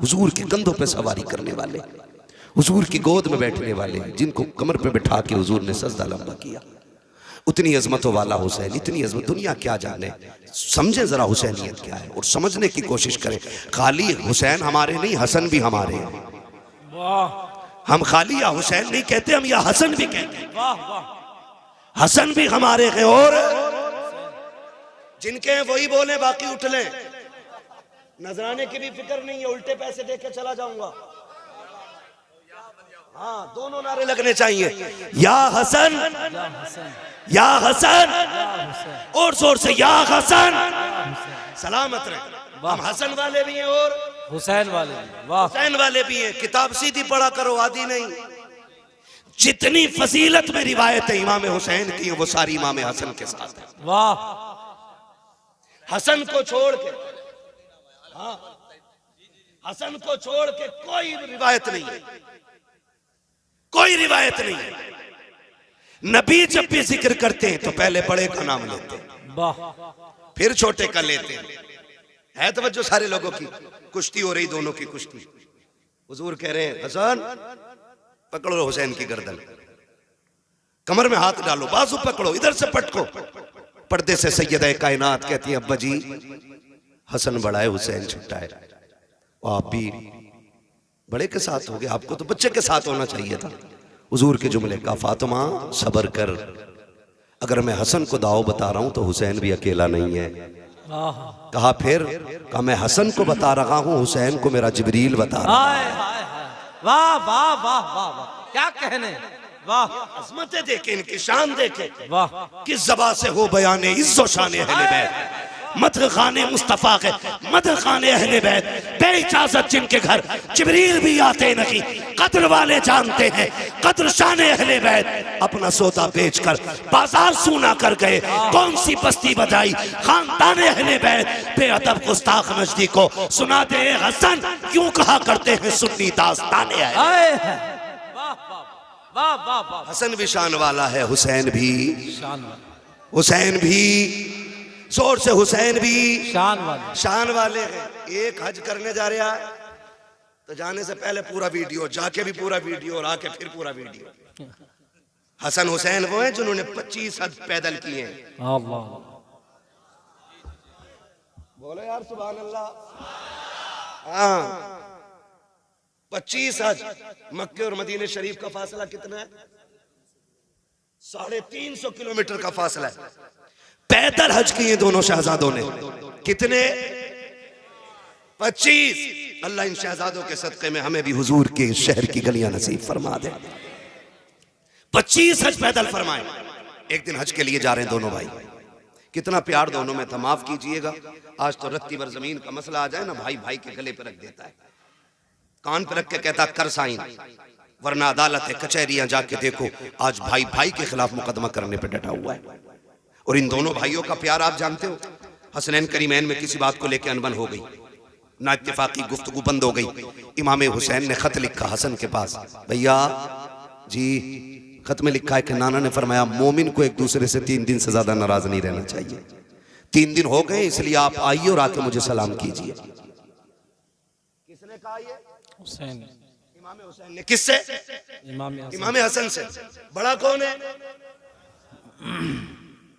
हुजूर के कंधों पे सवारी करने वाले, हुजूर की गोद में बैठने वाले, जिनको कमर पे बिठा के हुजूर ने सजदा लंबा किया। उतनी अजमतों वाला हुसैन, इतनी अजमत, दुनिया क्या जाने। समझे जरा हुसैनियत क्या है और समझने की कोशिश करें। खाली हुसैन हमारे नहीं, हसन भी हमारे हैं। हम खाली या हुसैन नहीं कहते, हम या हसन भी कहते हैं। हसन भी हमारे हैं और जिनके हैं वही बोले, बाकी उठ लें। नजराने की भी फिक्र नहीं है, उल्टे पैसे दे के चला जाऊंगा। हाँ, दोनों नारे लगने चाहिए, या हसन या हसन, और जोर से या हसन। सलामत रहे। हम हसन वाले भी हैं और हुसैन वाले भी। वाह, हुसैन वाले भी हैं। किताब सीधी पढ़ा करो, आदि नहीं। जितनी फजीलत में रिवायत है इमाम हुसैन की, वो सारी इमाम हसन के साथ है। वाह, हसन को छोड़ के, हाँ, हसन को छोड़ के कोई रिवायत नहीं है, कोई रिवायत नहीं है। नबी जब भी जिक्र करते हैं तो पहले बड़े का नाम लेते हैं, वाह, फिर छोटे का लेते हैं। है तवज्जो सारे लोगों की। कुश्ती हो रही, दोनों की कुश्ती। हुजूर कह रहे हैं, हसन पकड़ो हुसैन की गर्दन, कमर में हाथ डालो, बाजू पकड़ो, इधर से पटको। पर्दे से सैयदा कायनात कहती है, अब्बा जी हसन बड़ा है, हुसैन छोटा है। आप भी बड़े के साथ हो गए, आपको तो बच्चे के साथ होना चाहिए था। हुजूर के जुमले का, फातिमा सबर कर, अगर मैं हसन को दाव बता रहा हूं तो हुसैन भी अकेला नहीं है। कहा फिर, कहा मैं हसन को बता रहा हूं, हुसैन को मेरा जिब्रील बता रहा है। वाह वाह वाह वाह वाह, क्या कहने। वाह, अजमतें देखे, इनकी शान देखे। वाह, किस ज़बान से हो बयाने इज्जो शान अहले बैत, मदह खाने मुस्तफ़ा के, मदह खाने अहले बैत, बेइजाजत जिनके घर जिब्रील भी आते नहीं। कद्र वाले जानते हैं कद्र शान अहले बैत, अपना सौदा बेचकर बाजार सूना कर गए। कौन सी बस्ती बजाई खानदान अहले बैत, बेअदब गुस्ताख नजदी को सुना दे हसन, क्यों कहा करते हैं सुन्नी दास्ताने है। वाह वाह वाह, हसन भी शान वाला है, हुसैन भी शान वाले, हुसैन भी, जोर से हुसैन भी शान वाले, शान वाले हैं। एक हज करने जा रहा है तो जाने से पहले पूरा वीडियो, जाके भी पूरा वीडियो और आके फिर पूरा वीडियो। हसन हुसैन वो हैं जिन्होंने 25 हज पैदल किए हैं। बोलो यार सुभान अल्लाह। हाँ, 25 हज। मक्के और मदीने शरीफ का फासला कितना है? 350 किलोमीटर का फासला है। पैदल हज किए दोनों शहजादों ने। कितने? 25। अल्लाह इन शहजादों के सदक़े में हमें भी हुजूर के शहर की गलियां नसीब फरमा दे। 25 हज पैदल फरमाए। एक दिन हज के लिए जा रहे हैं दोनों भाई। कितना प्यार दोनों में था, माफ कीजिएगा। आज तो रत्ती भर जमीन का मसला आ जाए ना, भाई भाई के गले पर रख देता है, कान पर रख के कहता कर साइन, वरना अदालत है, कचहरियां जाके देखो, आज भाई भाई के खिलाफ मुकदमा करने पर डटा हुआ है। और इन दोनों भाइयों का प्यार आप जानते हो। हसनैन करीमैन में किसी बात को लेकर अनबन हो गई, ना इत्तेफाकी गुफ्तगू बंद हो गई। इमाम हुसैन ने खत लिखा हसन के पास, भैया जी खत में लिखा है कि नाना ने फरमाया मोमिन को एक दूसरे से 3 दिन से ज्यादा नाराज नहीं रहना चाहिए। 3 दिन हो गए, इसलिए आप आइए और आके मुझे सलाम कीजिए। किसने कहा ये? हुसैन, इमाम हुसैन ने। किससे? इमाम हसन से। बड़ा कौन है?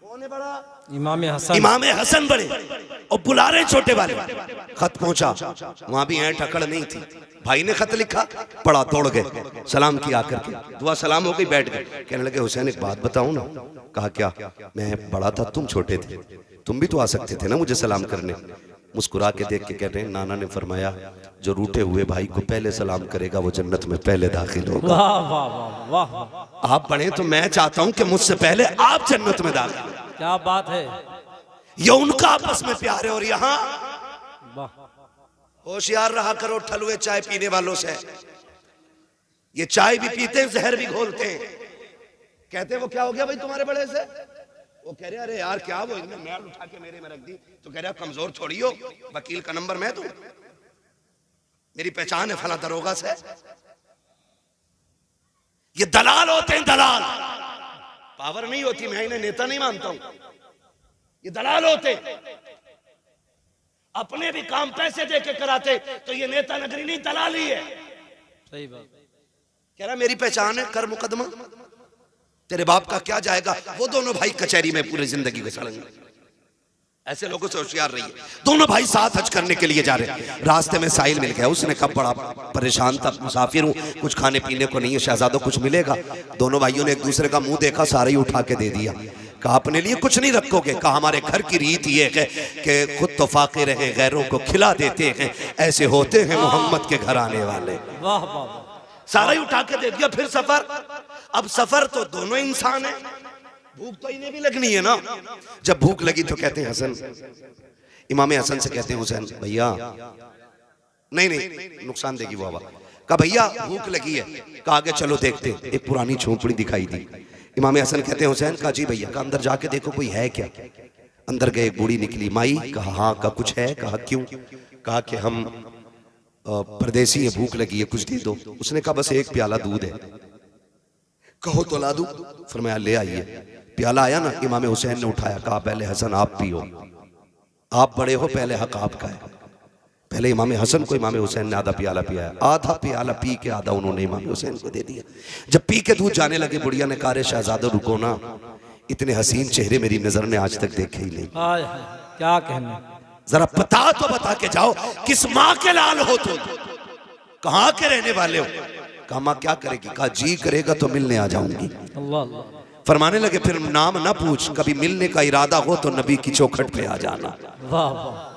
कौन है बड़ा? इमाम हसन। इमाम हसन बड़े और बुला रहे छोटे वाले। खत पहुंचा, वहां भी ऐंठ अकड़ नहीं थी। भाई ने खत लिखा, पढ़ा, तोड़ गए, सलाम किया करके, दुआ सलाम हो गई, बैठ गए। कहने लगे हुसैन एक बात बताऊं ना? कहा क्या? मैं बड़ा था, तुम छोटे थे, तुम भी तो आ सकते थे ना मुझे सलाम करने। मुस्कुरा के देख के कह रहे हैं, नाना ने फरमाया जो रूठे हुए भाई को पहले सलाम करेगा वो जन्नत में पहले दाखिल होगा। वाह वाह वाह वाह, आप बड़े तो मैं चाहता हूं कि मुझसे पहले आप जन्नत में दाखिल हो। क्या बात है। ये उनका आपस में प्यार है। और यहाँ होशियार रहा करो ठलुए चाय पीने वालों से। ये चाय भी पीते हैं, जहर भी घोलते हैं। कहते हैं वो क्या हो गया भाई तुम्हारे बड़े से? वो कह रहे अरे यार क्या वो इन्हें मैल उठा के मेरे में रख दी। तो कह रहा कमजोर थोड़ी हो, वकील का नंबर मैं दूं, मेरी पहचान है फला दरोगा से। ये दलाल होते हैं, दलाल। पावर नहीं होती, मैं इन्हें नेता नहीं मानता हूं, ये दलाल होते। अपने भी काम पैसे दे के कराते तो ये नेता नगरी नहीं, दलाली है। सही बात। कह रहा मेरी पहचान है, कर मुकदमा, तेरे बाप का क्या जाएगा। वो दोनों भाई कचहरी में पूरी जिंदगी गुजारेंगे। ऐसे लोगों से होशियार रहिए। दोनों भाई साथ हज करने के लिए जा रहे हैं। रास्ते में साहिल मिल गया। उसने कहा बड़ा परेशान था, मुसाफिर हूँ, कुछ खाने पीने को नहीं है, शहजादों कुछ मिलेगा। दोनों भाइयों ने एक दूसरे का मुंह देखा, सारे ही उठा के दे दिया। कहा अपने लिए कुछ नहीं रखोगे? कहा हमारे घर की रीत ये है कि खुद तो फाके रहे, गैरों को खिला देते हैं, ऐसे होते हैं मोहम्मद के घर आने वाले। वाह वाह। सारा ही उठा के दे दिया। फिर सफर, अब सफर तो दोनों इंसान है, भूख तो इन्हें भी लगनी है ना। जब भूख लगी तो कहते हैं हसन, इमाम हसन से कहते हैं हुसैन भैया, नहीं नुकसान देगी वो आवाज। कहा भैया भूख लगी है। कहा आगे चलो देखते। एक पुरानी झोपड़ी दिखाई दी। इमाम हसन कहते हैं हुसैन, कहा जी भैया। कहा अंदर जाके देखो कोई है क्या। अंदर गए, एक बूढ़ी निकली। माई? कहा हाँ। कहा कुछ है? कहा क्यों? कहा कि हम परदेसी है, भूख लगी है, कुछ दे दो। उसने कहा बस एक प्याला दूध है। कहो तो ला दूं। फरमाया ले आइए। प्याला आया ना, इमाम हुसैन ने उठाया। कहा पहले हसन आप पियो, आप बड़े हो, पहले हक आपका है। पहले इमाम हसन को इमाम हुसैन ने आधा प्याला पिया। आधा प्याला पी के आधा उन्होंने इमाम हुसैन को दे दिया। जब पी के दूध जाने लगे, बुढ़िया ने कहा रे शहजादा रुको ना, इतने हसीन चेहरे मेरी नजर ने आज तक देखे ही नहीं। क्या कहने, जरा बता तो बता के जाओ, किस माँ के लाल हो तुम, कहाँ के रहने वाले हो। कहा माँ क्या करेगी। कहा जी करेगा तो मिलने आ जाऊंगी। अल्लाह। फरमाने लगे फिर नाम ना पूछ, कभी मिलने का इरादा हो तो नबी की चौखट पे आ जाना। वाह वाह।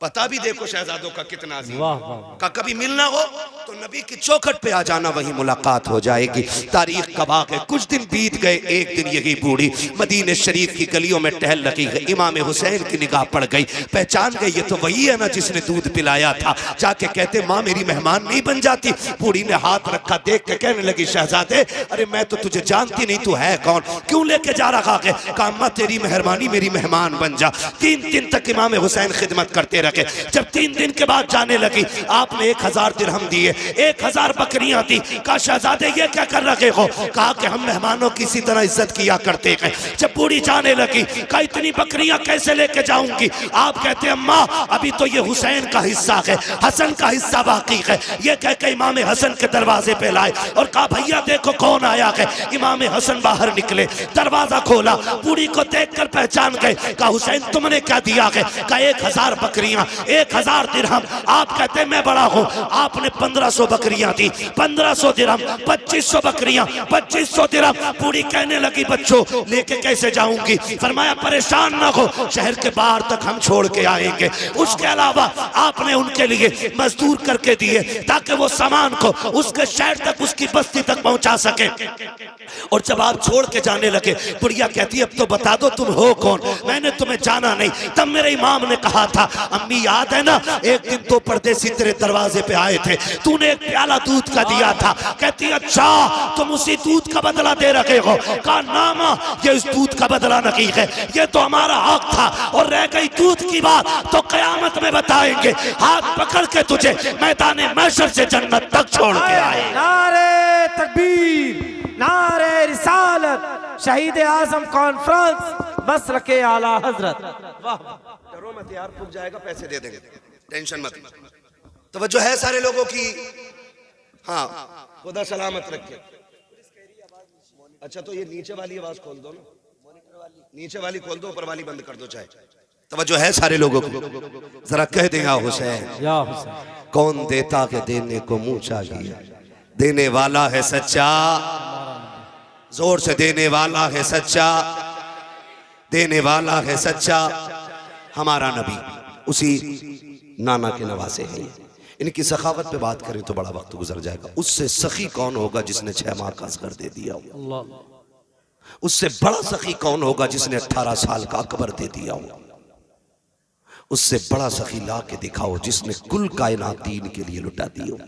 पता भी देखो शहजादों का कितना अजीम। वाह वाह। का कभी मिलना हो तो नबी की चौखट पे आ जाना, वहीं मुलाकात हो जाएगी। तारीख का वाक़ है, कुछ दिन बीत गए। एक दिन यही बूढ़ी मदीने शरीफ की गलियों में टहल रही है। इमाम हुसैन की निगाह पड़ गई, पहचान गई ये तो वही है ना जिसने दूध पिलाया था। जाके कहते माँ मेरी मेहमान नहीं बन जाती। बूढ़ी ने हाथ रखा, देख के कहने लगी शहजादे अरे मैं तो तुझे जानती नहीं, तू है कौन, क्यों लेके जा रहा है। कहा अम्मा तेरी मेहरबानी, मेरी मेहमान बन जा। 3 दिन तक इमाम हुसैन खिदमत करते रहे। जब 3 दिन के बाद जाने लगी, आपने 1000 दिरहम दिए, 1000 बकरियां दी। कहा शहजादे ये क्या कर रहे हो। कहा कि हम मेहमानों की इसी तरह इज्जत किया करते हैं। जब बूढ़ी जाने लगी, कहा इतनी बकरियां कैसे लेके जाऊंगी। आप कहते अम्मा अभी तो ये हुसैन का हिस्सा है, हसन का हिस्सा बाकी है। ये कह के इमाम हसन के दरवाजे पे लाए और कहा भैया देखो कौन आया है। इमाम हसन बाहर निकले, दरवाजा खोला, बूढ़ी को देखकर पहचान गए। कहा हुसैन तुमने क्या दिया है। कहा 1000 बकरियां, 1000 दिरहम। आप कहते मैं बड़ा हूं, आपने 1500 बकरियां दी, 1500 दिरहम, 2500 बकरियां, 2500 दिरहम। बूढ़ी कहने लगी बच्चों लेके कैसे जाऊंगी। फरमाया परेशान ना हो, शहर के बाहर तक हम छोड़ के आएंगे। उसके अलावा आपने उनके लिए मजदूर करके दिए ताकि वो सामान को उसके शहर तक, उसकी बस्ती तक पहुंचा सके। और जब आप छोड़ के जाने लगे, बुढ़िया कहती अब तो बता दो तुम हो कौन, मैंने तुम्हें जाना नहीं। तब मेरे इमाम ने कहा था अम्मी याद है ना एक दिन तो परदेसी तेरे दरवाजे पे आए थे, तूने एक प्याला दूध का दिया था। कहती अच्छा तुम उसी दूध का बदला दे रखे हो। कहा ना मां ये इस दूध का बदला नहीं है, ये तो हमारा हक था। और रह गई दूध की बात तो कयामत में बताएंगे। हाथ पकड़ के तुझे मैदाने महशर से जन्नत तक छोड़ के आए। नारे तकबीर, नारे रिसालत, शहीद आजम कॉन्फ्रेंस, बस रखे आला हजरत। वाह डरो मत यार, पुग जाएगा, पैसे दे देंगे, टेंशन मत। तवज्जो है सारे लोगों की। हाँ खुदा सलामत रखे। अच्छा तो ये नीचे वाली आवाज खोल दो ना, नीचे वाली खोल दो, ऊपर वाली बंद कर दो चाहे। तवज्जो है सारे लोगों की। जरा कह दे या हुसैन, या हुसैन। कौन देता के देने को मुंह चाहिए, देने वाला है सच्चा, जोर से देने वाला है सच्चा, देने वाला है सच्चा। हमारा नबी उसी नाना के नवासे हैं। इनकी सखावत पे बात करें तो बड़ा वक्त गुजर जाएगा। उससे सखी कौन होगा जिसने 6 माह का असगर दे दिया हो। उससे बड़ा सखी कौन होगा जिसने 18 साल का अकबर दे दिया हो। उससे बड़ा सखी ला के दिखाओ जिसने कुल कायनात दीन के लिए लुटा दी हो।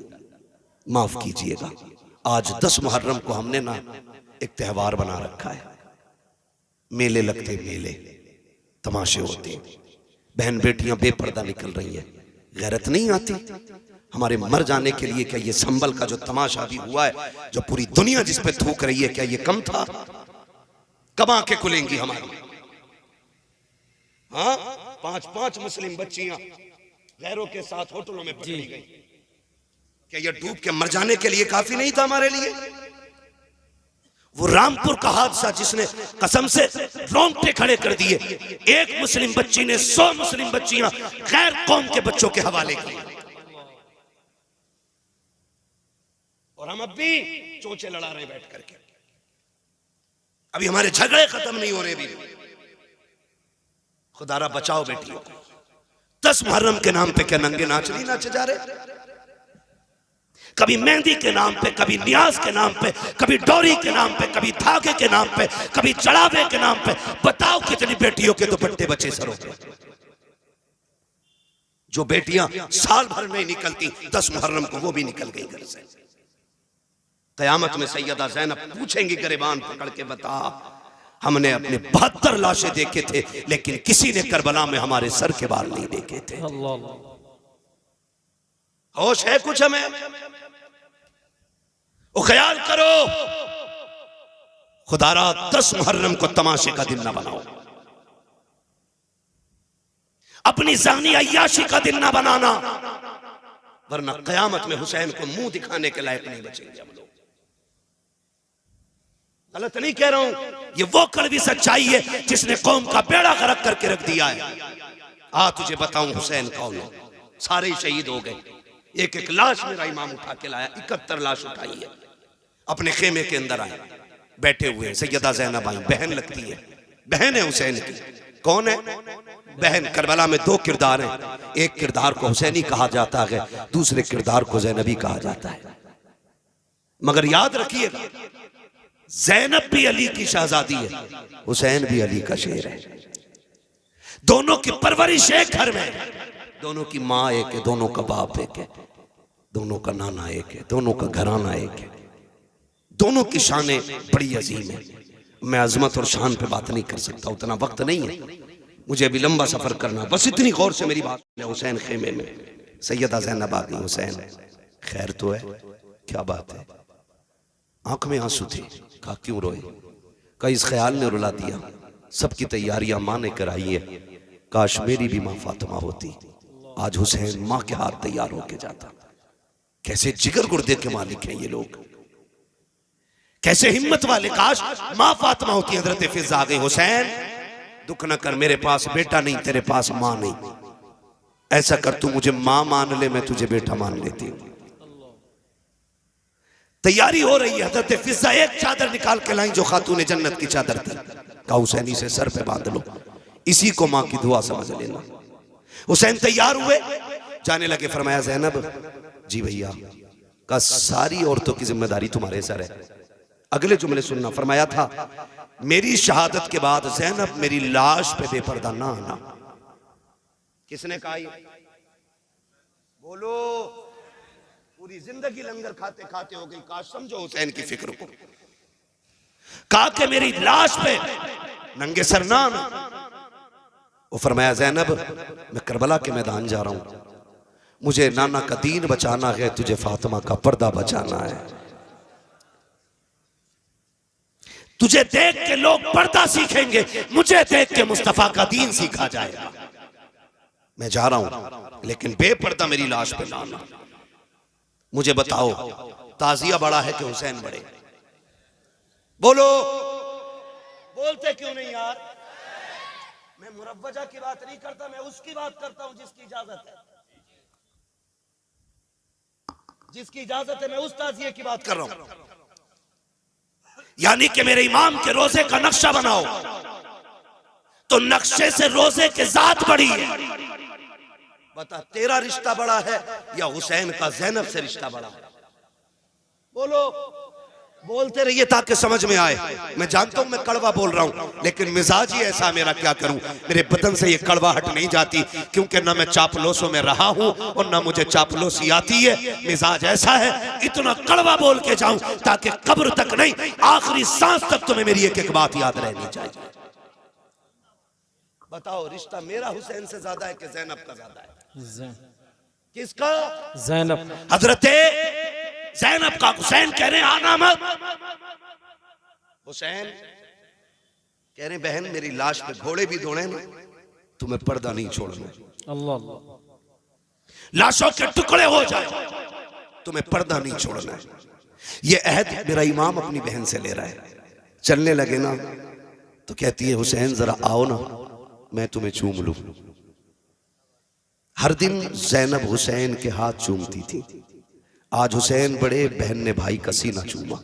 माफ कीजिएगा, आज 10 मुहर्रम को हमने ना एक त्योहार बना रखा है। मेले लगते, मेले तमाशे होते, बहन बेटियां बेपर्दा निकल रही हैं। गैरत नहीं आती हमारे मर जाने के लिए? क्या ये संबल का जो तमाशा भी हुआ है, जो पूरी दुनिया जिस पे थूक रही है, क्या ये कम था? कब आंखें खुलेंगी हमारी? हाँ 5-5 मुस्लिम बच्चियां गैरों के साथ होटलों में पकड़ी गई। क्या ये डूब के मर जाने के लिए काफी नहीं था हमारे लिए? वो रामपुर का हादसा जिसने कसम से रोंगटे खड़े कर दिए, एक मुस्लिम बच्ची ने 100 मुस्लिम बच्चियां गैर कौम के बच्चों के हवाले की, और हम अब भी चोचे लड़ा रहे बैठ करके। अभी हमारे झगड़े खत्म नहीं हो रहे भी। खुदारा बचाओ बेटियों को। 10 मुहर्रम के नाम पे क्या नंगे नाच नहीं नाचे जा रहे? कभी मेहंदी के नाम पे, कभी न्याज के नाम पे, कभी डोरी के नाम पे, कभी धागे के नाम पे, कभी चढ़ावे के नाम पे। बताओ कितनी बेटियों के दुपट्टे बचे सरों पे। जो बेटियां साल भर नहीं निकलती, 10 मुहर्रम को वो भी निकल गई घर से। कयामत में सैयदा ज़ैनब पूछेंगी गिरबान पकड़ के, बता हमने अपने 72 लाशें देखे थे, लेकिन किसी ने करबला में हमारे सर के बाल नहीं देखे थे। होश है कुछ हमें? वो ख्याल करो, खुदारा 10 मुहर्रम को तमाशे का दिन ना बनाओ, अपनी जानी अय्याशी का दिन ना बनाना, वरना कयामत में हुसैन को मुंह दिखाने के लायक नहीं बचेंगे हम लोग। गलत नहीं कह रहा हूं, ये वो कड़वी सच्चाई है जिसने कौम का बेड़ा गर्क करके रख दिया है। तुझे बताऊं हुसैन कौन है? सारे ही शहीद हो गए। एक एक लाश मेरा इमाम उठा के लाया, 71 लाश उठाई है। अपने खेमे के अंदर आए, बैठे हुए सैयदा ज़ैनब आई, बहन लगती है, बहन है हुसैन की। कौन है बहन? करबला में 2 किरदार हैं, एक किरदार को हुसैनी कहा जाता है, दूसरे किरदार को ज़ैनबी कहा जाता है। मगर याद रखिएगा, ज़ैनब भी अली की शहजादी है, हुसैन भी अली का शेर है। दोनों की परवरिश एक घर में, दोनों की माँ एक है, दोनों का बाप एक है, दोनों का नाना एक है, दोनों का घराना एक है, दोनों की शानें बड़ी अजीम है। मैं अजमत और शान पे बात नहीं कर सकता, उतना वक्त नहीं है मुझे अभी लंबा सफर करना। बस इतनी गौर से मेरी बात। हुसैन खेमे में, सैयदा ज़ैनब आ गई। हुसैन खैर तो है? क्या बात है? आंख में आंसू थे। कहा क्यों रोए? कहा इस ख्याल ने रुला दिया, सबकी तैयारियां मां ने कराई है, काश मेरी भी मां फातिमा होती, आज हुसैन मां के हाथ तैयार होके जाता। कैसे जिगर गुर्दे के मालिक हैं ये लोग, कैसे हिम्मत वाले। काश मां फातिमा होती। हजरत फिजा आ गई, हुसैन दुख न कर, मेरे पास बेटा नहीं, तेरे पास मां नहीं, ऐसा कर तू मुझे मां मान ले, मैं तुझे बेटा मान लेती हूं। तैयारी हो रही है। हजरत फिजा एक चादर निकाल के लाई जो खातून जन्नत की चादर थी। कहा हुसैन इसे सर पे बांध लो, इसी को मां की दुआ समझ लेना। हुसैन तैयार हुए, जाने लगे। फरमाया ज़ैनब जी भैया, का सारी औरतों की जिम्मेदारी तुम्हारे सर है। अगले जुमले सुनना। फरमाया था मेरी शहादत के बाद ज़ैनब मेरी लाश पे बेपर्दा ना आना। किसने कहा ये? बोलो। पूरी जिंदगी लंगर खाते खाते हो गई, काश समझो हुसैन की फिक्र को। कहा कि मेरी लाश पे नंगे सर ना आना। वो फरमाया ज़ैनब मैं करबला के मैदान जा रहा हूं, मुझे नाना का दीन बचाना है, तुझे फातिमा का पर्दा बचाना है। तुझे देख के लोग पर्दा सीखेंगे, मुझे देख के मुस्तफा का दीन सीखा जाएगा। मैं जा रहा हूं, लेकिन बेपर्दा मेरी लाश पे लाना। मुझे बताओ ताजिया बड़ा है कि हुसैन बड़े? बोलो। बोलते क्यों नहीं यार? मैं मुरव्वजा की बात नहीं करता, मैं उसकी बात करता हूं जिसकी इजाजत है। जिसकी इजाजत है मैं उस ताजिए की बात कर रहा हूं। यानी कि मेरे इमाम के रोजे का नक्शा बनाओ तो नक्शे से रोजे के जात बड़ी है। बता तेरा रिश्ता बड़ा है या हुसैन का ज़ैनब से रिश्ता बड़ा है? बोलो। बोलते रहिए ताकि समझ में आए। मैं जानता हूं मैं कड़वा बोल रहा हूं, लेकिन मिजाज ही ऐसा मेरा, क्या करूं। मेरे बदन से ये कड़वाहट नहीं जाती, क्योंकि ना मैं चापलोसों में रहा हूं और ना मुझे चापलोसी आती है। मिजाज ऐसा है, इतना कड़वा बोल के जाऊं ताकि कब्र तक नहीं, आखिरी सांस तक तुम्हें मेरी एक एक बात याद रहनी चाहिए। बताओ रिश्ता मेरा हुसैन से ज्यादा है कि ज़ैनब का ज्यादा है? किसका? ज़ैनब। हजरत ज़ैनब का। हुसैन कह रहे हैं आना मत। हुसैन कह रहे बहन मेरी लाश पे घोड़े भी दौड़े ना, तुम्हें पर्दा नहीं छोड़ना। अल्लाह अल्लाह। लाशों के टुकड़े हो जाए, तुम्हें पर्दा नहीं छोड़ना है। ये अहद मेरा इमाम अपनी बहन से ले रहा है। चलने लगे ना तो कहती है हुसैन जरा आओ ना, मैं तुम्हें चूम लूं। हर दिन जैनब हुसैन के हाथ चूमती थी। आज हुसैन बड़े, बहन ने भाई का सीना चूमा।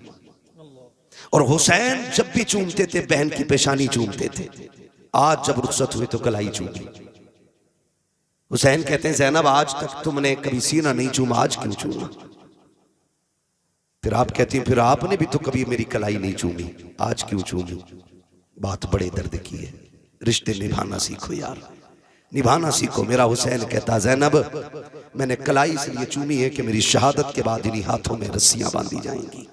और हुसैन जब भी चूमते थे बहन की पेशानी चूमते थे। आज जब रुखसत हुई तो कलाई चूमी। हुसैन कहते हैं जैनब आज तक तुमने कभी सीना नहीं चूमा, आज क्यों चूमा? फिर आप कहती हैं फिर आपने भी तो कभी मेरी कलाई नहीं चूमी, आज क्यों चूमी? बात बड़े दर्द की है। रिश्ते निभाना सीखो यार, निभाना सीखो। मेरा हुसैन कहता जैनब मैंने कलाई इसलिए चूमी है कि मेरी शहादत के बाद इन्हीं हाथों में रस्सियां बांधी जाएंगी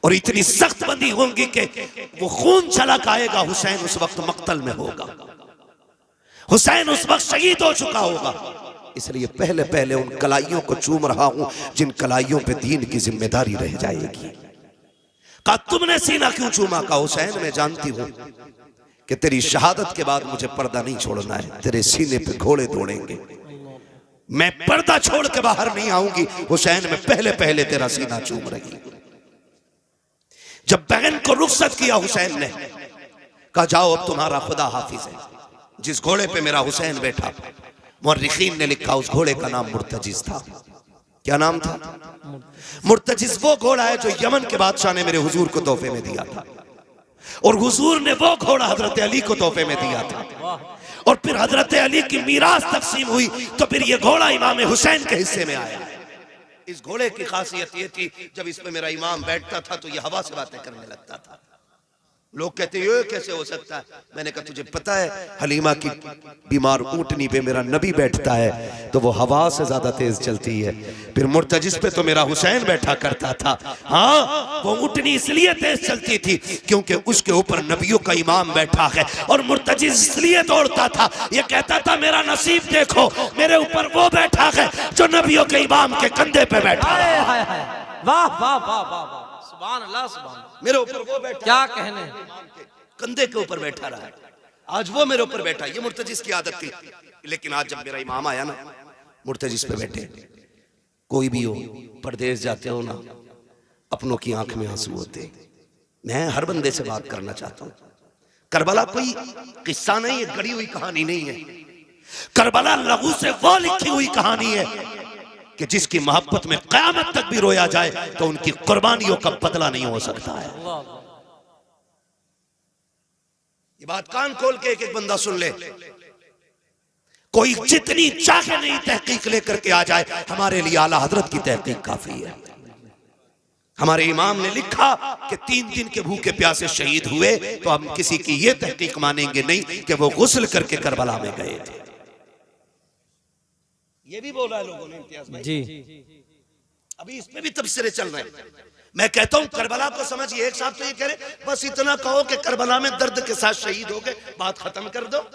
और इतनी सख्त बंदी होंगी कि वो खून छलक आएगा। हुसैन उस वक्त मक्तल में होगा, हुसैन उस वक्त शहीद हो चुका होगा। इसलिए पहले पहले उन कलाइयों को चूम रहा हूं जिन कलाइयों पे दीन की जिम्मेदारी रह जाएगी। कहा तुमने सीना क्यों चूमा? का हुसैन मैं जानती हूं कि तेरी शहादत के बाद मुझे पर्दा नहीं छोड़ना है, तेरे सीने पे घोड़े दौड़ेंगे, मैं पर्दा छोड़ के बाहर नहीं आऊंगी। हुसैन मैं पहले पहले तेरा सीना चूम रही। जब बहन को रुखसत किया हुसैन ने कहा जाओ अब तुम्हारा खुदा हाफिज है। जिस घोड़े पे मेरा हुसैन बैठा, मुर्रिखीन ने लिखा उस घोड़े का नाम मुर्तजिज था। क्या नाम था? मुर्तजिज वो घोड़ा है जो यमन के बादशाह ने मेरे हुजूर को तोहफे में दिया था और हुजूर ने वो घोड़ा हजरत अली को तोहफे में दिया था। और फिर हजरत अली की मीरास तकसीम हुई तो फिर ये घोड़ा इमाम हुसैन के हिस्से में आया। इस घोड़े की खासियत ये थी जब इस पे मेरा इमाम बैठता था तो ये हवा से बातें करने लगता था। लोग कहते ये कैसे हो सकता है? मैंने कहा तुझे पता है हलीमा की बीमार ऊंटनी पे मेरा नबी बैठता है तो वो हवा से ज्यादा तेज चलती है। फिर मुर्तजिज पे तो मेरा हुसैन बैठा करता था। हाँ वो ऊंटनी इसलिए तेज चलती थी क्योंकि उसके ऊपर नबियों का इमाम बैठा है। और मुर्तजिज इसलिए दौड़ता था, ये कहता था मेरा नसीब देखो मेरे ऊपर वो बैठा है जो नबियों के इमाम के कंधे पे बैठा है। वाह वाह वाह वाह वाह, सुभान अल्लाह सुभान। मेरे ऊपर वो बैठा, क्या कहने, कंधे के ऊपर बैठा रहा है। आज वो मेरे ऊपर बैठा। ये मुर्तजिज की आदत थी। लेकिन आज जब मेरा इमाम आया ना, मुर्तजिज पे बैठे। कोई भी हो, परदेश जाते हो ना, अपनों की आंख में आंसू होते। मैं हर बंदे से बात करना चाहता हूं। करबला कोई किस्सा नहीं है, गढ़ी हुई कहानी नहीं है। करबला लहू से वो लिखी हुई कहानी है कि जिसकी मोहब्बत में क़यामत तक भी रोया जाए तो उनकी कुर्बानियों का बदला नहीं हो सकता है। ये बात कान खोल के एक एक बंदा सुन ले। कोई जितनी चाहे नहीं तहकीक लेकर के आ जाए, हमारे लिए आला हजरत की तहकीक काफी है। हमारे इमाम ने लिखा कि 3 दिन के भूखे प्यासे शहीद हुए तो हम किसी की ये तहकीक मानेंगे नहीं कि वो गुस्ल करके करबला में गए थे। ये भी बोला है लोगों ने इम्तियाज भाई जी। अभी इसमें भी तबसरे चल रहे हैं। मैं कहता हूं करबला को समझिए। एक साथ तो ये कह रहे बस इतना कहो कि करबला में दर्द के साथ शहीद हो गए, बात खत्म कर दो।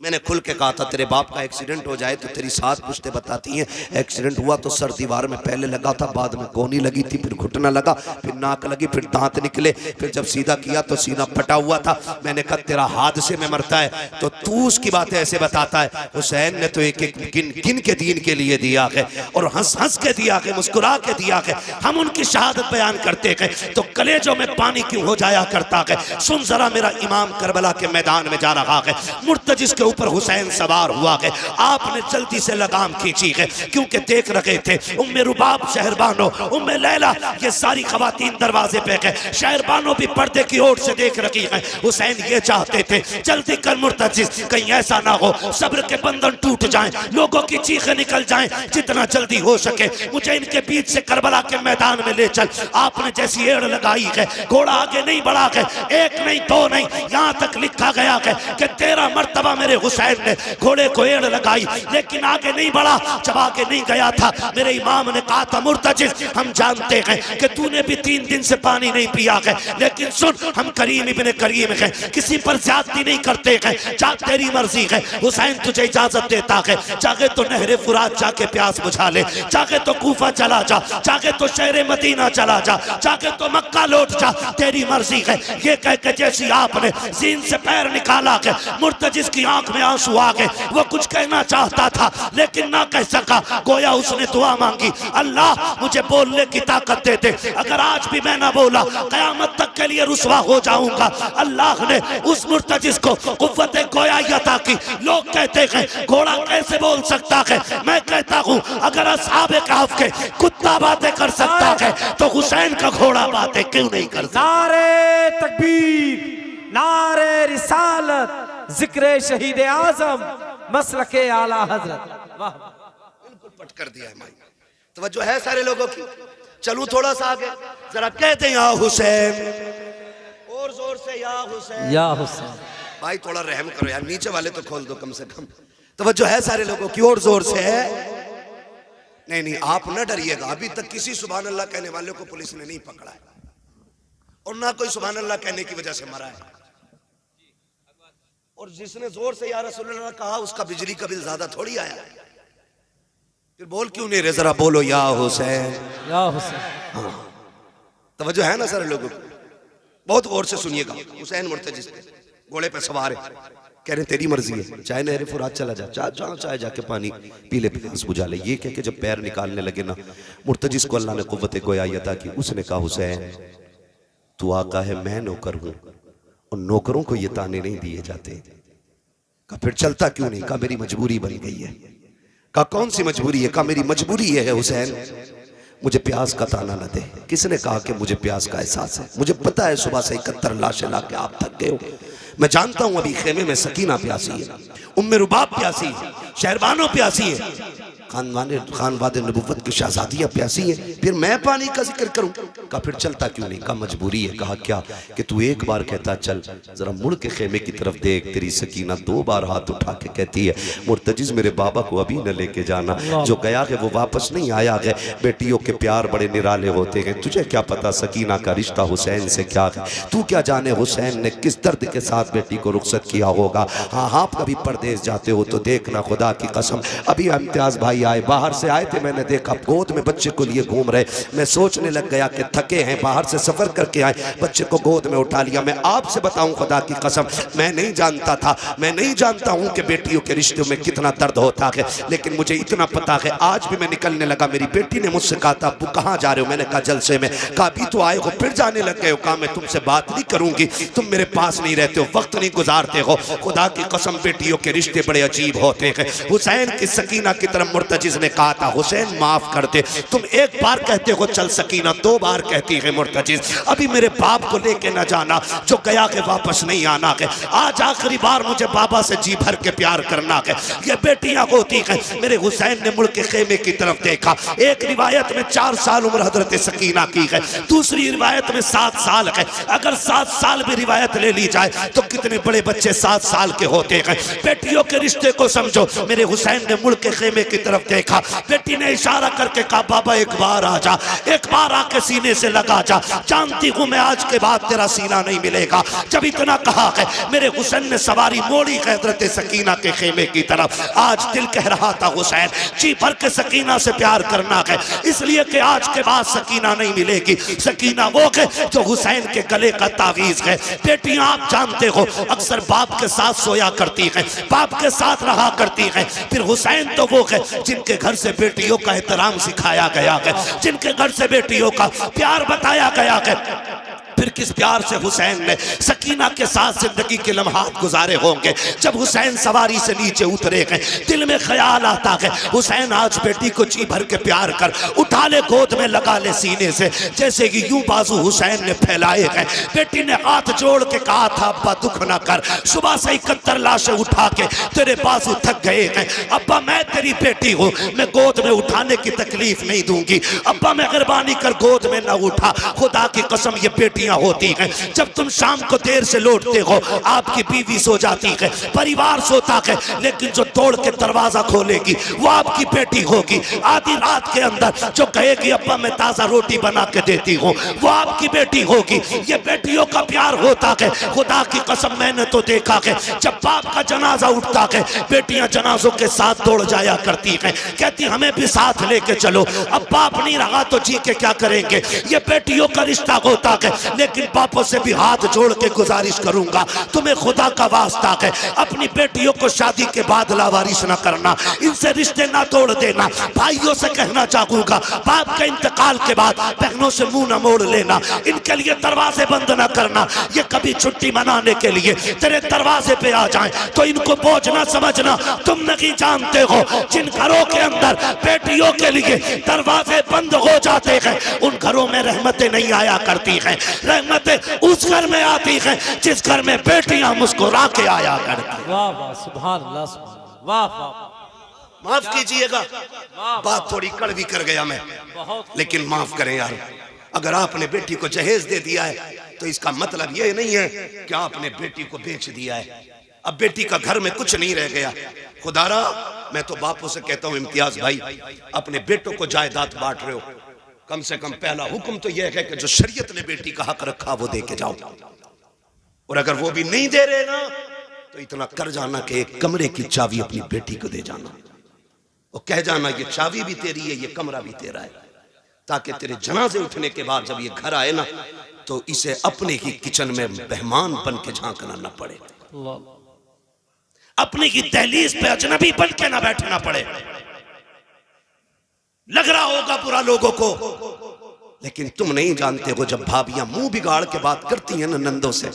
मैंने खुल के कहा था तेरे बाप का एक्सीडेंट हो जाए तो तेरी सास पुश्ते बताती हैं एक्सीडेंट हुआ तो सर दीवार में पहले लगा था, बाद में कोनी लगी थी, फिर घुटना लगा, फिर नाक लगी, फिर दांत निकले, फिर जब सीधा किया तो सीना फटा हुआ था। मैंने कहा तेरा हादसे में मरता है तो तू उसकी बातें ऐसे बताता है। हुसैन ने तो एक एक गिन गिन के दीन के लिए दिया है और हंस हंस के दिया है, मुस्कुरा के दिया है। हम उनकी शहादत बयान करते गए तो कलेजों में पानी क्यों हो जाया करता है। सुन जरा मेरा इमाम करबला के मैदान में जा रहा है, मुर्तजिज के ऊपर हुसैन सवार हुआ है। आपने जल्दी से लगाम खींची है क्योंकि देख रहे थे उम्मे रुबाब शहरबानो, उम्मे लैला, ये सारी खवातीन दरवाजे पे गए। शहरबानो भी पर्दे की ओर से देख रही है। हुसैन ये चाहते थे जल्दी कर मुर्तजिज, कहीं ऐसा ना हो सब्र के बंधन टूट जाएं, लोगों की चीखें निकल जाएं। जितना जल्दी हो सके मुझे इनके बीच से करबला के मैदान में ले चल। आपने जैसी एड़ लगाई है घोड़ा आगे नहीं बढ़ा है, एक नहीं दो नहीं, यहाँ तक लिखा गया है कि 13 मर्तबा मेरे हुसैन ने घोड़े को एड़ लगाई, लेकिन आगे नहीं बढ़ा। जब आगे नहीं गया था, मेरे इमाम ने कहा था, मुर्तजिज़ हम जानते हैं कि तूने भी 3 दिन से पानी नहीं पिया है, लेकिन सुन, हम करीम इब्ने करीम हैं, किसी पर ज्यादती नहीं करते हैं, जा तेरी मर्जी है। हुसैन तुझे इजाजत देता है, चाहे तो नहरे फुरात जाके प्यास बुझा ले, चाहे तो कूफा चला जा, चाहे तो शहर मदीना चला जा, चाहे तो मक्का लौट जा, तेरी मर्जी है। ये कह के जैसी आपने जीन से पैर निकाला है, मुर्तजिज़ की आंख में आंसू आ गए। वो कुछ कहना चाहता था लेकिन ना कह सका। गोया उसने दुआ मांगी, अल्लाह मुझे बोलने की ताकत दे दे, अगर आज भी मैं ना बोला कयामत तक के लिए रुसवा हो जाऊंगा। अल्लाह ने उस मुर्तजिज़ को कुव्वत गोयाई अता की। लोग कहते हैं घोड़ा कैसे बोल सकता है, मैं कहता हूँ अगर असहाबे कहफ के कुत्ता बातें कर सकता है तो हुसैन का घोड़ा बातें क्यों नहीं कर सकता। नारे तकबीर, नारे रिसालत, जिक्र शहीद आजम, मसलके आला हजरत। वाह, बिल्कुल पट कर दिया है माई। तवज्जो है सारे लोगों की। चलूं थोड़ा सा आगे, जरा कहते हैं या हुसैन, और जोर से या हुसैन, या हुसैन। भाई थोड़ा रहम करो यार, नीचे वाले तो खोल दो कम से कम। तवज्जो है सारे लोगों की, और जोर से है। नहीं नहीं, आप न डरिएगा, अभी तक किसी सुभान अल्लाह कहने वाले को पुलिस ने नहीं पकड़ा है, और ना कोई सुभान अल्लाह कहने की वजह से मरा है। और जिसने जोर से या रसूलुल्लाह कहा उसका बिजली का बिल ज्यादा थोड़ी आया। फिर बोल क्यों नहीं रहे, जरा बोलो या हुसैन, या हुसैन। हाँ, तवज्जो है ना सारे लोगों को, बहुत गौर से सुनिएगा। हुसैन मुर्तजिज़ पे घोड़े पे सवार है, कह रहे तेरी मर्जी है, चाहे नहरे फुरात चला जा, जहाँ चाहे जाके पानी पी ले, प्यास बुझा ले। ये कह के जब पैर निकालने लगे ना, मुर्तजिज़ को अल्लाह ने कुव्वत गोयाई अता की। उसने कहा हुसैन तू आका है, मैं नौकर हूँ, और नौकरों को ये ताने नहीं दिए जाते। कहा फिर चलता क्यों नहीं? कहा मेरी मजबूरी बन गई है। कहा कौन सी मजबूरी है? कहा मेरी मजबूरी ये है हुसैन, मुझे प्यास का ताना न दे। किसने कहा कि मुझे प्यास का एहसास है? मुझे पता है सुबह से 71 लाशें लाके आप थक गए हो। मैं जानता हूं अभी खेमे में सकीना प्यासी है, उम्मे रुबाब प्यासी है, शहरबानो प्यासी है, खानवादे नबुव्वत की शहजादियां प्यासी है, फिर मैं पानी का जिक्र करूं? कहा फिर चलता क्यों नहीं? कहा मजबूरी है। कहा क्या? कि तू एक बार कहता चल, जरा मुड़ के खेमे की तरफ देख, तेरी सकीना 2 बार हाथ उठा के कहती है मुर्तजिज़ मेरे बाबा को अभी न लेके जाना, जो गया है वो वापस नहीं आया है। बेटियों के प्यार बड़े निराले होते हैं, तुझे क्या पता सकीना का रिश्ता हुसैन से क्या है? तू क्या जाने हुसैन ने किस दर्द के साथ बेटी को रुखसत किया होगा। हाँ, आप कभी परदेश जाते हो तो देखना, खुदा की कसम अभी इम्तियाज भाई आए, बाहर से आए थे, मैंने देखा गोद में बच्चे को लिए घूम रहे। मैं सोचने लग गया कि थके हैं, बाहर से सफर करके आए, बच्चे को गोद में उठा लिया। मैं आपसे बताऊं खुदा की कसम, मैं नहीं जानता था, मैं नहीं जानता हूं कि बेटियों के रिश्तों में कितना दर्द होता है, लेकिन मुझे इतना पता है। आज भी मैं निकलने लगा, मेरी बेटी ने मुझसे कहा था अब्बू कहाँ जा रहे हो? मैंने कहा जलसे में। कहा अभी तो आए हो फिर जाने लग गए हो? कहा मैं तुमसे बात नहीं करूंगी, तुम मेरे पास नहीं रहते हो, वक्त नहीं गुजारते हो। खुदा की कसम बेटियों के रिश्ते बड़े अजीब होते हैं। हुसैन की सकीना की तरफ मुर्तजिज़ ने कहा था हुसैन माफ कर दे, तुम एक बार कहते हो चल सकीना, 2 बार कहती है मुर्तजिज़। अभी मेरे बाप को लेके न जाना, जो गया के वापस नहीं आना है। आज आखिरी बार मुझे बाबा से जी भर के प्यार करना है। ये बेटियां होती हैं। मेरे हुसैन ने मुड़ के खेमे की तरफ देखा। एक रिवायत में 4 साल उम्र हजरत सकीना की है, दूसरी रिवायत में 7 साल है। अगर 7 साल भी रिवायत ले ली जाए तो कितने बड़े बच्चे 7 साल के होते हैं। बेटियों के रिश्ते को समझो। मेरे हुसैन ने मुड़ के खेमे की तरफ देखा, बेटी ने इशारा करके कहा बाबा एक बार आ जा, एक बार आके सीने से लगा जा, जानती हूं मैं आज के बाद तेरा सीना नहीं मिलेगा। जब इतना कहा है मेरे हुसैन ने सवारी मोड़ी हजरत सकीना के खेमे की तरफ। आज दिल कह रहा था हुसैन जी भर के सकीना से प्यार करना है, इसलिए कि आज के बाद सकीना नहीं मिलेगी। सकीना वो है जो हुसैन के गले का तावीज है। बेटियां आप जानते हो अक्सर बाप के साथ सोया करती हैं, बाप के साथ रहा करती हैं। फिर हुसैन तो वो है जिनके घर से बेटियों का एहतराम सिखाया गया है, जिनके घर से बेटियों का प्यार बताया गया है। फिर किस प्यार से हुसैन ने सकीना के साथ जिंदगी के लम्हात गुजारे होंगे। जब हुसैन सवारी से नीचे उतरे हैं, दिल में ख्याल आता है हुसैन आज बेटी को जी भर के प्यार कर, उठा ले गोद में लगा ले सीने से, जैसे कि यूं बाजू हुसैन ने फैलाए हैं। बेटी ने हाथ जोड़ के कहा था अब्बा दुख ना कर, सुबह से 71 लाशें उठा के तेरे बाजू थक गए हैं। अब्बा मैं तेरी बेटी हूँ, मैं गोद में उठाने की तकलीफ नहीं दूंगी। अब्बा मेहरबानी कर गोद में न उठा, खुदा की कसम ये बेटियां बेटियां होती हैं। जब तुम शाम को देर से लौटते हो, आपकी बीवी सो जाती है, परिवार सोता है, लेकिन जो तोड़ के दरवाजा खोलेगी वो आपकी बेटी होगी। आधी रात के अंदर जो कहेगी अब्बा मैं ताजा रोटी बना के देती हूँ, वो आपकी बेटी होगी। ये बेटियों का प्यार होता है। खुदा की कसम मैंने तो देखा है, जब बाप का जनाजा उठता है, बेटियां जनाजों के साथ दौड़ जाया करती हैं, कहती हमें भी साथ लेके चलो। अब बाप नहीं रहा तो जी के क्या करेंगे। ये बेटियों का रिश्ता होता है। लेकिन बापों से भी हाथ जोड़ के गुजारिश करूंगा, तुम्हें खुदा का वास्ता है, अपनी बेटियों को शादी के बाद लावारिस ना करना, इनसे रिश्ते ना तोड़ देना। भाइयों से कहना चाहूंगा, बाप के इंतकाल के बाद बहनों से मुंह ना मोड़ लेना, इनके लिए दरवाजे बंद ना करना। ये कभी छुट्टी मनाने के लिए तेरे दरवाजे पे आ जाएं तो इनको बोझ ना समझना। तुम नहीं जानते हो, जिन घरों के अंदर बेटियों के लिए दरवाजे बंद हो जाते हैं, उन घरों में रहमतें नहीं आया करती हैं। रहमतें उस घर में आती हैं जिस घर में बेटियां मुस्कुरा के आया करती। वाह वाह, सुभान अल्लाह, सुभान अल्लाह। वाह वाह, माफ कीजिएगा, बात थोड़ी कड़वी कर गया मैं, लेकिन माफ करें यार। अगर आपने बेटी को जहेज दे दिया है तो इसका मतलब ये नहीं है कि आपने बेटी को बेच दिया है। अब बेटी का घर में कुछ नहीं रह गया। खुदारा, मैं तो बापों से कहता हूं, इम्तियाज भाई अपने बेटों को जायदाद बांट रहे हो, कम से कम पहला हुक्म तो यह है कि जो शरीयत ने बेटी का हक रखा वो दे के जाओ। और अगर वो भी नहीं दे रहे ना तो इतना कर जाना कि एक कमरे की चाबी अपनी बेटी को दे जाना और कह जाना ये चाबी भी तेरी है, ये कमरा भी तेरा है, ताकि तेरे जनाजे उठने के बाद जब ये घर आए ना तो इसे अपने ही किचन में मेहमान बन के झांकना ना पड़े, अपनी की दहलीज पे अजनबी बन के ना बैठना पड़े। लग रहा होगा बुरा लोगों को, लेकिन तुम नहीं जानते हो जब भाभियां मुंह बिगाड़ के बात करती हैं ना नंदों से,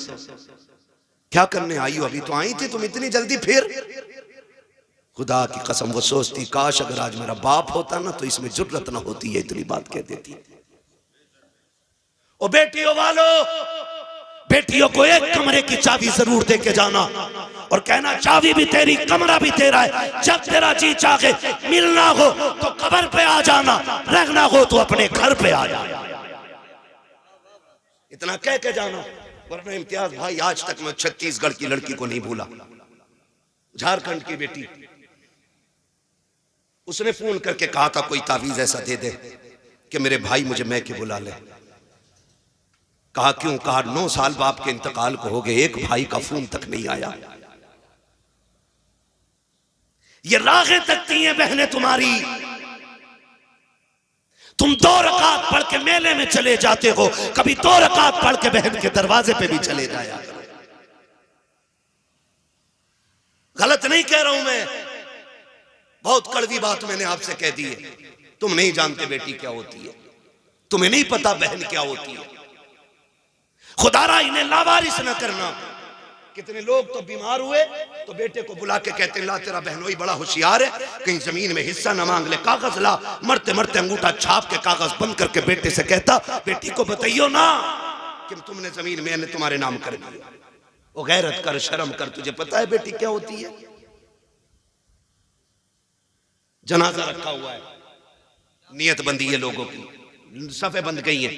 क्या करने आई हो, अभी तो आई थी तुम इतनी जल्दी फिर। खुदा की कसम वो सोचती काश अगर आज मेरा बाप होता ना तो इसमें जुर्रत ना होती है, इतनी बात कह देती। ओ बेटियों वालों, बेटियों को एक कमरे की चाबी जरूर दे के जाना और कहना चाबी भी तेरी, कमरा भी तेरा है। जब तेरा जी चाहे मिलना हो तो कब्र पे आ जाना, रहना हो तो अपने घर पे आ जाना। इतना कह के जाना। वरना इम्तियाज भाई आज तक मैं छत्तीसगढ़ की लड़की को नहीं भूला, झारखंड की बेटी, उसने फोन करके कहा था कोई तावीज ऐसा दे दे कि मेरे भाई मुझे मैके बुला ले। कहा क्यों? कहा 9 साल बाप के इंतकाल को हो गए, एक भाई का फोन तक नहीं आया। ये राहें तकती हैं बहनें तुम्हारी, तुम 2 रकात पढ़ के मेले में चले जाते हो, कभी 2 रकात पढ़ के बहन के दरवाजे पे भी चले जाया करो। गलत नहीं कह रहा हूं मैं, बहुत कड़वी बात मैंने आपसे कह दी है। तुम नहीं जानते बेटी क्या होती है, तुम्हें नहीं पता बहन क्या होती है। खुदारा इन्हें लावारिस न करना। कितने लोग तो बीमार हुए तो बेटे को बुला के कहते ला तेरा बहनोई बड़ा होशियार है, कहीं जमीन में हिस्सा ना मांग ले, कागज ला। मरते मरते अंगूठा छाप के कागज बंद करके बेटे से कहता बेटी को बताइयो ना कि तुमने जमीन मैंने तुम्हारे नाम कर दी। वो गैरत कर, शर्म कर, तुझे पता है बेटी क्या होती है? जनाजा रखा हुआ है, नियत बंदी है लोगों की, सफे बंद गई है,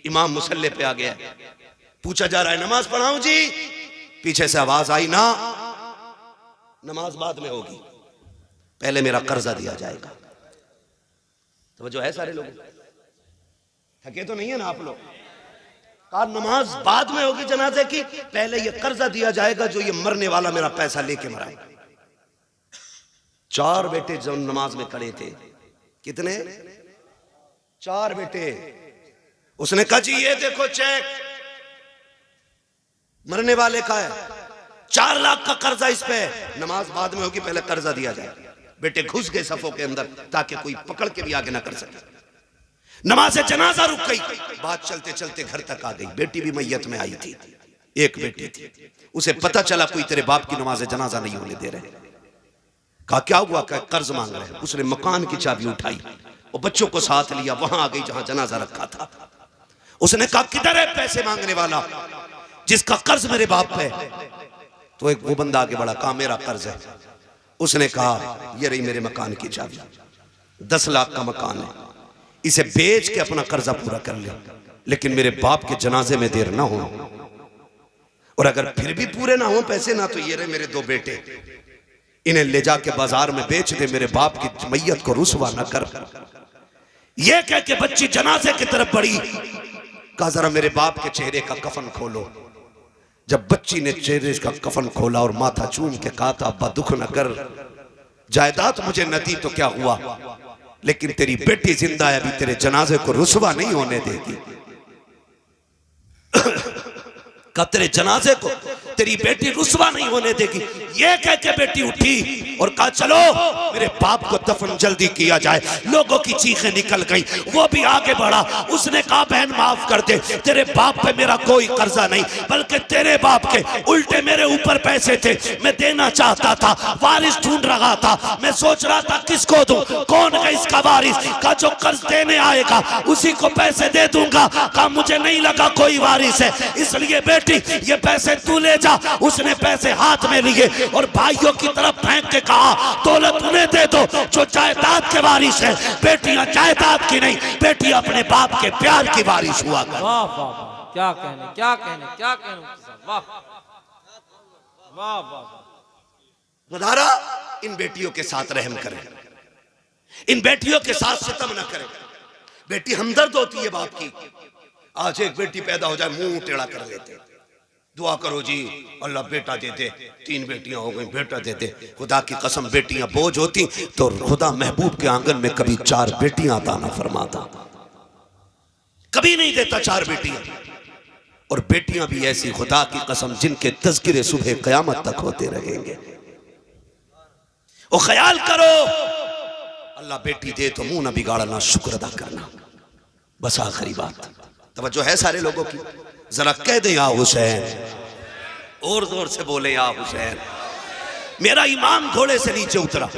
इमाम मुसल्ले पे आ गया, पूछा जा रहा है नमाज पढ़ाऊं जी? पीछे से आवाज आई ना, नमाज बाद में होगी, पहले मेरा कर्जा दिया जाएगा। तो जो है सारे लोग थके तो नहीं है ना आप लोग? कहा नमाज बाद में होगी जनाजे की, पहले ये कर्जा दिया जाएगा जो ये मरने वाला मेरा पैसा लेके मराएगा। 4 बेटे जो नमाज में खड़े थे, कितने? 4 बेटे। उसने कहा जी ये देखो चेक, मरने वाले का है, 4 लाख का कर्जा इस पे, नमाज बाद में होगी, पहले कर्जा दिया जाए। बेटे घुस गए सफों के अंदर ताकि कोई पकड़ के भी आगे ना कर सके। नमाज जनाजा रुक गई, बात चलते चलते घर तक आ गई। बेटी भी मैयत में आई थी, एक बेटी थी, उसे पता चला कोई तेरे बाप की नमाज जनाजा नहीं होने दे रहे। कहा क्या हुआ? कहा कर्ज मांग रहे हैं। उसने मकान की चाबी उठाई और बच्चों को साथ लिया, वहां आ गई जहां जनाजा रखा था। उसने कहा किधर है पैसे मांगने वाला जिसका कर्ज मेरे बाप पे? तो एक वो बंदा आगे बढ़ा, कहा मेरा कर्ज है। उसने कहा ये रही मेरे मकान की चाबी, 10 लाख का मकान है, इसे बेच के अपना कर्जा पूरा कर ले। लेकिन मेरे बाप के जनाजे में देर ना हो, और अगर फिर भी पूरे ना हो पैसे ना, तो ये रहे मेरे दो बेटे, इन्हें ले जाके बाजार में बेच दे, मेरे बाप की मैयत को रुसवा न कर। ये कह के बच्ची जनाजे की तरफ बढ़ी, कहा जरा मेरे बाप के चेहरे का कफन खोलो। जब बच्ची ने चेहरे का कफन खोला और माथा चूम के कहा था अब्बा दुख न कर, जायदाद मुझे न दी तो क्या हुआ, लेकिन तेरी बेटी जिंदा है, अभी तेरे जनाजे को रुसवा नहीं होने देगी। का तेरे जनाजे को तेरी बेटी रुसवा नहीं होने देगी। ये कह के बेटी उठी और कहा चलो मेरे बाप को दफन जल्दी किया जाए। लोगों की चीखें निकल गई, वो भी आगे बढ़ा। उसने कहा बहन माफ कर दे, तेरे बाप पे मेरा कोई कर्जा नहीं, बल्कि तेरे बाप के उल्टे मेरे ऊपर पैसे थे, मैं देना चाहता था, वारिस ढूंढ रहा था, मैं सोच रहा था किसको दूं, कौन है इसका वारिस, का जो कर्ज देने आएगा उसी को पैसे दे दूंगा। कहा मुझे नहीं लगा कोई वारिस है, इसलिए बेटी ये पैसे तू ले जा। उसने पैसे हाथ में लिए और भाइयों की तरफ फेंक के कहा दौलत उन्हें दे दो जो जायदाद के वारिस है, बेटियां जायदाद की नहीं, बेटी अपने बाप के प्यार की वारिस हुआ कर। वाह वाह, क्या कहने क्या कहने क्या कहने, वाह वाह वाह। खुदारा इन बेटियों के साथ रहम करें, इन बेटियों के साथ सितम न करें। बेटी हमदर्द होती है बाप की। आज एक बेटी पैदा हो जाए मुंह टेढ़ा कर लेते, दुआ करो जी अल्लाह बेटा दे दे, 3 बेटियां हो गई बेटा दे दे। खुदा की कसम बेटियां बोझ होती तो खुदा महबूब के आंगन में कभी 4 बेटियां अता ना फरमाता, कभी नहीं देता 4 बेटियां। और बेटियां भी ऐसी खुदा की कसम जिनके तज़किरे सुबह क़यामत तक होते रहेंगे। और ख्याल करो अल्लाह बेटी दे तो मुंह ना बिगाड़ना, शुक्र अदा करना। बस आखिरी बात तवज्जो है सारे लोगों की, जरा कह दे या हुसैन, और जोर से बोले या हुसैन। मेरा इमाम घोड़े से नीचे उतरा,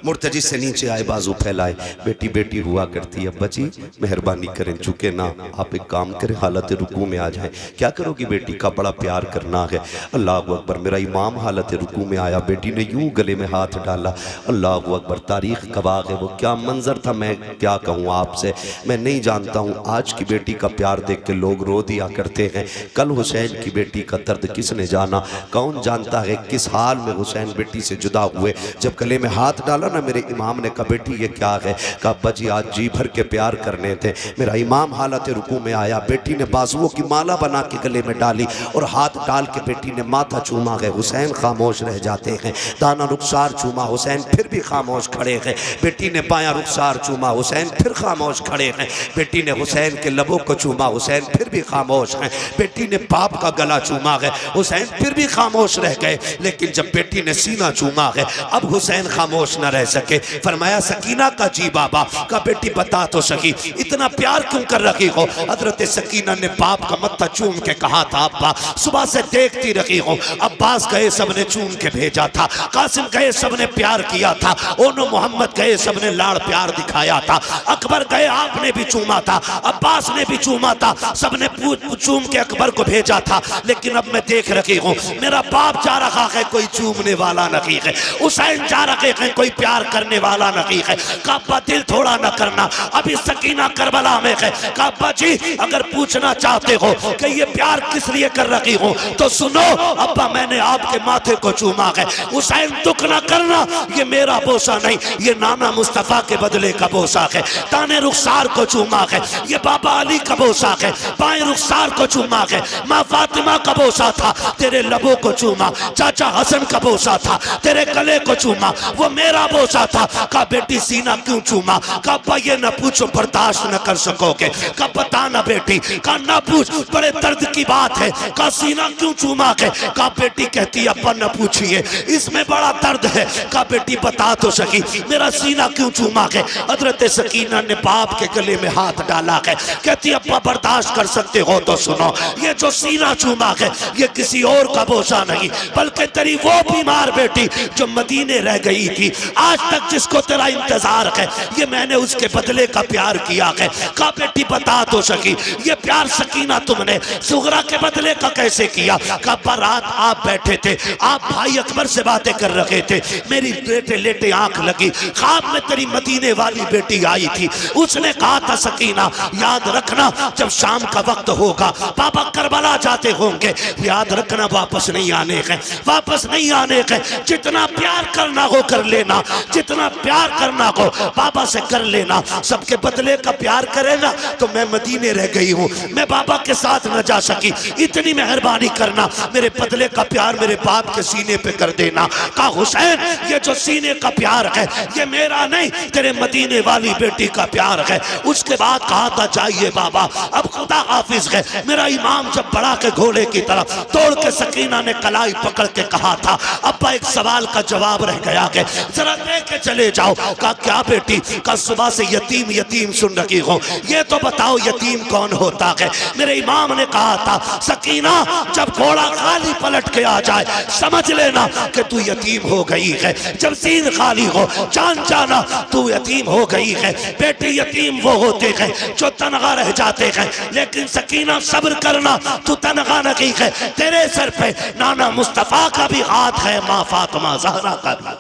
मुर्तजी से नीचे आए, बाजू फैलाए, बेटी बेटी हुआ करती है, बची मेहरबानी करें चुके ना, आप एक काम करें हालत रुकू में आ जाएं। क्या करोगी बेटी का बड़ा प्यार करना है। अल्लाह अकबर। मेरा इमाम हालत रुकू में आया, बेटी ने यूं गले में हाथ डाला, अल्लाह अकबर। तारीख गवाह है वो क्या मंजर था, मैं क्या कहूँ आपसे, मैं नहीं जानता हूँ। आज की बेटी का प्यार देख के लोग रो दिया करते हैं, कल हुसैन की बेटी का दर्द किसने जाना, कौन जानता है किस हाल में हुसैन बेटी से जुदा हुए। जब गले में हाथ डाला ना मेरे इमाम ने कहा बेटी ये क्या है, कहा अब्बा जी आज जी भर के प्यार करने थे। मेरा इमाम हालत रुकू में आया, बेटी ने बाजुओं की माला बना के गले में डाली और हाथ डाल के बेटी ने माथा चूमा है। हुसैन खामोश रह जाते हैं। दाना रुखसार चूमा, हुसैन फिर भी खामोश खड़े हैं। बेटी ने बायां रुखसार चूमा, हुसैन फिर खामोश खड़े हैं। बेटी ने हुसैन के लबों को चूमा, हुसैन फिर भी खामोश हैं। बेटी ने बाप का गला चूमा है, हुसैन फिर भी खामोश रह गए। लेकिन जब बेटी ने सीना चूमा है अब हुसैन खामोश न रह सके। फरमाया सकीना का जी बाबा का बेटी बता तो सकी इतना प्यार क्यों कर रही हो। हजरत सकीना ने बाप का मत्था चूम के कहा था अब्बा सुबह से देखती रही हो, अब्बास गए सबने चूम के भेजा था, कासिम गए सबने प्यार किया था, ओनो मोहम्मद गए सबने लाड़ प्यार दिखाया था, अकबर गए आपने भी चूमा था, अब्बास ने भी चूमा था, सबने चूम के अकबर को भेजा था। लेकिन अब मैं देख रही हूँ मेरा बाप जा रहा है कोई चूमने वाला नहीं है, हुसैन जा रहे हैं कोई प्यार करने वाला नहीं है। काबा दिल थोड़ा न करना, अभी सकीना करबला में है। काबा जी अगर पूछना चाहते हो कि ये प्यार किस लिए कर रही हूँ तो सुनो अब्बा मैंने आपके माथे को चूमा है। हुसैन दुख न करना, ये मेरा बोसा नहीं, ये नाना मुस्तफा के बदले का बोसा है। दाने रुखसार को चूमा है, ये बाबा अली का बोसा है। बाएं रुखसार को चूमा है, माँ फातिमा का बोसा था, तेरे लबों को चूमा। चाचा हसन का बोसा था, तेरे गले को चूमा, वो मेरा बोसा था। का बेटी सीना क्यों चूमा, का ये न पूछो बर्दाश्त न कर सकोगे, का बता ना बेटी, का ना पूछ बड़े दर्द की बात है, का सीना क्यों चूमा है। का बेटी कहती अब्बा न पूछिए इसमें बड़ा दर्द है, का बेटी बता तो सकी मेरा सीना क्यों चूमा है। हजरत सकीना ने बाप के गले में हाथ डाला है, कहती अब्बा बर्दाश्त कर सकते हो तो सुनो, ये जो सीना चूमा है ये किसी और का बोसा नहीं बल्कि तेरी वो बीमार प्यार बेटी जो मदीने रह गई थी, आज तक जिसको तेरा इंतजार है, ये मैंने उसके बदले का प्यार किया है। कहा बेटी बता तो सकी, ये प्यार सकीना तुमने सुगरा के बदले का कैसे किया? कहा बारात आप बैठे थे, आप भाई अकबर से बातें कर रहे थे, मेरी लेटे लेटे आंख लगी, ख्वाब में तेरी मदीने वाली बेटी आई थी। उसने कहा था सकीना याद रखना जब शाम का वक्त होगा पापा करबला जाते होंगे, याद रखना वापस नहीं आने का, वापस नहीं आने का। जितना प्यार करना हो कर लेना, जितना प्यार करना हो बाबा से कर लेना। सबके बदले का प्यार करेगा तो मैं मदीने रह गई हूँ, मैं बाबा के साथ न जा सकी, इतनी मेहरबानी करना, मेरे बदले का प्यार मेरे बाप के सीने पे कर देना। कहा हुसैन ये जो सीने का प्यार है ये मेरा नहीं, तेरे मदीने वाली बेटी का प्यार है। उसके बाद कहा था जाइए बाबा अब खुदा हाफिज है। मेरा इमाम जब बढ़ा के घोड़े की तरफ तोड़ के सकीना ने कलाई पकड़ के कहा था अब्बा एक सवाल का जवाब रह गया है, जरा दे के चले जाओ। कहा क्या बेटी? कल सुबह से यतीम यतीम सुन रही हो, ये तो बताओ यतीम कौन होता है? मेरे इमाम ने कहा था सकीना जब घोड़ा खाली पलट के आ जाए समझ लेना कि तू यतीम हो गई है, जब सीन खाली हो जान जाना तू यतीम हो गई है। बेटी यतीम वो होते हैं जो तनहा रह जाते हैं, लेकिन सकीना सब्र करना तू तनहा नहीं है, तेरे सर पे नाना मुस्तफा का भी हाथ है, माँ फातिमा ज़हरा का भी।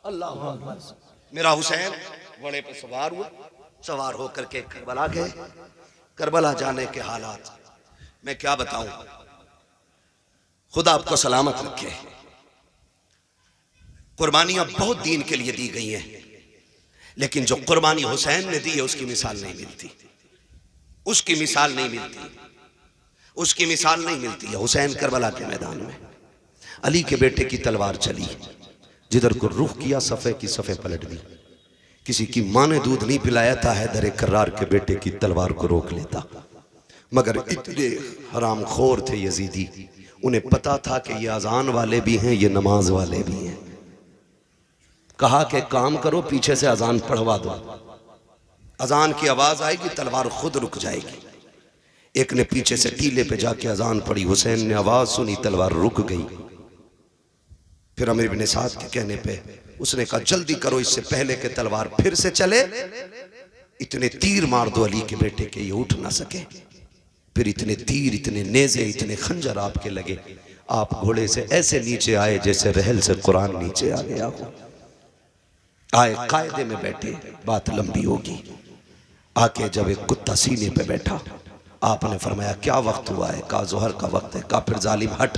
अल्लाह मेरा हुसैन घोड़े पे सवार हुआ, सवार होकर के करबला गए। करबला जाने के हालात मैं क्या बताऊं, खुदा आपको सलामत रखे। कुर्बानियां बहुत दीन के लिए दी गई हैं, लेकिन जो कुर्बानी हुसैन ने दी है उसकी मिसाल नहीं मिलती, उसकी मिसाल नहीं मिलती, उसकी मिसाल नहीं मिलती है। हुसैन करबला के मैदान में अली के बेटे की तलवार चली, जिधर को रुख किया सफ़े की सफ़े पलट दी। किसी की माँ ने दूध नहीं पिलाया था, हैदर कर्रार के बेटे की तलवार को रोक लेता, मगर इतने हराम खोर थे यजीदी, उन्हें पता था कि ये अजान वाले भी हैं, ये नमाज वाले भी हैं। कहा कि काम करो पीछे से अजान पढ़वा दो, अजान की आवाज आएगी तलवार खुद रुक जाएगी। एक ने पीछे से टीले पे जाके अजान पढ़ी, हुसैन ने आवाज सुनी, तलवार रुक गई। फिर अमीर बिन साद के कहने पे उसने कहा जल्दी करो इससे पहले के तलवार फिर से चले, इतने तीर मार दो अली के बेटे के ये उठ ना सके। फिर इतने तीर, इतने नेज़े, इतने खंजर आपके लगे, आप घोड़े से ऐसे नीचे आए जैसे रहल से कुरान नीचे आ गया हो। आए कायदे में बैठे, बात लंबी होगी। आके जब एक कुत्ता सीने पे बैठा, आपने फरमाया क्या वक्त हुआ है? कहा जोहर का वक्त है। कहा फिर जालिम हट,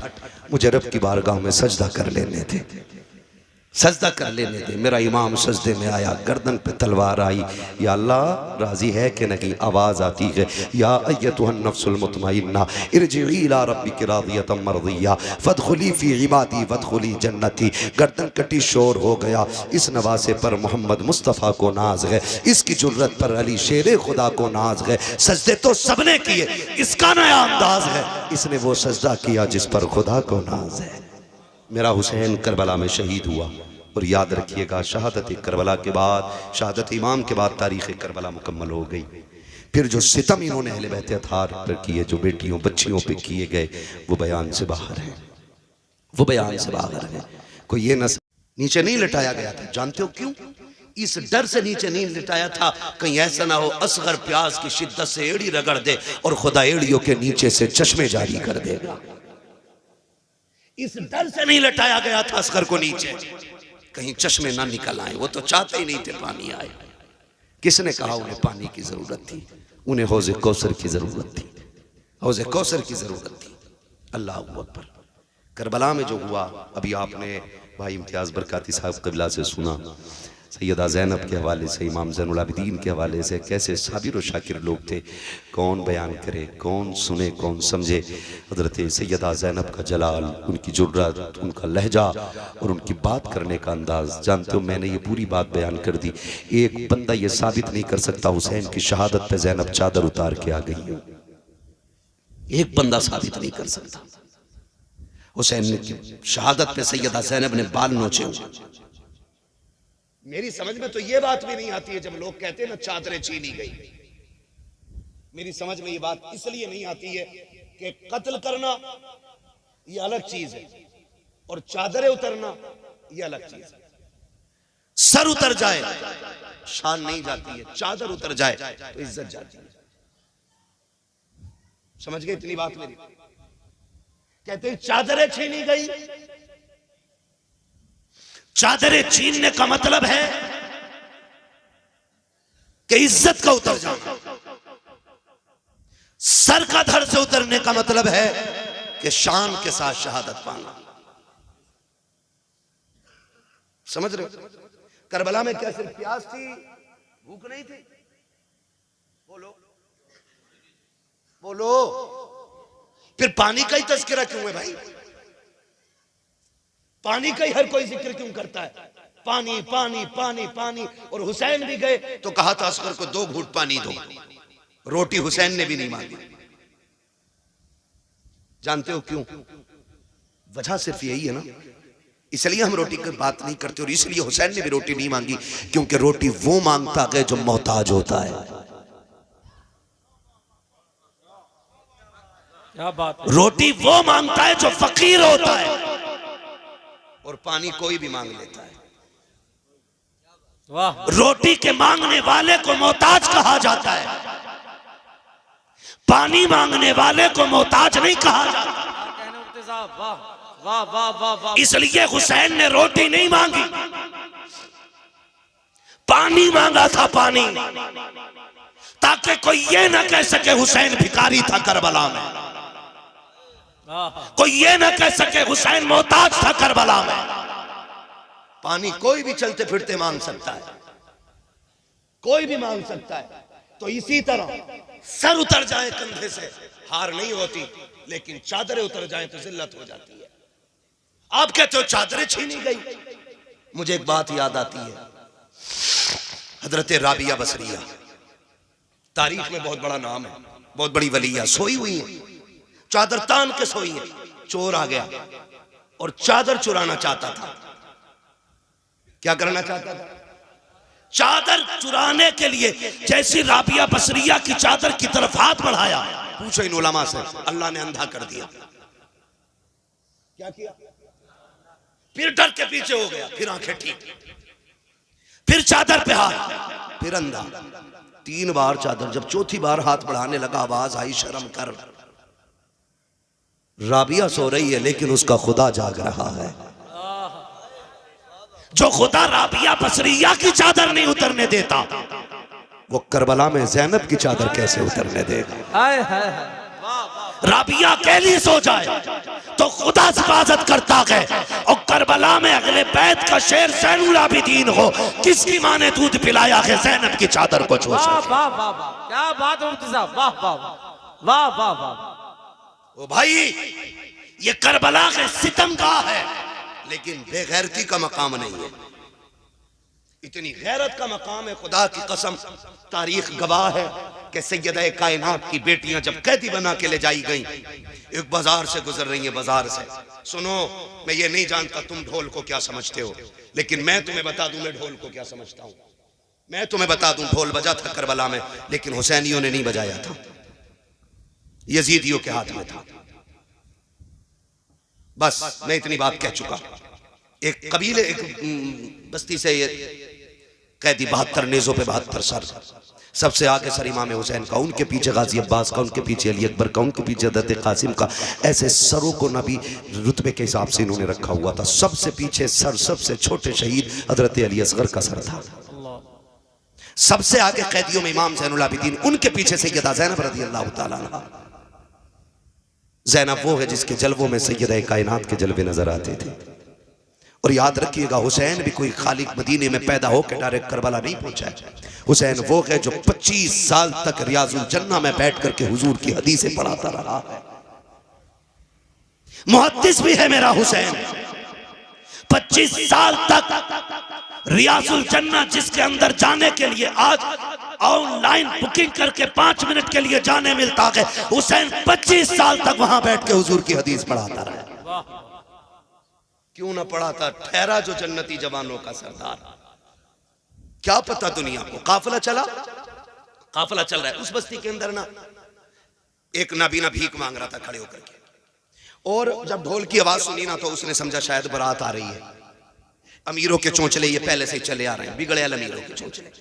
मुझे रब की बारगाह में सजदा कर लेने थे, सजदा कर लेने दे। मेरा इमाम सजदे में आया, गर्दन पे तलवार आई, या अल्लाह राजी है कि नहीं? आवाज़ आती है या अय्यतुहन नफ्सुल मुतमइन्ना इरजिई इला रब्बिकी रादियतम मर्दिया फदखुली फी इबादी वदखुली जन्नती। गर्दन कटी, शोर हो गया। इस नवासे पर मोहम्मद मुस्तफ़ा को नाज है, इसकी जुर्रत पर अली शेर खुदा को नाज है। सजदे तो सबने किए, इसका नया अंदाज है, इसने वो सजदा किया जिस पर खुदा को नाज है। मेरा हुसैन करबला में शहीद हुआ। और याद रखिएगा शहादत करबला के बाद, शहादत इमाम के बाद तारीख़ करबला मुकम्मल हो गई। फिर जो सितम इन्होंने अहले बैत अतार पर किए, जो बेटियों बच्चियों पे किए गए, वो बयान से बाहर है, वो बयान से बाहर है। कोई ये न नीचे नहीं लिटाया गया था, जानते हो क्यों? इस डर से नीचे नहीं लिटाया था कहीं ऐसा ना हो असगर प्यास की शिद्दत से एड़ी रगड़ दे और खुदा एड़ियों के नीचे से चश्मे जारी कर देगा। इस डर से नहीं लटाया गया था असगर को नीचे, कहीं चश्मे ना निकल आए। वो तो चाहते ही नहीं थे पानी आए। किसने कहा उन्हें पानी की जरूरत थी? उन्हें हौज़े कौसर की जरूरत थी, हौज़े कौसर की जरूरत थी। अल्लाह अकबर। करबला में जो हुआ, अभी आपने भाई इम्तियाज़ बरकाती साहब क़िबला से सुना, सैयदा ज़ैनब के हवाले से, इमाम ज़ैनुल आबिदीन के हवाले से, कैसे साबिर और शाकिर लोग थे। कौन बयान करे, कौन सुने, कौन समझे? हज़रत सैयदा ज़ैनब का जलाल, उनकी जुर्रत, उनका लहजा और उनकी बात करने का अंदाज़। जानते हो मैंने ये पूरी बात बयान कर दी, एक बंदा ये साबित नहीं कर सकता हुसैन की शहादत पे ज़ैनब चादर उतार के आ गई। एक बंदा साबित नहीं कर सकता। हुसैन की शहादत पे सैयदा ज़ैनब ने बाल नोचे। मेरी समझ में तो ये बात भी नहीं आती है जब लोग कहते हैं ना चादरें छीनी गई। मेरी समझ में ये बात इसलिए नहीं आती है कि कत्ल करना ये अलग चीज है, और चादरें उतरना ये अलग चीज है। सर उतर जाए शान नहीं जाती है, चादर उतर जाए तो इज्जत जाती है। समझ गए इतनी बात मेरी? कहते हैं चादरें छीनी गई। चादरें छीनने का मतलब है कि इज्जत का उतर जाना। सर का धड़ से उतरने का मतलब है कि शान के साथ शहादत पाना। समझ रहे हो? करबला में क्या सिर्फ प्यास थी, भूख नहीं थी? बोलो बोलो। फिर पानी का ही तज़किरा क्यों है भाई? पानी का ही हर कोई जिक्र क्यों करता है? पानी पानी पानी पानी। और हुसैन भी गए तो कहा था असगर को 2 घूंट पानी दो। रोटी हुसैन ने भी नहीं मांगी। जानते हो क्यों? वजह सिर्फ यही है ना, इसलिए हम रोटी की बात नहीं करते। और इसलिए हुसैन ने भी रोटी नहीं मांगी, क्योंकि रोटी वो मांगता है जो मोहताज होता है। क्या बात है। रोटी वो मांगता है जो फकीर होता है, और पानी कोई भी मांग लेता है। वाह। रोटी के मांगने वाले को मोहताज कहा जाता है, पानी मांगने वाले को मोहताज नहीं कहा जाता। कहने मुफ्ती साहब, वाह वाह वाह वाह वाह। इसलिए हुसैन ने रोटी नहीं मांगी, पानी मांगा था, पानी, ताकि कोई ये ना कह सके हुसैन भिखारी था करबला में, कोई ये ना कह सके हुसैन मोहताज था करबला में। पानी कोई भी चलते फिरते मांग सकता है, कोई भी मांग सकता है। तो इसी तरह सर उतर जाए कंधे से हार नहीं होती, लेकिन चादरें उतर जाए तो जिल्लत हो जाती है। आप कहते हो चादरें छीनी गई, मुझे एक बात याद आती है। हजरत राबिया बसरिया तारीख में बहुत बड़ा नाम है, बहुत बड़ी वलिया, सोई हुई है, चादर तान के सोई है। चोर आ गया और चादर चुराना चाहता था। क्या करना चाहता था? चादर चुराने के लिए जैसी राबिया बसरिया की चादर की तरफ हाथ बढ़ाया, पूछो इन उलमा से, अल्लाह ने अंधा कर दिया। क्या किया? फिर डर के पीछे हो गया, फिर आंखें ठीक, फिर चादर पे हाथ, फिर अंधा। 3 बार चादर, जब चौथी बार हाथ बढ़ाने लगा आवाज आई शर्म कर। राबिया सो रही है लेकिन उसका खुदा जाग रहा है। जो खुदा राबिया बसरिया की चादर नहीं उतरने देता, वो करबला में ज़ैनब की चादर कैसे उतरने देगा? हाय हाय हाय। वाह वाह। राबिया अकेली सो जाए तो खुदा हिफाजत करता है, और करबला में अगले बैत का शेर ज़ैनुल आबिदीन हो, किसकी माँ ने दूध पिलाया है ज़ैनब की चादर को छू वाह सके? वाह वाह वाह। क्या बात है मुफ्ती साहब, वाह वाह वाह वाह वाह। ओ भाई, ये करबला के सितमगाह है, लेकिन बेगैरती का मकाम नहीं है। इतनी गैरत का मकाम है, खुदा की कसम। तारीख गवाह है कि सैयदा कायनात की बेटियां जब कैदी बना के ले जाई गई, एक बाजार से गुजर रही है, बाजार से। सुनो, मैं ये नहीं जानता तुम ढोल को क्या समझते हो, लेकिन मैं तुम्हें बता दूं मैं ढोल को क्या समझता हूं। मैं तुम्हें बता दूं, ढोल बजा था करबला में, लेकिन हुसैनियों ने नहीं बजाया था, यजीदियों के हाथ में था। बस मैं इतनी बात कह चुका। एक कबीले, एक बस्ती से ये कैदी 72 नेज़ों पे 72 सर, सबसे आगे सर इमाम हुसैन का, उनके पीछे गाजी अब्बास का, उनके पीछे अली अकबर का, उनके पीछे हज़रत कासिम का। ऐसे सरों को नबी रुतबे के हिसाब से इन्होंने रखा हुआ था। सबसे पीछे सर, सबसे छोटे शहीद हज़रत अली असगर का सर था। सबसे आगे कैदियों में इमाम ज़ैनुल आबिदीन, उनके पीछे सैयदा ज़ैनब रज़ी अल्लाह तआला अन्हा। ज़ैनब वो है जिसके जलवों में सैयदा कायनात के जलवे नजर आते थे। और याद रखिएगा, हुसैन भी कोई खाली मदीने में पैदा होकर डायरेक्ट करबला नहीं पहुंचा है। हुसैन वो है जो 25 साल तक रियाजुल जन्ना में बैठ करके हुजूर की हदीसें पढ़ाता रहा है। मुहद्दिस भी है मेरा हुसैन। 25 साल तक रियाजुल जन्ना, जिसके अंदर जाने के लिए आज ऑनलाइन बुकिंग करके 5 मिनट के लिए जाने मिलता है, हुसैन 25 साल तक वहां बैठ के हुजूर की हदीस पढ़ाता रहा। क्यों ना पढ़ाता? ठहरा जो जन्नती जवानों का सरदार। क्या पता दुनिया को। काफिला चला, काफिला चल रहा है। उस बस्ती के अंदर ना एक नाबीना भीख मांग रहा था खड़े होकर के। और जब ढोल की आवाज सुनी ना तो उसने समझा शायद बारात आ रही है। अमीरों के चोंचले ये पहले से ही चले आ रहे हैं, बिगड़े अमीरों के चोंचले।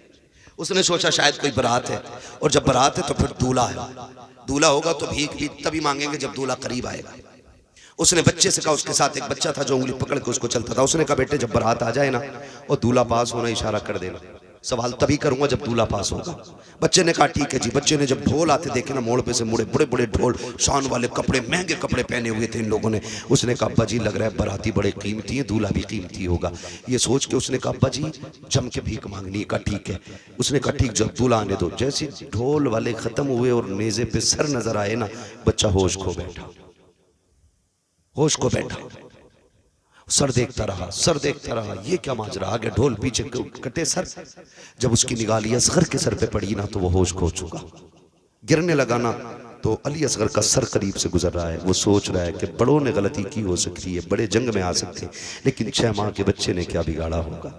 उसने सोचा शायद कोई बारात है, और जब बारात है तो फिर दूल्हा है, दूल्हा होगा तो भीख भी तभी मांगेंगे जब दूल्हा करीब आएगा। उसने बच्चे से कहा, उसके साथ एक बच्चा था जो उंगली पकड़ के उसको चलता था, उसने कहा बेटे जब बारात आ जाए ना और दूल्हा पास होना इशारा कर देना, सवाल तभी करूंगा जब दूल्हा पास होगा। बच्चे ने कहा ठीक है जी। बच्चे ने जब ढोल आते देखे ना, मोड़ पे से मुड़े, बड़े बड़े ढोल, शान वाले कपड़े, महंगे कपड़े पहने हुए थे इन लोगों ने। उसने कहा अब्बा जी लग रहा है बाराती बड़े कीमती है, दूल्हा भी कीमती होगा। ये सोच के उसने कहा अब्बा जी जम के भीख मांगनी। का ठीक है। उसने कहा ठीक, जब दूल्हा आने दो। जैसे ढोल वाले खत्म हुए और नेज़े पे सर नजर आए ना, बच्चा होश खो बैठा, होश को बैठा, सर देखता रहा, सर देखता रहा, ये क्या माजरा, आगे ढोल पीछे कटे सर। जब उसकी निगाह अली असगर के सर पे पड़ी ना तो वो होश खो चुका। गिरने लगा ना तो अली असगर का सर करीब से गुजर रहा है। वो सोच रहा है कि बड़ों ने गलती की हो सकती है, बड़े जंग में आ सकते हैं, लेकिन 6 माह के बच्चे ने क्या बिगाड़ा होगा,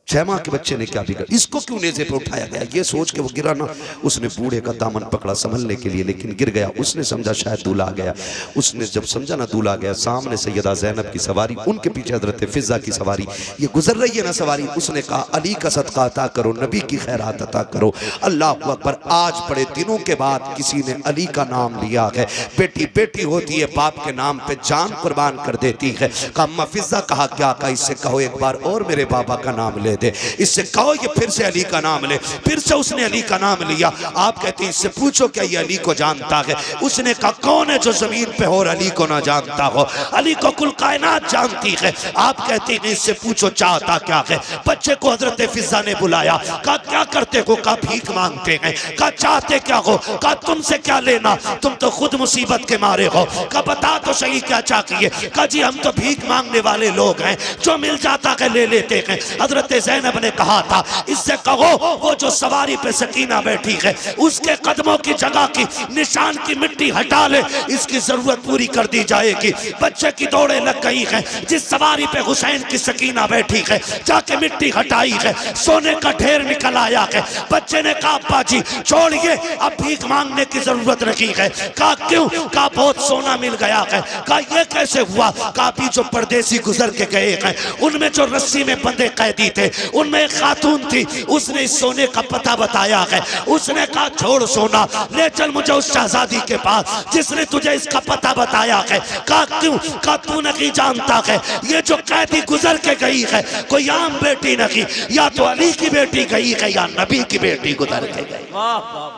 6 माह के बच्चे ने क्या बिगाड़ा, इसको क्यों नेज़े पे उठाया गया। ये सोच के वो गिरा ना, उसने बूढ़े का दामन पकड़ा संभलने के लिए, लेकिन गिर गया। उसने समझा शायद दूल्हा आ गया। उसने जब समझा ना दूल्हा आ गया, सामने सैयदा ज़ैनब की सवारी, उनके पीछे हज़रत फिज़ा की सवारी, ये गुजर रही है ना सवारी। उसने कहा अली का सदका अता करो, नबी की खैरात अता करो। अल्लाह अकबर। आज बड़े दिनों के बाद किसी ने अली का नाम लिया है। बेटी बेटी होती है, बाप के नाम पे जान कुर्बान कर देती है। कहा अम्मा फिज़ा, कहा क्या, कहा इससे कहो एक बार और मेरे बाबा का नाम ले दे, इससे कहो ये फिर से अली का नाम ले। फिर से उसने अली का नाम लिया। आप कहते हैं इससे पूछो क्या ये अली को जानता है। उसने कहा कौन है जो जमीन पे हो और अली को ना जानता हो, अली को कुल कायनात जानती है। आप कहते हैं इससे पूछो चाहता क्या है। बच्चे को हजरत फिज़ा ने बुलाया, कहा क्या करते हो, कहा भीख मांगते हैं। कहा चाहते क्या हो, कहा तुमसे क्या लेना, तुम तो खुद मुसीबत के मारे हो। कहा बता तो सही क्या चाहिए। कहा जी हम तो भीख मांगने वाले लोग हैं, जो मिल जाता है ले लेते हैं। हजरत ज़ैनब ने कहा था इससे कहो वो जो सवारी पे सकीना बैठी है उसके कदमों की जगह की निशान की मिट्टी हटा ले, इसकी जरूरत पूरी कर दी जाएगी। बच्चे की दौड़े लग गई है, जिस सवारी पे हुसैन की सकीना बैठी है जाके मिट्टी हटाई है, सोने का ढेर निकल आया है। बच्चे ने कहा अब्बा जी छोड़िए, अब भीख मांगने की जरूरत नहीं है। कहा क्यों, कहा बहुत सोना मिल गया है। कहा ये कैसे हुआ, कहा अभी जो परदेसी गुजर के गए हैं उनमें जो रस्सी में बंधे कैदी थे उनमें एक खातून थी, उसने इस सोने का पता बताया है। उसने कहा छोड़ सोना, ले चल मुझे उस शहजादी के पास जिसने तुझे इसका पता बताया है। कहा क्यों, कहा तू नहीं जानता है ये जो कैदी गुजर के गई है कोई आम बेटी नहीं, या तो अली की बेटी गई है या नबी की बेटी गुजर के गई। वाह वाह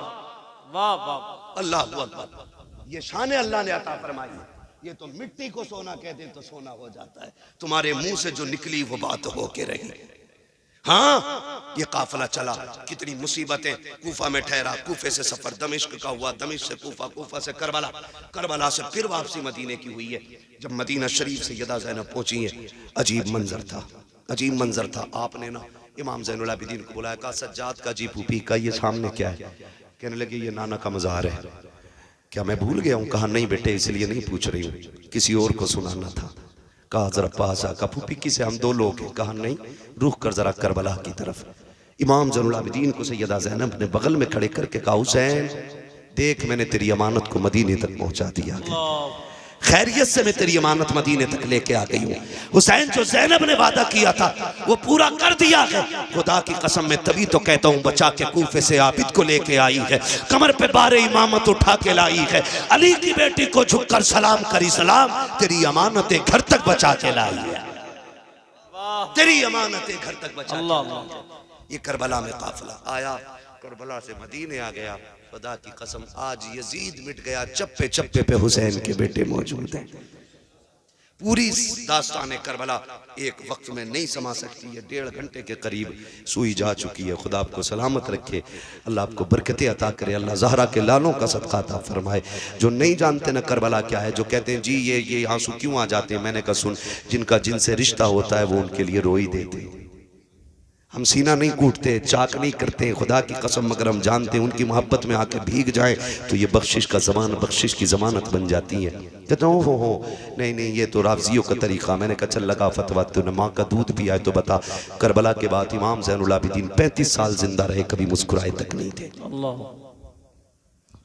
वाह वाह, अल्लाह अकबर। ये शान अल्लाह ने अता फरमाई है। ये तो मिट्टी को सोना कहते तो सोना हो जाता है, तुम्हारे मुंह से जो निकली वो बात हो के रही। हाँ ये काफिला चला, कितनी मुसीबतें। कूफा में ठहरा, कूफे से सफर दमिश्क का हुआ, दमिश्क से कूफा, कूफा से करबला, करबला से फिर वापसी मदीने की हुई है। जब मदीना शरीफ सैयदा ज़ैनब पहुंची है, अजीब मंजर था, अजीब मंजर था। आपने ना इमाम ज़ैनुल आबिदीन को बुलाया, कहा सज्जाद का जी फूफी का ये सामने क्या है। कहने लगे ये नाना का मज़ार है। क्या मैं भूल गया हूँ। कहा नहीं बेटे इसलिए नहीं पूछ रही हूँ, किसी और को सुनाना था। कहा जरा पास आ, कहा फूफी किसे, हम 2 लोग हैं। कहा नहीं रुख कर जरा करबला की तरफ। इमाम ज़ैनुल आबिदीन को सैयदा ज़ैनब ने बगल में खड़े करके कहा हुसैन देख मैंने तेरी अमानत को मदीने तक पहुंचा दिया, खैरियत से मैं तेरी अमानत मदीने तक लेके आ गई हूँ। हुसैन जो ज़ैनब ने वादा किया था वो पूरा कर दिया है। खुदा की कसम मैं तभी तो कहता हूँ बचा के कूफे से आबिद को लेके आई है, कमर पे बारे इमामत उठा के लाई है, अली की बेटी को झुककर सलाम करी सलाम, तेरी अमानतें घर तक बचा के लाई है, तेरी अमानतें घर तक बचा के लाई। ये करबला में काफिला आया, करबला से मदीने आ गया। खुदा की कसम आज यजीद मिट गया, चप्पे चप्पे पे हुसैन के बेटे मौजूद हैं। पूरी दास्तान करबला एक वक्त में नहीं समा सकती है, 1.5 घंटे के करीब सुई जा चुकी है। खुदा आपको सलामत रखे, अल्लाह आपको बरकतें अता करे, अल्लाह ज़हरा के लालों का सदका अता फरमाए। जो नहीं जानते ना करबला क्या है, जो कहते हैं जी ये आंसू क्यों आ जाते हैं, मैंने कहा सुन, जिनका जिनसे रिश्ता होता है वो उनके लिए रो ही देते हैं। हम सीना नहीं कूटते, चाक नहीं करते, खुदा की कसम मगर हम जानते हैं उनकी मोहब्बत में आके भीग जाएं तो ये बख्शिश का ज़मान, बख्शिश की ज़मानत बन जाती है। कहते हो नहीं ये तो राफ़ज़ियों का तरीक़ा। मैंने कहा चल लगा फतवा, तूने माँ का दूध पिया है तो बता। करबला के बाद इमाम ज़ैनुल आबिदीन 35 साल जिंदा रहे, कभी मुस्कुराए तक नहीं थे।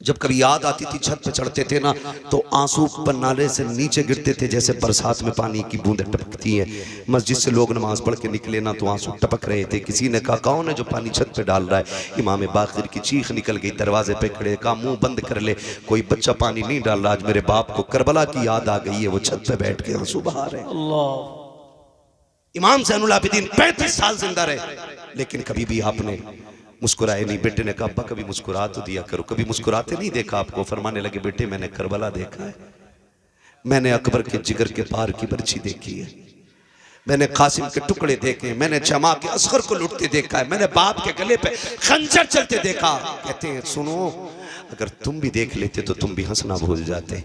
जब कभी याद आती थी छत पे चढ़ते थे ना तो आंसू पन्नाले से नीचे गिरते थे जैसे बरसात में पानी की बूंदें टपकती हैं। मस्जिद से लोग नमाज पढ़ के निकले ना तो आंसू टपक रहे थे। किसी ने कहा कौन है जो पानी छत पे डाल रहा है? इमाम बाकिर की चीख निकल गई, दरवाजे पे खड़े, कहा मुंह बंद कर ले, कोई बच्चा पानी नहीं डाल रहा। आज मेरे बाप को करबला की याद आ गई है, वो छत पे बैठ के आंसू बहा रहे हैं। इमाम ज़ैनुल आबिदीन 35 साल जिंदा रहे, लेकिन कभी भी आपने मुस्कुराए नहीं। बेटे ने कहा अब्बा कभी मुस्कुरा तो दिया करो, कभी मुस्कुराते नहीं देखा आपको। फरमाने लगे बेटे मैंने करबला देखा है, मैंने अकबर के जिगर के पार की बर्छी देखी है, मैंने कासिम के टुकड़े देखे, मैंने जमा के असगर को लुटते देखा है, मैंने बाप के गले पे खंजर चलते देखा। कहते हैं सुनो, अगर तुम भी देख लेते तो तुम भी हंसना भूल जाते।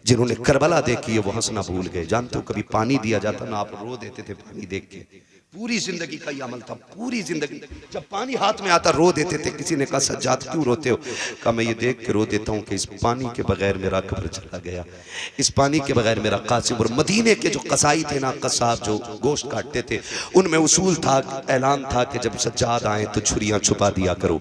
जिन्होंने करबला देखी है वो हंसना भूल गए। जानते हो कभी पानी दिया जाता ना, आप रो देते थे पानी देख के। पूरी जिंदगी का ये अमल था, पूरी जिंदगी जब पानी हाथ में आता रो देते थे। किसी ने कहा सज्जाद क्यों रोते हो? कहा मैं ये देख के रो देता हूँ कि इस पानी के बगैर मेरा कब्र चला गया, इस पानी के बगैर मेरा कासिम। और मदीने के जो कसाई थे ना, कसाब जो गोश्त काटते थे, उनमें उसूल था, ऐलान था कि जब सज्जाद आए तो छुरियाँ छुपा दिया करो,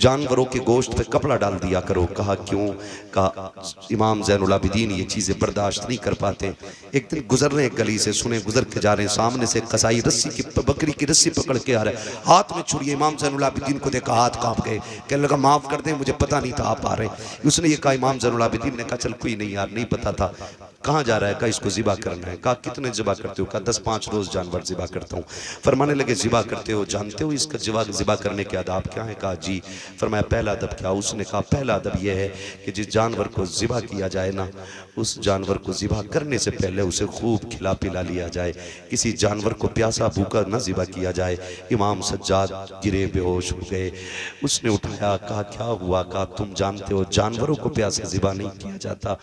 जानवरों के गोश्त पे कपड़ा डाल दिया करो। कहा क्यों? कहा इमाम ज़ैनुल आबिदीन ये चीज़ें बर्दाश्त नहीं कर पाते। एक दिन गुजर रहे गली से, सुने गुजर के जा रहे हैं, सामने से कसाई रस्सी की बकरी की रस्सी पकड़ के आ रहा है, हाथ में छुरी। इमाम ज़ैनुल आबिदीन को देखा, हाथ कांप गए, कहने लगा माफ कर दे मुझे पता नहीं था आप आ रहे हैं। उसने ये कहा, इमाम ज़ैनुल आबिदीन ने कहा चल कोई नहीं यार, नहीं पता था। कहाँ जा रहा है? कहा इसको ज़िबा करना है। कहा कितने ज़िबा करते हो? कहा 10-5 रोज़ जानवर ज़िबा करता हूँ। फरमाने लगे ज़िबा करते हो, जानते हो इसका ज़िबा करने के आदाब क्या है? कहा जी। फरमाया पहला अदब क्या? उसने कहा पहला अदब यह है कि जिस जानवर को ज़िबा किया जाए ना, उस जानवर को ज़िबा करने से पहले उसे खूब खिला पिला लिया जाए। किसी जानवर को प्यासा भूखा न ज़िबा किया जाए। इमाम सज्जाद गिरे, बेहोश हो गए। उसने उठाया, कहा क्या हुआ? कहा तुम जानते हो जानवरों को प्यासा ज़िबा नहीं किया जाता,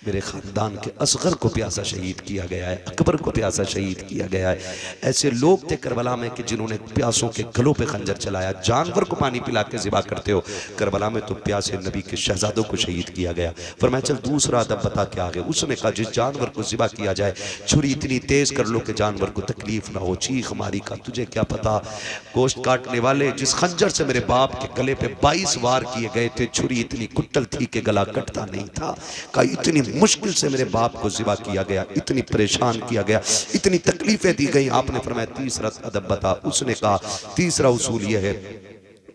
मेरे ख़ानदान के असगर को प्यासा शहीद किया गया है, अकबर को प्यासा शहीद किया गया है। ऐसे लोग थे करबला में कि जिन्होंने प्यासों के गलों पे खंजर चलाया। जानवर को पानी पिला के ज़िबा करते हो, करबला में तो प्यासे नबी के शहजादों को शहीद किया गया। फरमाया चल दूसरा अदब बता के आगे। उसने कहा जिस जानवर को ज़िबा किया जाए छुरी इतनी तेज कर लो कि जानवर को तकलीफ ना हो, चीख मारी। का तुझे क्या पता गोश्त काटने वाले जिस खंजर से मेरे बाप के गले पे 22 वार किए गए थे, छुरी इतनी कुट्टल थी कि गला कटता नहीं था। का इतनी मुश्किल से मेरे बाप को ज़िबा किया गया, इतनी परेशान किया गया, इतनी तकलीफें दी गई। आपने फरमाया तीसरा अदब बता। उसने कहा तीसरा उसूल यह है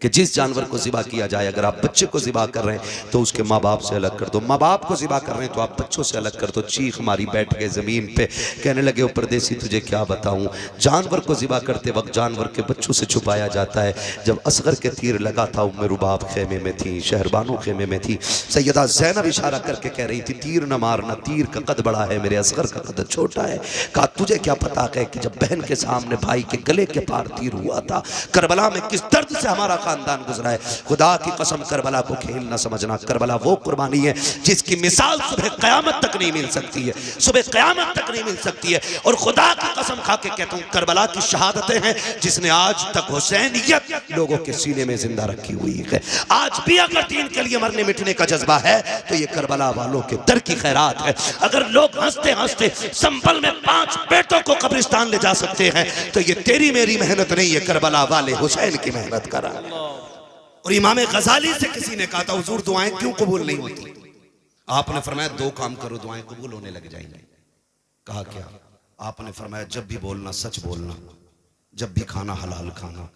कि जिस जानवर को ज़िबा किया जाए, अगर आप बच्चे को ज़िबा कर रहे हैं तो उसके माँ बाप से अलग कर दो, माँ बाप को ज़िबा कर रहे हैं तो आप बच्चों से अलग कर दो। चीख मारी, बैठ गए ज़मीन पे, कहने लगे ओ परदेसी तुझे क्या बताऊं, जानवर को ज़िबा करते वक्त जानवर के बच्चों से छुपाया जाता है। जब असगर के तीर लगा था उम्मे रुबाब खेमे में थी, शहरबानो खेमे में थी। सैयदा ज़ैनब इशारा करके कह रही थी तीर न मारना, तीर का कद बड़ा है, मेरे असगर का कद छोटा है। कहा तुझे क्या पता है कि जब बहन के सामने भाई के गले के पार तीर हुआ था, करबला में किस दर्द से हमारा खानदान गुजरा है। खुदा की कसम करबला को खेल न समझना, करबला वो कुर्बानी है जिसकी मिसाल सुबह क़यामत तक नहीं मिल सकती है, सुबह क़यामत तक नहीं मिल सकती है। और खुदा की कसम खा के कहता हूँ करबला की शहादतें हैं जिसने आज तक हुसैनियत लोगों के सीने में जिंदा रखी हुई है। आज भी अगर दीन के लिए मरने मिटने का जज्बा है तो ये करबला वालों के दर की खैरात है। अगर लोग हंसते हंसते संभल में 5 बेटों को कब्रिस्तान ले जा सकते हैं तो ये तेरी मेरी मेहनत नहीं है, करबला वाले हुसैन की मेहनत करा। और इमाम गजाली से किसी ने कहा था हुजूर दुआएं क्यों कबूल नहीं होती? आपने फरमाया 2 काम करो दुआएं कबूल होने लग जाएंगी। कहा क्या? आपने फरमाया जब भी बोलना सच बोलना, जब भी खाना हलाल खाना।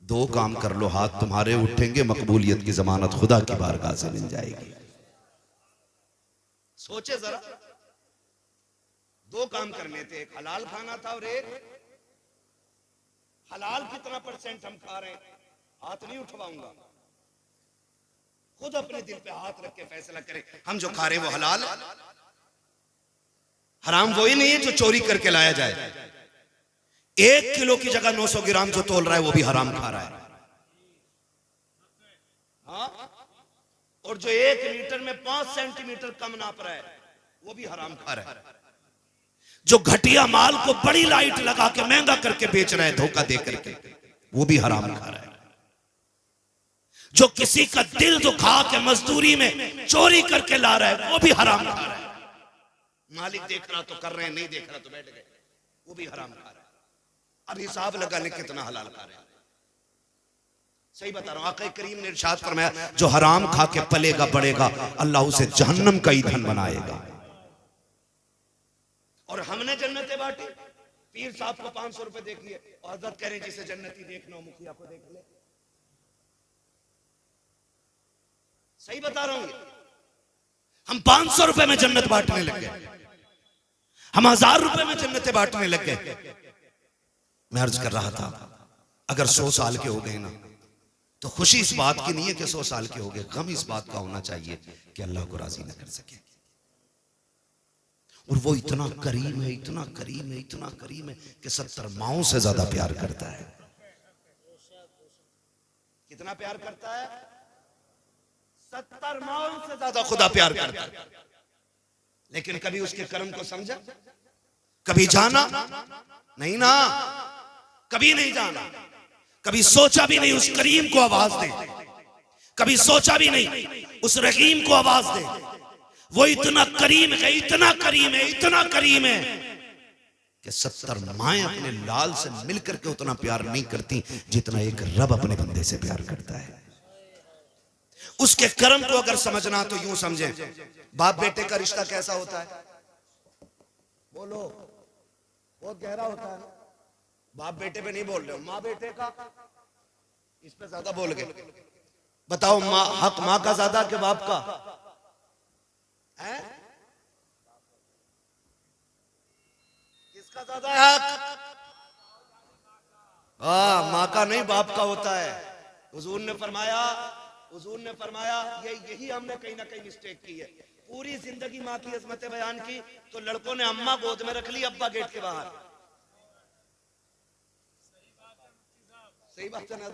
2 काम कर लो, हाथ तुम्हारे उठेंगे, मकबूलियत की जमानत खुदा की बारगाह से मिल जाएगी। सोचे जरा, 2 काम करने थे, एक हलाल खाना था और एक हलाल कितना % हम खा रहे हैं, हाथ नहीं उठवाऊंगा। खुद अपने दिल पे हाथ रख के फैसला करें, हम जो खा रहे वो हलाल है? हराम वही नहीं है जो चोरी करके लाया जाए। 1 किलो की जगह 900 ग्राम जो तोल रहा है वो भी हराम खा रहा है। हाँ? और जो 1 लीटर में 5 सेंटीमीटर कम नाप रहा है वो भी हराम खा रहा है। जो घटिया माल को बड़ी लाइट लगा के महंगा करके बेच रहा है धोखा दे करके, वो भी हराम खा रहा है। जो किसी का दिल दुखा के मजदूरी में चोरी करके ला रहा है वो भी हराम खा रहा है। मालिक देख रहा तो कर रहे हैं, नहीं देख रहा तो बैठ गए, वो भी हराम खा रहा है। अब हिसाब लगा ले कितना हलाल खा रहे हैं। सही बता रहा हूं, आका करीम ने इरशाद फरमाया जो हराम खा के पलेगा बढ़ेगा अल्लाह उसे जहन्नम का ईंधन बनाएगा। और हमने जन्नतें बांटी, पीर साहब को 500 रुपए देखिए और हजरत कह रहे हैं जिसे जन्नती देखना हो मुखिया को देख ले। सही बता रहा हूं, हम 500 रुपए में जन्नत बांटने लग गए, हम 1000 रुपए में जन्नतें बांटने लग गए। मैं अर्ज कर रहा था अगर 100 साल के हो गए ना तो खुशी इस बात की नहीं है कि 100 साल के हो गए, गम इस बात का होना चाहिए कि अल्लाह को राजी न कर सके। और वो इतना करीम है, इतना करीम है, इतना करीम है कि 70 माओं से ज्यादा प्यार करता है। कितना प्यार करता है? 70 माओं से ज्यादा खुदा प्यार करता है। लेकिन कभी उसके कर्म को समझा? कभी जाना? नहीं ना, कभी नहीं जाना, कभी सोचा भी नहीं उस करीम को आवाज दे, कभी सोचा भी नहीं उस रहीम को आवाज दे। वो इतना करीम है, इतना करीम है, इतना करीम है कि 70 माएं अपने लाल से मिलकर के उतना प्यार नहीं करती जितना एक रब अपने बंदे से प्यार करता है। उसके कर्म को अगर समझना तो यूं समझें, बाप बेटे का रिश्ता कैसा होता है? बोलो, बहुत गहरा होता है। बाप बेटे पे नहीं बोल रहे हो, माँ बेटे का, इस पे ज्यादा बोल गए। बताओ माँ, हक माँ का ज्यादा कि बाप का है? किसका ज्यादा है हक? माँ का नहीं, बाप का होता है। हुजूर ने फरमाया यही हमने कहीं ना कहीं मिस्टेक की है। पूरी जिंदगी माँ की अजमतें बयान की तो लड़कों ने अम्मा गोद में रख ली, अब्बा गेट के बाहर। सही बात है ना?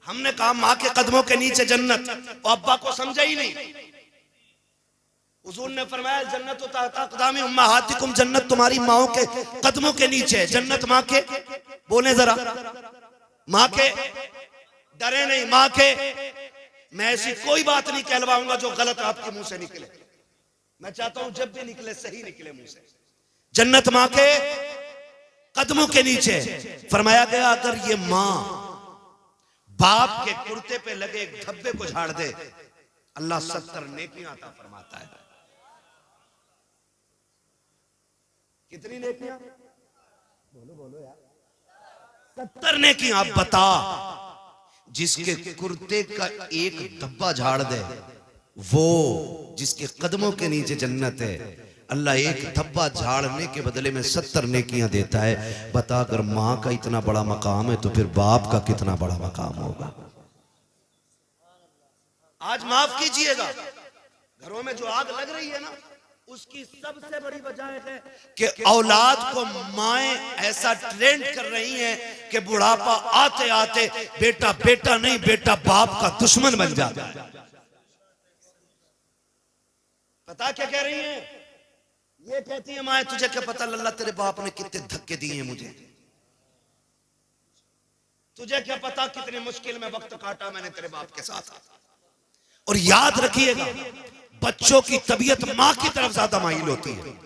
हमने कहा माँ के कदमों के नीचे जन्नत, और अब्बा को समझा ही नहीं। हुजूर ने फरमाया जन्नत तहता क़दामी उम्महातिकुम, जन्नत तुम्हारी माओं के कदमों के नीचे। जन्नत माँ के, बोले जरा, माँ के, डरे नहीं, माँ के। मैं ऐसी कोई बात नहीं कहलवाऊंगा जो गलत आपके मुंह से निकले। मैं चाहता हूं जब भी निकले सही निकले मुंह से। जन्नत माँ के कदमों के नीचे। फरमाया गया अगर ये माँ बाप के कुर्ते पे लगे एक धब्बे को झाड़ दे अल्लाह 70 नेकियां अता फरमाता है। कितनी नेकियां? बोलो यार। 70 नेकियां। आप बता, जिसके कुर्ते का एक धब्बा झाड़ दे वो जिसके कदमों के नीचे जन्नत है, अल्लाह एक धब्बा झाड़ने के बदले में 70 नेकियां देता है। बता, अगर माँ का इतना बड़ा मकाम है तो फिर बाप का कितना बड़ा मकाम होगा। आज माफ कीजिएगा, घरों में जो आग लग रही है ना, उसकी सबसे बड़ी वजह है कि औलाद को माएं ऐसा ट्रेंड कर रही हैं कि बुढ़ापा आते आते बेटा बेटा नहीं, बेटा बाप का दुश्मन बन जाता है। पता क्या कह रही हैं? ये कहती है माए, तुझे क्या पता लल्ला तेरे बाप ने कितने धक्के दिए हैं मुझे, तुझे क्या पता कितने मुश्किल में वक्त काटा मैंने तेरे बाप के साथ। और याद रखिएगा, बच्चों की तबीयत माँ की तरफ ज्यादा माइल होती है,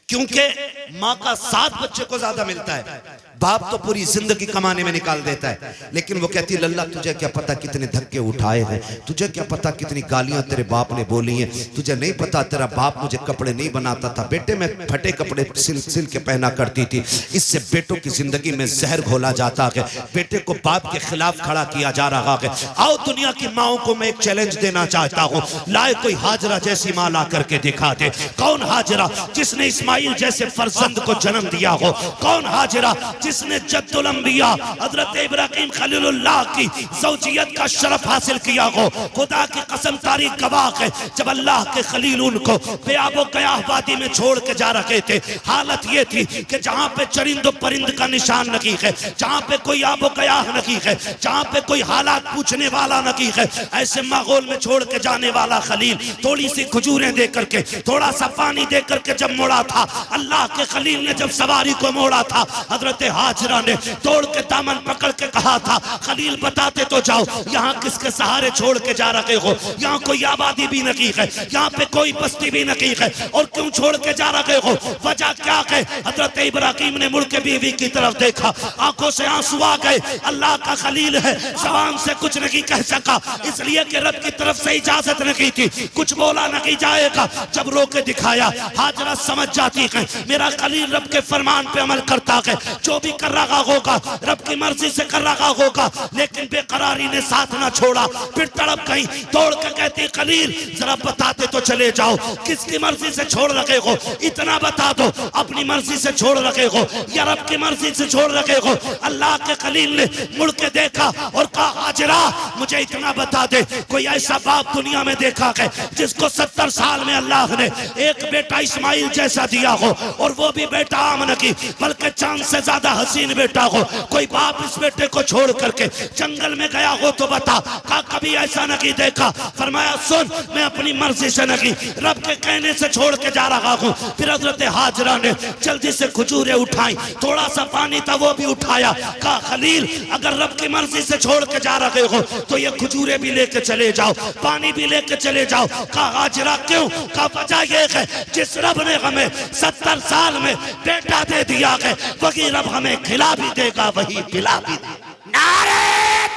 क्योंकि माँ का साथ बच्चे को ज्यादा मिलता है। बाप तो पूरी जिंदगी कमाने में निकाल देता है, लेकिन वो कहती है लल्ला तुझे क्या पता कितने धक्के उठाए हैं, तुझे क्या पता कितनी गालियां तेरे बाप ने बोली हैं, तुझे नहीं पता तेरा बाप मुझे कपड़े नहीं बनाता था बेटे, मैं फटे कपड़े सिल के पहना करती थी। इससे बेटों की जिंदगी में जहर घोला जाता है, बेटे को बाप के खिलाफ खड़ा किया जा रहा है। आओ दुनिया की माओं को मैं एक चैलेंज देना चाहता हूँ, लाए कोई हाजरा जैसी माँ ला करके दिखा दे। कौन हाजरा जिसने इस्माइल जैसे फर्जंद को जन्म दिया हो? कौन हाजरा जिसने जद्दुल अंबिया हजरत इब्राहिम खलीलुल्लाह की ज़ौजियत का शरफ हासिल किया हो? खुदा की कसम तारीख गवाह है, जब अल्लाह के खलील उनको बेआबो कयाह वादी में छोड़ के जा रहे थे, हालत ये थी कि जहां पे चरिंद परिंद का निशान नहीं है, जहां पे कोई आबो कयाह नहीं है, जहां पे कोई हालात पूछने वाला नहीं है, ऐसे माहौल में छोड़ के जाने वाला खलील थोड़ी सी खजूरें दे करके, थोड़ा सा पानी दे करके जब मुड़ा था था। अल्लाह के खलील ने जब सवारी को मोड़ा था, हजरत हाजरा ने तोड़ के दामन पकड़ के कहा था, खलील बताते तो जाओ, यहाँ किसके सहारे छोड़ के जा रहे हो? यहाँ कोई आबादी भी नहीं है, यहाँ पे कोई बस्ती भी नहीं है, और क्यों छोड़ के जा रहे हो? वजह क्या है? हजरत इब्राहिम ने मुड़ के बीवी की तरफ देखा, आंखों से आंसू आ गए। अल्लाह का खलील है, जबान से कुछ नहीं कह सका, इसलिए कि रब की तरफ से इजाजत नहीं थी, कुछ बोला नहीं जाएगा। जब रोके दिखाया, हाजरा समझ जाती है मेरा खलील रब के फरमान पे अमल करता है, जो भी कर रहा होगा रब की मर्जी से कर रहा होगा। लेकिन बेकरारी ने साथ ना छोड़ा, फिर तड़प गई, दौड़ के कहती खलील जरा बताते तो चले जाओ, किसकी मर्जी से छोड़ रखे हो? इतना बता दो, अपनी मर्जी से छोड़ रखे हो या रब की मर्जी से छोड़ रखे हो? अल्लाह के खलील ने मुड़ के देखा और कहा, हाजरा मुझे इतना बता दे, कोई ऐसा बाप दुनिया में देखा है जिसको 70 साल में अल्लाह ने एक बेटा इस्माइल जैसा दिया हो, और वो भी बेटा आमना की बल्कि चांद से ज्यादा हसीन बेटा हो? कोई बाप इस बेटे को छोड़ करके जंगल में गया हो तो बता। कहा कभी ऐसा नहीं देखा। फरमाया सुन, मैं अपनी मर्जी से नहीं, रब के कहने से छोड़ के जा रहा हूँ। फिर हजरत हाजरा ने जल्दी से खजूरें उठाई, थोड़ा सा पानी था वो भी उठाया। कहा खलील अगर रब की मर्जी से छोड़ के जा रहे हो तो ये खजूरें भी लेके चले जाओ, पानी भी लेके चले जाओ। कहा हाजरा क्यों? कहा वजह ये है जिस रब ने हमें 70 साल में बेटा दे दिया है, वही रब हमें खिला भी देगा, वही पिला भी देगा। नारे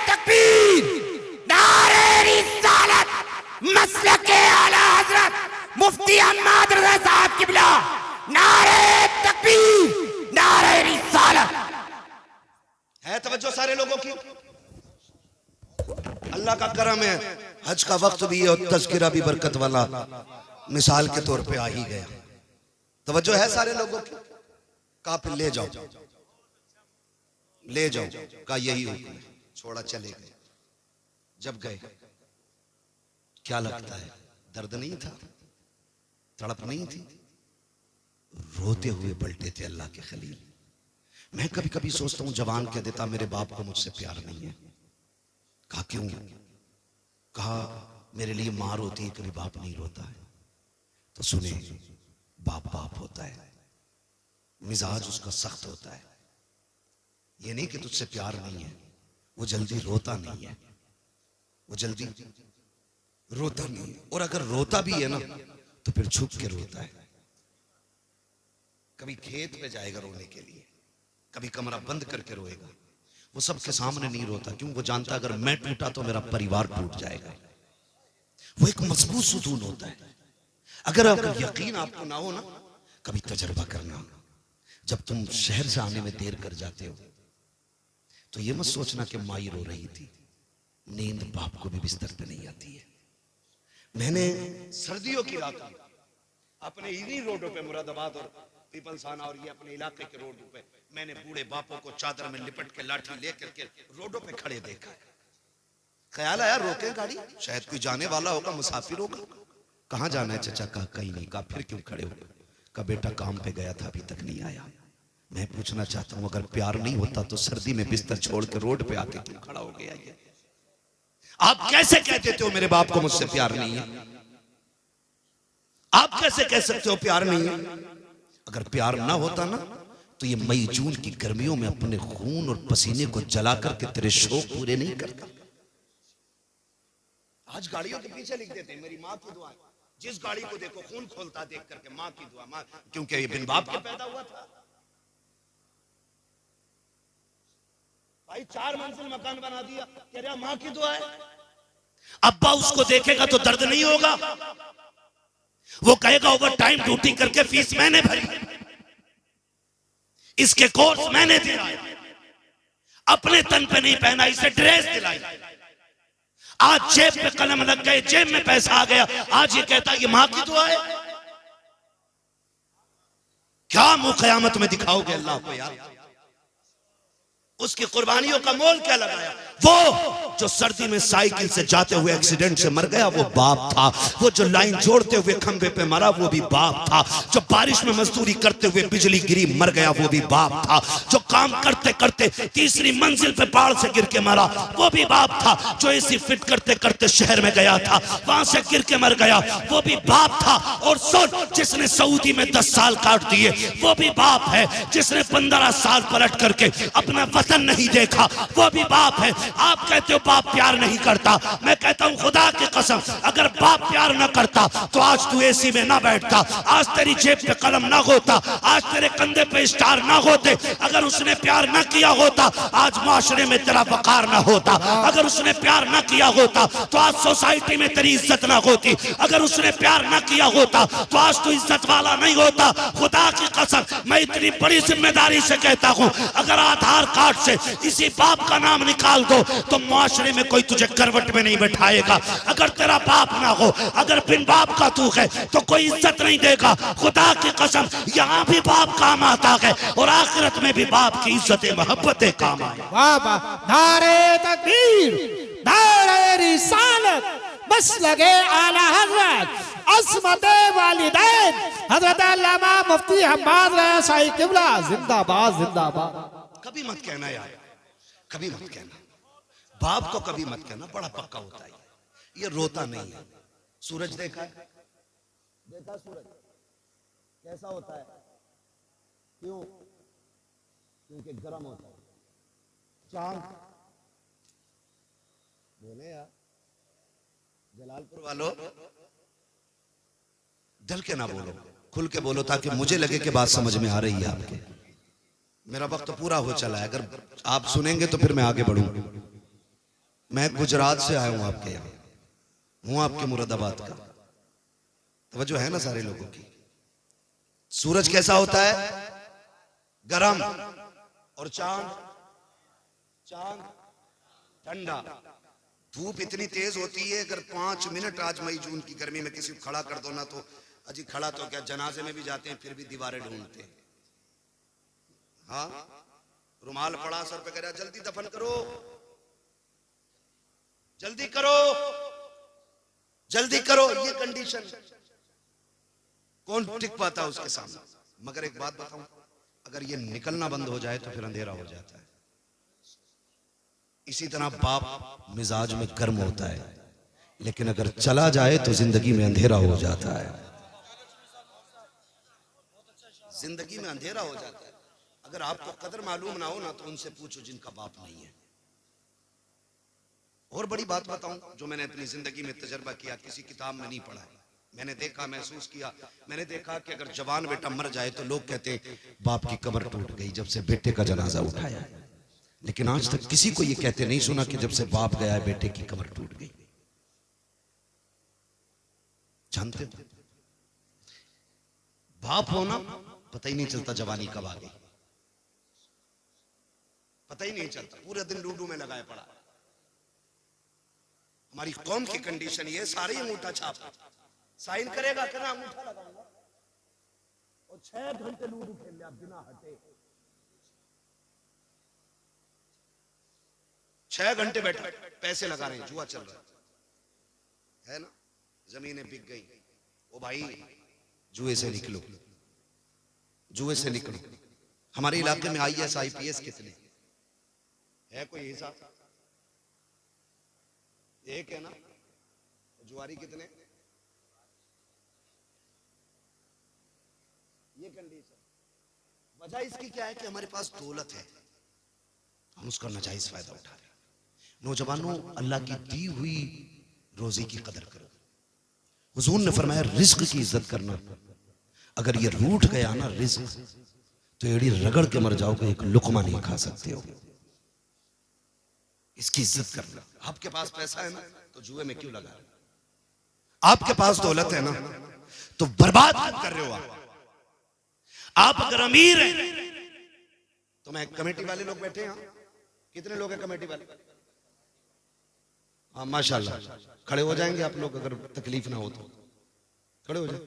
तकबीर, नारे रिसालत, मसलके आला हजरत मुफ्ती अहमद रजा साहब किबला, नारे तकबीर, नारे रिसालत। है तवज्जो सारे लोगों की? अल्लाह का करम है, हज का वक्त भी है और तज़किरा भी बरकत वाला मिसाल के तौर पे आ ही गया। तवज्जो है सारे लोगों की? कहा फिर ले जाओ, ले जाओ। कहा यही हुक्म है। छोड़ा, चले गए। जब गए क्या लगता है? दर्द नहीं था, तड़प नहीं थी, रोते हुए पलटे थे अल्लाह के खलील। मैं कभी कभी सोचता हूं जवान कह देता मेरे बाप को मुझसे प्यार नहीं है। कहा क्यों? कहा मेरे लिए मां रोती है, कभी बाप नहीं रोता है। तो सुने, बाप बाप होता है, मिजाज उसका सख्त होता है। ये नहीं कि तुझसे प्यार नहीं है, वो जल्दी रोता नहीं है, वो जल्दी रोता नहीं है। और अगर रोता भी है ना तो फिर छुप के रोता है। कभी खेत पे जाएगा रोने के लिए, कभी कमरा बंद करके रोएगा। वो सबके सामने नहीं रोता, क्यों? वो जानता अगर मैं टूटा तो मेरा परिवार टूट जाएगा। वो एक मजबूत सुतून होता है। अगर यकीन आपको ना हो ना, कभी तजर्बा करना, जब तुम शहर से आने में देर कर जाते हो तो ये मत सोचना कि माई रो रही थी, नींद बाप को भी बिस्तर पे नहीं आती है। मैंने सर्दियों की रात अपने इन्हीं रोडों पे, मुरादाबाद और पीपलसाना और ये अपने इलाके के रोडों पे, मैंने बूढ़े बापों को चादर में लिपट के लाठी लेकर के रोडों पे खड़े देखा। ख्याल आया रोके गाड़ी, शायद कोई जाने वाला होगा, मुसाफिर होगा। कहाँ जाना है चचा? कहा कहीं नहीं। कहा फिर क्यों खड़े हो? कहा बेटा काम पे गया था, अभी तक नहीं आया। मैं पूछना चाहता हूं, अगर प्यार नहीं होता तो सर्दी में बिस्तर छोड़ के रोड पे आके क्यों खड़ा हो गया? ये आप कैसे कह देते हो मेरे बाप को मुझसे प्यार नहीं है? आप कैसे कह सकते हो प्यार नहीं है? अगर प्यार ना होता ना तो ये मई जून की गर्मियों में अपने खून और पसीने को जला करके तेरे शौक पूरे नहीं करता। आज गाड़ियों के पीछे लिख देते हैं मेरी माँ की दुआ। जिस गाड़ी को देखो खून खोलता देख करके माँ की दुआ, माँ, क्योंकि ये बिन बाप के पैदा हुआ था। भाई 4 मंजिल मकान बना दिया, कह रहा माँ की दुआ है। अब्बा उसको देखेगा तो दर्द नहीं होगा? वो कहेगा ओवर टाइम ड्यूटी करके फीस मैंने भरी, इसके कोर्स मैंने दिया, अपने तन पे नहीं पहना, इसे ड्रेस दिलाई। आज जेब पे कलम लग गए, जेब में पैसा आ गया, आज ये कहता है ये मां की दुआ है। क्या मुंह कयामत में दिखाओगे अल्लाह को यार? उसकी कुर्बानियों का मोल क्या लगाया? वो जो सर्दी में साइकिल से जाते हुए एक्सीडेंट से मर गया वो बाप था। वो जो लाइन जोड़ते हुए खंबे पे मरा वो भी बाप था। जो बारिश में मजदूरी करते हुए बिजली गिरी मर गया वो भी बाप था। जो काम करते करते तीसरी मंजिल पे पहाड़ से गिर के मरा वो भी बाप था। जो एसी फिट करते करते शहर में गया था वहां से गिर के मर गया वो भी बाप था। और सुन, जिसने सऊदी में 10 साल काट दिए वो भी बाप है। जिसने 15 साल पलट करके अपना वतन नहीं देखा वो भी बाप है। आप कहते हो बाप प्यार नहीं करता, मैं कहता हूं खुदा की कसम अगर बाप प्यार न करता तो आज तू एसी में ना बैठता, आज तेरी जेब पे कलम ना होता, आज तेरे कंधे पे स्टार ना होते। अगर उसने प्यार न किया होता आज माशरे में तेरा वकार ना होता। अगर उसने प्यार न किया होता तो आज सोसाइटी में तेरी इज्जत ना होती। अगर उसने प्यार न किया होता तो आज तू इज्जत वाला नहीं होता। खुदा की कसम मैं इतनी बड़ी जिम्मेदारी से कहता हूं अगर आधार कार्ड से इसी बाप का नाम निकाल दो तो मुआशरे में कोई तुझे करवट में नहीं बैठाएगा। अगर तेरा बाप ना हो, अगर बिन बाप का तू है तो कोई इज्जत नहीं देगा। खुदा की कसम यहाँ भी बाप काम आता है और आखिरत में भी बाप की इज्जत मोहब्बतें काम आए। वाह वाह, नारे तकबीर, नारे रिसालत, बस लगे आला हजरत अस्मत वालिदैन हजरत अल्लामा मुफ्ती हम्माद रज़ा शाही किबला जिंदाबाद जिंदाबाद। कभी मत कहना यार, कभी मत कहना, बाप को कभी मत कहना, बड़ा पक्का होता है ये रोता नहीं है। सूरज देखा है? देखा सूरज कैसा होता है? क्यों? क्योंकि गर्म होता है। चांद बोले यार, जलालपुर वालों डल के ना बोलो, खुल के बोलो ताकि मुझे लगे कि बात समझ में आ रही है आपके। मेरा वक्त तो पूरा हो चला है, अगर आप सुनेंगे तो फिर मैं आगे बढ़ूंगा। मैं गुजरात से आया हूं आपके यहाँ, हूं आपके मुरादाबाद का। तवज्जो है ना सारे लोगों की? सूरज कैसा होता है? गरम। और चांद? चांद ठंडा। धूप इतनी तेज होती है अगर 5 मिनट आज मई जून की गर्मी में किसी को खड़ा कर दो ना तो अजी खड़ा तो क्या, जनाजे में भी जाते हैं फिर भी दीवारें ढूंढते हैं। हाँ, रुमाल पड़ा सर पे, कह रहा जल्दी दफन करो, जल्दी करो, जल्दी करो। ये कंडीशन कौन टिक पाता उसके सामने? मगर एक बात बताऊं, अगर ये निकलना बंद हो जाए तो फिर अंधेरा हो जाता है। इसी तरह बाप मिजाज में गर्म होता है लेकिन अगर चला जाए तो जिंदगी में अंधेरा हो जाता है। जिंदगी में अंधेरा हो जाता है। अगर आपको कदर मालूम ना हो ना तो उनसे पूछो जिनका बाप नहीं है। और बड़ी बात बताऊं जो मैंने अपनी जिंदगी में तजर्बा किया, किसी किताब में नहीं पढ़ा है, मैंने देखा, महसूस किया। मैंने देखा कि अगर जवान बेटा मर जाए तो लोग कहते बाप की कमर टूट गई जब से बेटे का जनाजा उठाया, लेकिन आज तक किसी को ये कहते नहीं सुना कि जब से बाप गया है बेटे की कमर टूट गई। जानते हो, बाप होना पता ही नहीं चलता जवानी कब आ गई, पता ही नहीं चलता। पूरे दिन लूडो में लगाए पड़ा। हमारी कौम की कंडीशन ये, सारे अंगूठा छाप साइन करेगा कहना अंगूठा लगाऊंगा और 6 घंटे लूडो खेल लिया बिना हटे। 6 घंटे बैठा, पैसे लगा रहे हैं, जुआ चल रहा है ना, जमीनें बिक गई। ओ भाई जुए से निकलो, जुए से निकलो। हमारे इलाके में IAS IPS कितने है? कोई हिसाब? एक है ना। जुआरी कितने? ये कंडीशन। वजह इसकी क्या है कि हमारे पास दौलत है, हम उसका नाजायज फायदा उठा रहे हैं। नौजवानों, अल्लाह की दी हुई रोजी की कदर करो। हुजूर ने फरमाया रिज्क की इज्जत करना। अगर ये रूठ गया ना रिज्क तो एड़ी रगड़ के मर जाओगे, एक लुकमा नहीं खा सकते हो। इसकी इज्जत करना। आपके पास पैसा है ना तो जुए में क्यों लगा? आपके पास दौलत है ना तो बर्बाद क्यों कर रहे हो? आप अगर अमीर हैं तो मैं, कमेटी वाले लोग बैठे हैं, कितने लोग हैं कमेटी वाले? हाँ माशाल्लाह, खड़े हो जाएंगे आप लोग अगर तकलीफ ना हो तो खड़े हो जाए।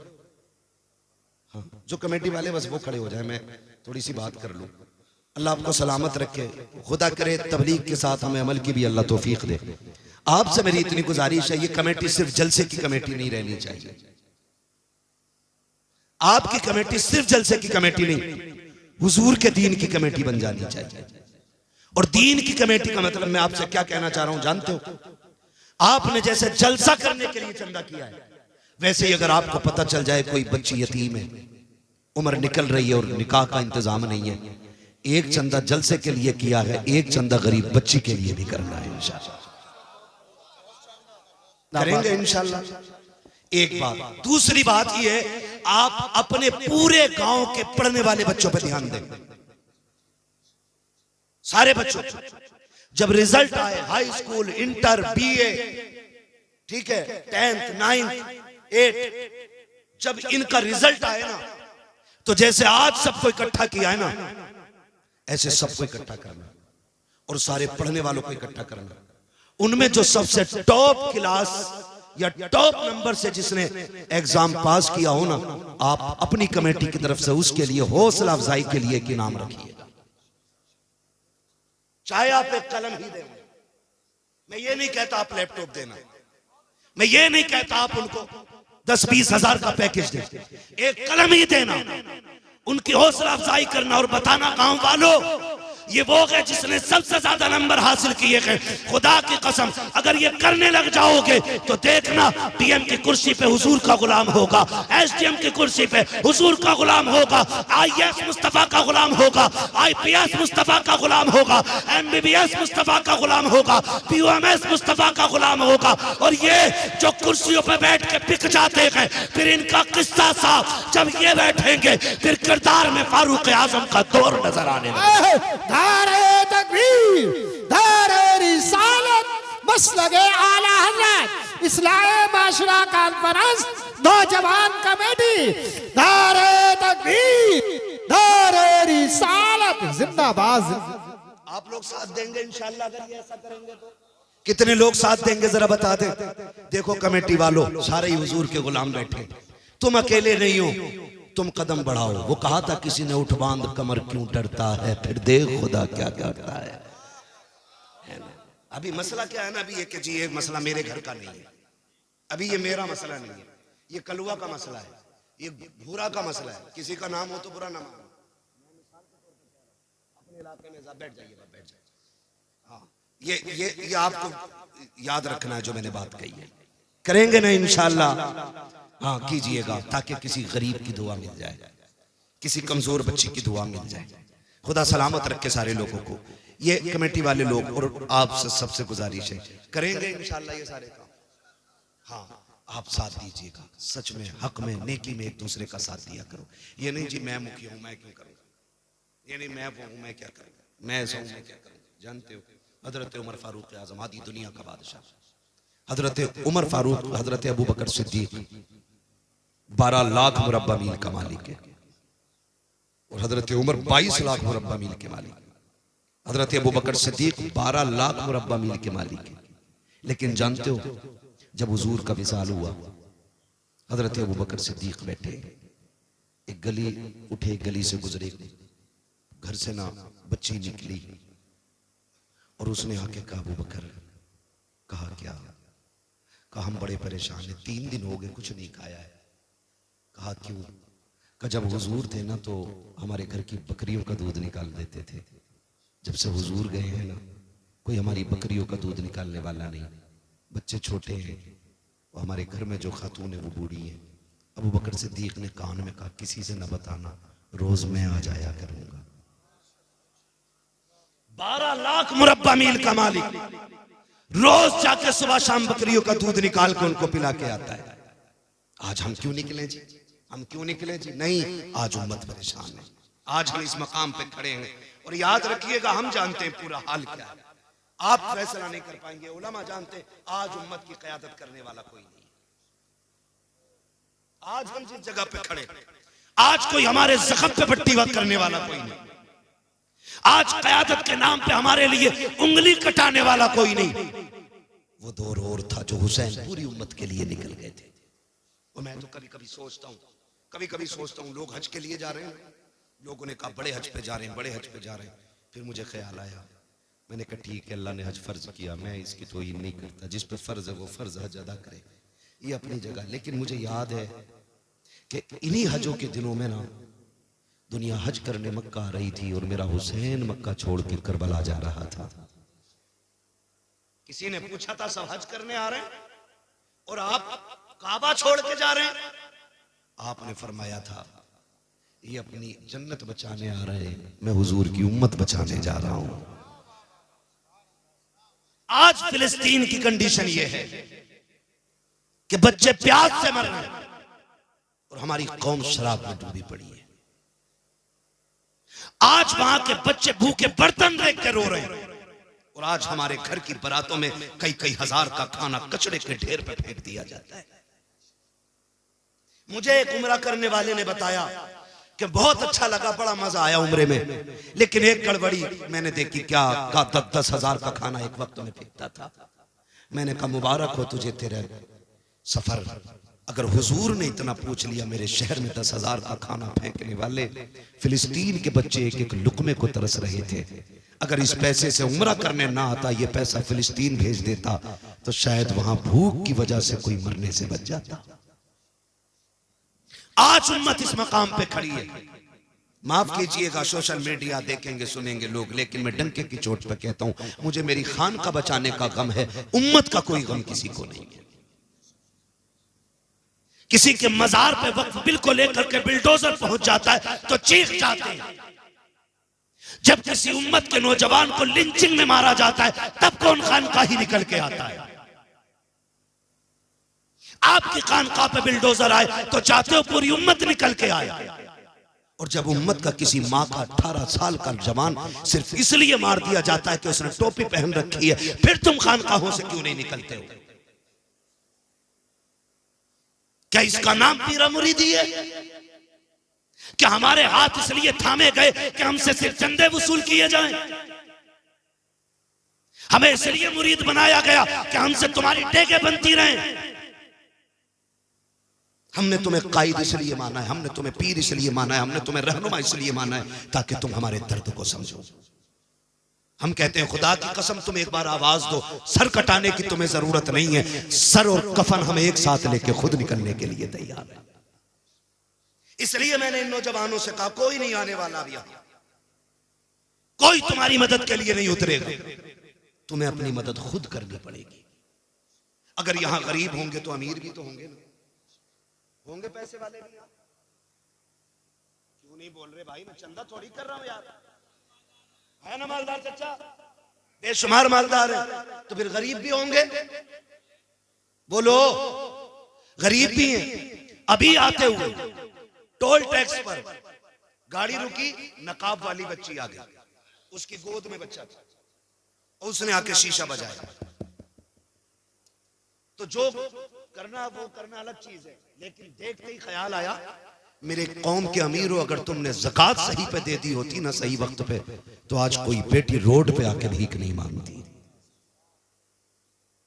हाँ, जो कमेटी वाले बस वो खड़े हो जाए, मैं थोड़ी सी बात कर लूं। अल्लाह आपको सलामत रखे, खुदा करे तबलीग के साथ हमें अमल की भी अल्लाह तौफीक दे। आपसे मेरी इतनी गुजारिश है, ये कमेटी सिर्फ जलसे की कमेटी नहीं रहनी चाहिए। आपकी कमेटी सिर्फ जलसे की कमेटी नहीं, हुजूर के दीन की कमेटी बन जानी चाहिए। और दीन की कमेटी का मतलब मैं आपसे क्या कहना चाह रहा हूं जानते हो? आपने जैसे जलसा करने के लिए चंदा किया है, वैसे ही अगर आपको पता चल जाए कोई बच्ची यतीम है, उम्र निकल रही है और निकाह का इंतजाम नहीं है, एक चंदा जलसे के लिए किया है, एक चंदा गरीब बच्ची के लिए भी करना है इंशाल्लाह। करेंगे इंशाल्लाह। एक बात। दूसरी बात यह है, आप अपने पूरे गांव के पढ़ने वाले बच्चों पर ध्यान दें, सारे बच्चों। जब रिजल्ट आए, हाई स्कूल, इंटर, बीए, ठीक है, 10th, 9th, 8th, जब इनका रिजल्ट आए ना, तो जैसे आज सबको इकट्ठा किया है ना, ऐसे सबको इकट्ठा करना और सारे पढ़ने वालों को इकट्ठा करना। उनमें जो सबसे टॉप क्लास या टॉप नंबर से जिसने एग्जाम पास किया हो ना, आप अपनी कमेटी की तरफ से उसके लिए हौसला अफजाई के लिए एक इनाम रखिएगा। चाहे आप एक कलम ही दें, मैं ये नहीं कहता आप लैपटॉप देना, मैं ये नहीं कहता आप उनको 10-20 हजार का पैकेज दें, एक कलम ही देना, उनकी हौसला अफजाई करना और बताना गांव वालों ये वो है जिसने सबसे ज्यादा नंबर हासिल किए हैं। खुदा की कसम अगर ये करने लग जाओगे तो देखना, पीएम की कुर्सी पे हुजूर का गुलाम होगा, एसडीएम की कुर्सी पे हुजूर का गुलाम होगा, आईएएस मुस्तफा का गुलाम होगा, आईपीएस मुस्तफा का गुलाम होगा, एमबीबीएस मुस्तफा का गुलाम होगा, पीओएमएस मुस्तफा का गुलाम होगा। और ये जो कुर्सियों पे बैठ के बिक जाते हैं, फिर इनका किस्सा साफ जब ये बैठेंगे, फिर किरदार में फारूक आजम का दौर नजर आने लगेगा। नारे तकबीर, नारे रिसालत, मसलके आला हज़रत, इस्लाहे माशरा कॉन्फ्रेंस, नौजवान कमेटी, नारे तकबीर, नारे रिसालत, जिंदाबाद। आप लोग साथ देंगे इंशाल्लाह अगर ये ऐसा करेंगे तो? कितने लोग साथ देंगे जरा बता दें। देखो कमेटी वालों, सारे ही हुजूर के गुलाम बैठे, तुम अकेले नहीं हो, तुम कदम बढ़ाओ। वो कहा था किसी ने, उठ बांध कमर क्यों डरता है, फिर देख खुदा क्या करता है ना? अभी मसला क्या है ना, अभी ये कि जी ये मसला मेरे घर का नहीं है, अभी ये मेरा मसला नहीं है, ये कलुआ का मसला है, ये भूरा का मसला है। किसी का नाम हो तो बुरा ना मानो, अपने इलाके में बैठ जाइएगा, बैठ जाइए। हाँ, ये आपको याद रखना है जो मैंने बात कही है। करेंगे ना इंशाल्लाह? हाँ कीजिएगा, ताकि किसी गरीब की दुआ मिल जाए, किसी कमजोर बच्ची की दुआ मिल जाए। खुदा सलामत रखे सारे लोगों को। ये कमेटी वाले लोग और आप सबसे गुजारिश है, करेंगे इंशाल्लाह ये सारे काम। हाँ, आप साथ दीजिएगा, सच में हक में नेकी में एक दूसरे का साथ दिया करो। ये नहीं जी मैं मुखिया हूं मैं क्यों करूंगा, ये नहीं मैं वो हूं मैं क्या करूंगा, मैं ऐसा हूं मैं क्या करूंगा। जानते हो हजरत उमर फारूक आजम, आदि दुनिया का बादशाह, हजरत उमर फारूक, हजरत अबू बकर सिद्दीक 12 लाख मुरब्बा मील का मालिक है, और हजरत उमर 22 लाख मुरब्बा मील के मालिक। हजरत अबू बकर सिद्दीक 12 लाख मुरब्बा मील के मालिक है। लेकिन जानते हो जब हुजूर का विसाल हुआ, हजरत अबू बकर सिद्दीक बैठे, एक गली उठे, गली से गुजरे, घर से ना बच्ची निकली, और उसने आके कहा अबू बकर, कहा क्या? कहा हम बड़े परेशान हैं, 3 दिन हो गए कुछ नहीं खाया है। कहा क्यों? कहा जब हुजूर थे ना तो हमारे घर की बकरियों का दूध निकाल देते थे, जब से हुजूर गए हैं ना कोई हमारी बकरियों का दूध निकालने वाला नहीं, बच्चे छोटे हैं, और हमारे घर में जो खातून है वो बूढ़ी है। अबू बकर सिद्दीक ने कान में कहा किसी से न बताना, रोज मैं आ जाया करूंगा। 12 लाख मुरब्बा मील का मालिक रोज जाके सुबह शाम बकरियों का दूध निकाल के उनको पिला के आता है। आज हम क्यों निकले जी, हम क्यों निकले जी? नहीं, आज उम्मत परेशान है, आज हम इस मकाम पे खड़े हैं। और याद रखिएगा, हम जानते हैं पूरा हाल क्या है, आप फैसला नहीं कर पाएंगे, उलमा जानते हैं आज उम्मत की क़यादत करने वाला कोई नहीं। आज हम जिस जगह पे खड़े, आज कोई हमारे जख्म पे पट्टी वक्त करने वाला कोई नहीं, आज क़यादत के नाम पे हमारे लिए उंगली कटाने वाला कोई नहीं। वो दौर और था जो हुसैन पूरी उम्मत के लिए निकल गए थे। और मैं तो कभी कभी सोचता हूँ लोग हज के लिए जा रहे हैं, लोगों ने कहा बड़े हज पे जा रहे हैं, बड़े हज पे जा रहे हैं। फिर मुझे ख्याल आया, मैंने कहा ठीक है, अल्लाह ने हज फर्ज किया, मैं इसकी तौहीन नहीं करता, जिस पे फर्ज है वो फर्ज हज अदा करे, ये अपनी जगह। लेकिन मुझे याद है कि इन्हीं हजों के दिनों में ना दुनिया हज करने मक्का आ रही थी और मेरा हुसैन मक्का छोड़ के करबला जा रहा था। किसी ने पूछा था सब हज करने आ रहे हैं और आप काबा छोड़ के जा रहे हैं? आपने फरमाया था ये अपनी जन्नत बचाने आ रहे हैं, मैं हुजूर की उम्मत बचाने जा रहा हूं। आज फिलिस्तीन की कंडीशन ये है कि बच्चे प्यास से मर रहे हैं और हमारी कौम शराब में डूबी पड़ी है। आज वहां के बच्चे भूखे बर्तन देख के रो रहे हैं और आज हमारे घर की बारातों में कई कई हजार का खाना कचड़े के ढेर पे फेंक दिया जाता है। मुझे एक उम्रा करने वाले ने बताया कि बहुत अच्छा लगा, बड़ा मजा आया उम्रे में, लेकिन एक गड़बड़ी मैंने देखी, क्या का 10-10 हजार का खाना एक वक्त में फेंकता था। मैंने कहा मुबारक हो तुझे तेरे सफर, अगर हुजूर ने इतना पूछ लिया, मेरे शहर में 10 हजार का खाना फेंकने वाले फिलिस्तीन के बच्चे एक एक लुकमे को तरस रहे थे, अगर इस पैसे से उम्रा करने ना आता, ये पैसा फिलिस्तीन भेज देता तो शायद वहां भूख की वजह से कोई मरने से बच जाता। आज उम्मत इस मकाम पे खड़ी है। माफ कीजिएगा, सोशल मीडिया देखेंगे सुनेंगे लोग, लेकिन मैं डंके की चोट पे कहता हूं, मुझे मेरी खान का बचाने का गम है, उम्मत का कोई गम किसी को नहीं है। किसी के मजार पे वक्फ बिल को लेकर के बिल्डोजर पहुंच जाता है तो चीख जाते हैं, जब किसी उम्मत के नौजवान को लिंचिंग में मारा जाता है तब कौन खानकाही निकल के आता है। आपकी खानकाह पे बिल्डोजर आए तो चाहते हो पूरी उम्मत निकल के आए, और जब उम्मत का किसी माँ का 18 साल का जवान सिर्फ इसलिए मार दिया जाता है कि उसने टोपी पहन रखी है, फिर तुम खानकाहों से क्यों नहीं निकलते हो? क्या इसका नाम पीरा मुरीदी है? क्या हमारे हाथ इसलिए थामे गए कि हमसे सिर्फ चंदे वसूल किए जाएं? हमें इसलिए मुरीद बनाया गया कि हमसे तुम्हारी टेके बनती रहें? हमने तुम्हें कायद इसलिए माना है, हमने तुम्हें पीर इसलिए माना है, हमने तुम्हें रहनुमा इसलिए माना है ताकि तुम हमारे दर्द को समझो। हम कहते हैं खुदा की कसम तुम एक बार आवाज दो, सर कटाने की तुम्हें जरूरत नहीं है, सर और कफन हम एक साथ लेके खुद निकलने के लिए तैयार है। इसलिए मैंने इन नौजवानों से कहा कोई नहीं आने वाला अब यहां, कोई तुम्हारी मदद के लिए नहीं उतरेगा, तुम्हें अपनी मदद खुद करनी पड़ेगी। अगर यहां गरीब होंगे तो अमीर भी तो होंगे ना, होंगे पैसे वाले भी। क्यों नहीं बोल रहे भाई? मैं चंदा थोड़ी कर रहा हूं यार, है ना मालदार चचा, बेशुमार मालदार है, तो फिर गरीब भी होंगे। बोलो, गरीब भी हैं। अभी आते हुए टोल टैक्स पर गाड़ी रुकी, नकाब वाली बच्ची आ गई, उसकी गोद में बच्चा था, उसने आके शीशा बजाया। तो जो करना वो करना अलग चीज है, लेकिन देखते ही ख्याल आया मेरे कौम के अमीर हो, अगर तुमने ज़कात सही पे दे दी होती ना, सही वक्त पे, तो आज कोई बेटी रोड पे आके भीख नहीं मांगती।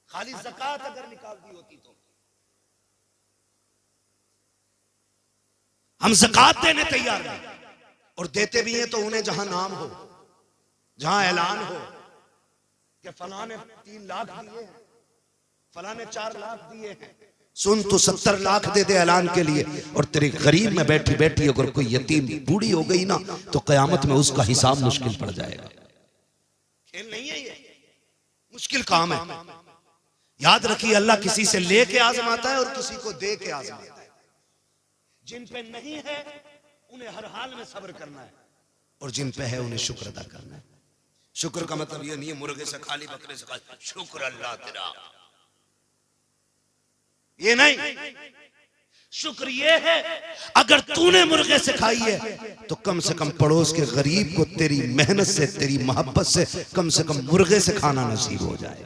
खाली ज़कात अगर निकाल दी होती तो। हम ज़कात देने तैयार हैं और देते भी हैं तो उन्हें जहां नाम हो, जहां ऐलान हो कि फलां ने 3 लाख दिए हैं, फलां ने 4 लाख दिए हैं, सुन तो 70 लाख दे दे ऐलान के लिए, और तेरे गरीब में बैठी बैठी अगर कोई यतीम बूढ़ी हो गई ना तो कयामत में उसका हिसाब मुश्किल पड़ जाएगा। खेल नहीं है ये, मुश्किल काम है। याद रखिए, अल्लाह किसी से लेके आजमाता है और किसी को दे के आजमाता है। जिन पे नहीं है उन्हें हर हाल में सब्र करना है, और जिन पे है उन्हें शुक्र अदा करना है। शुक्र का मतलब ये नहीं है मुर्गे से खाली, बकरे से खाली, शुक्र अल्लाह तेरा, ये नहीं। शुक्र ये है अगर तूने मुर्गे से खाई है तो कम से कम पड़ोस के गरीब को तेरी मेहनत से, तेरी मोहब्बत से कम मुर्गे से खाना नसीब हो जाए।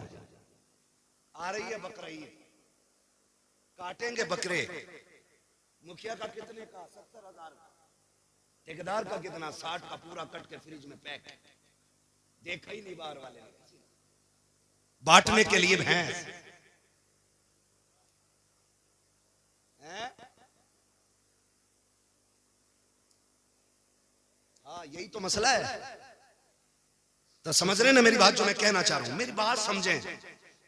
आ रही है बकरीद, काटेंगे बकरे। मुखिया का कितने का? 70,000 का। ठेकेदार का कितना? 60 का, पूरा कट के फ्रिज में पैक। देखा ही नहीं बाहर वाले ने, बांटने के लिए भैंस। हाँ, यही तो मसला है। तो समझ रहे ना मेरी बात जो मैं कहना चाह रहा हूं, मेरी बात समझें,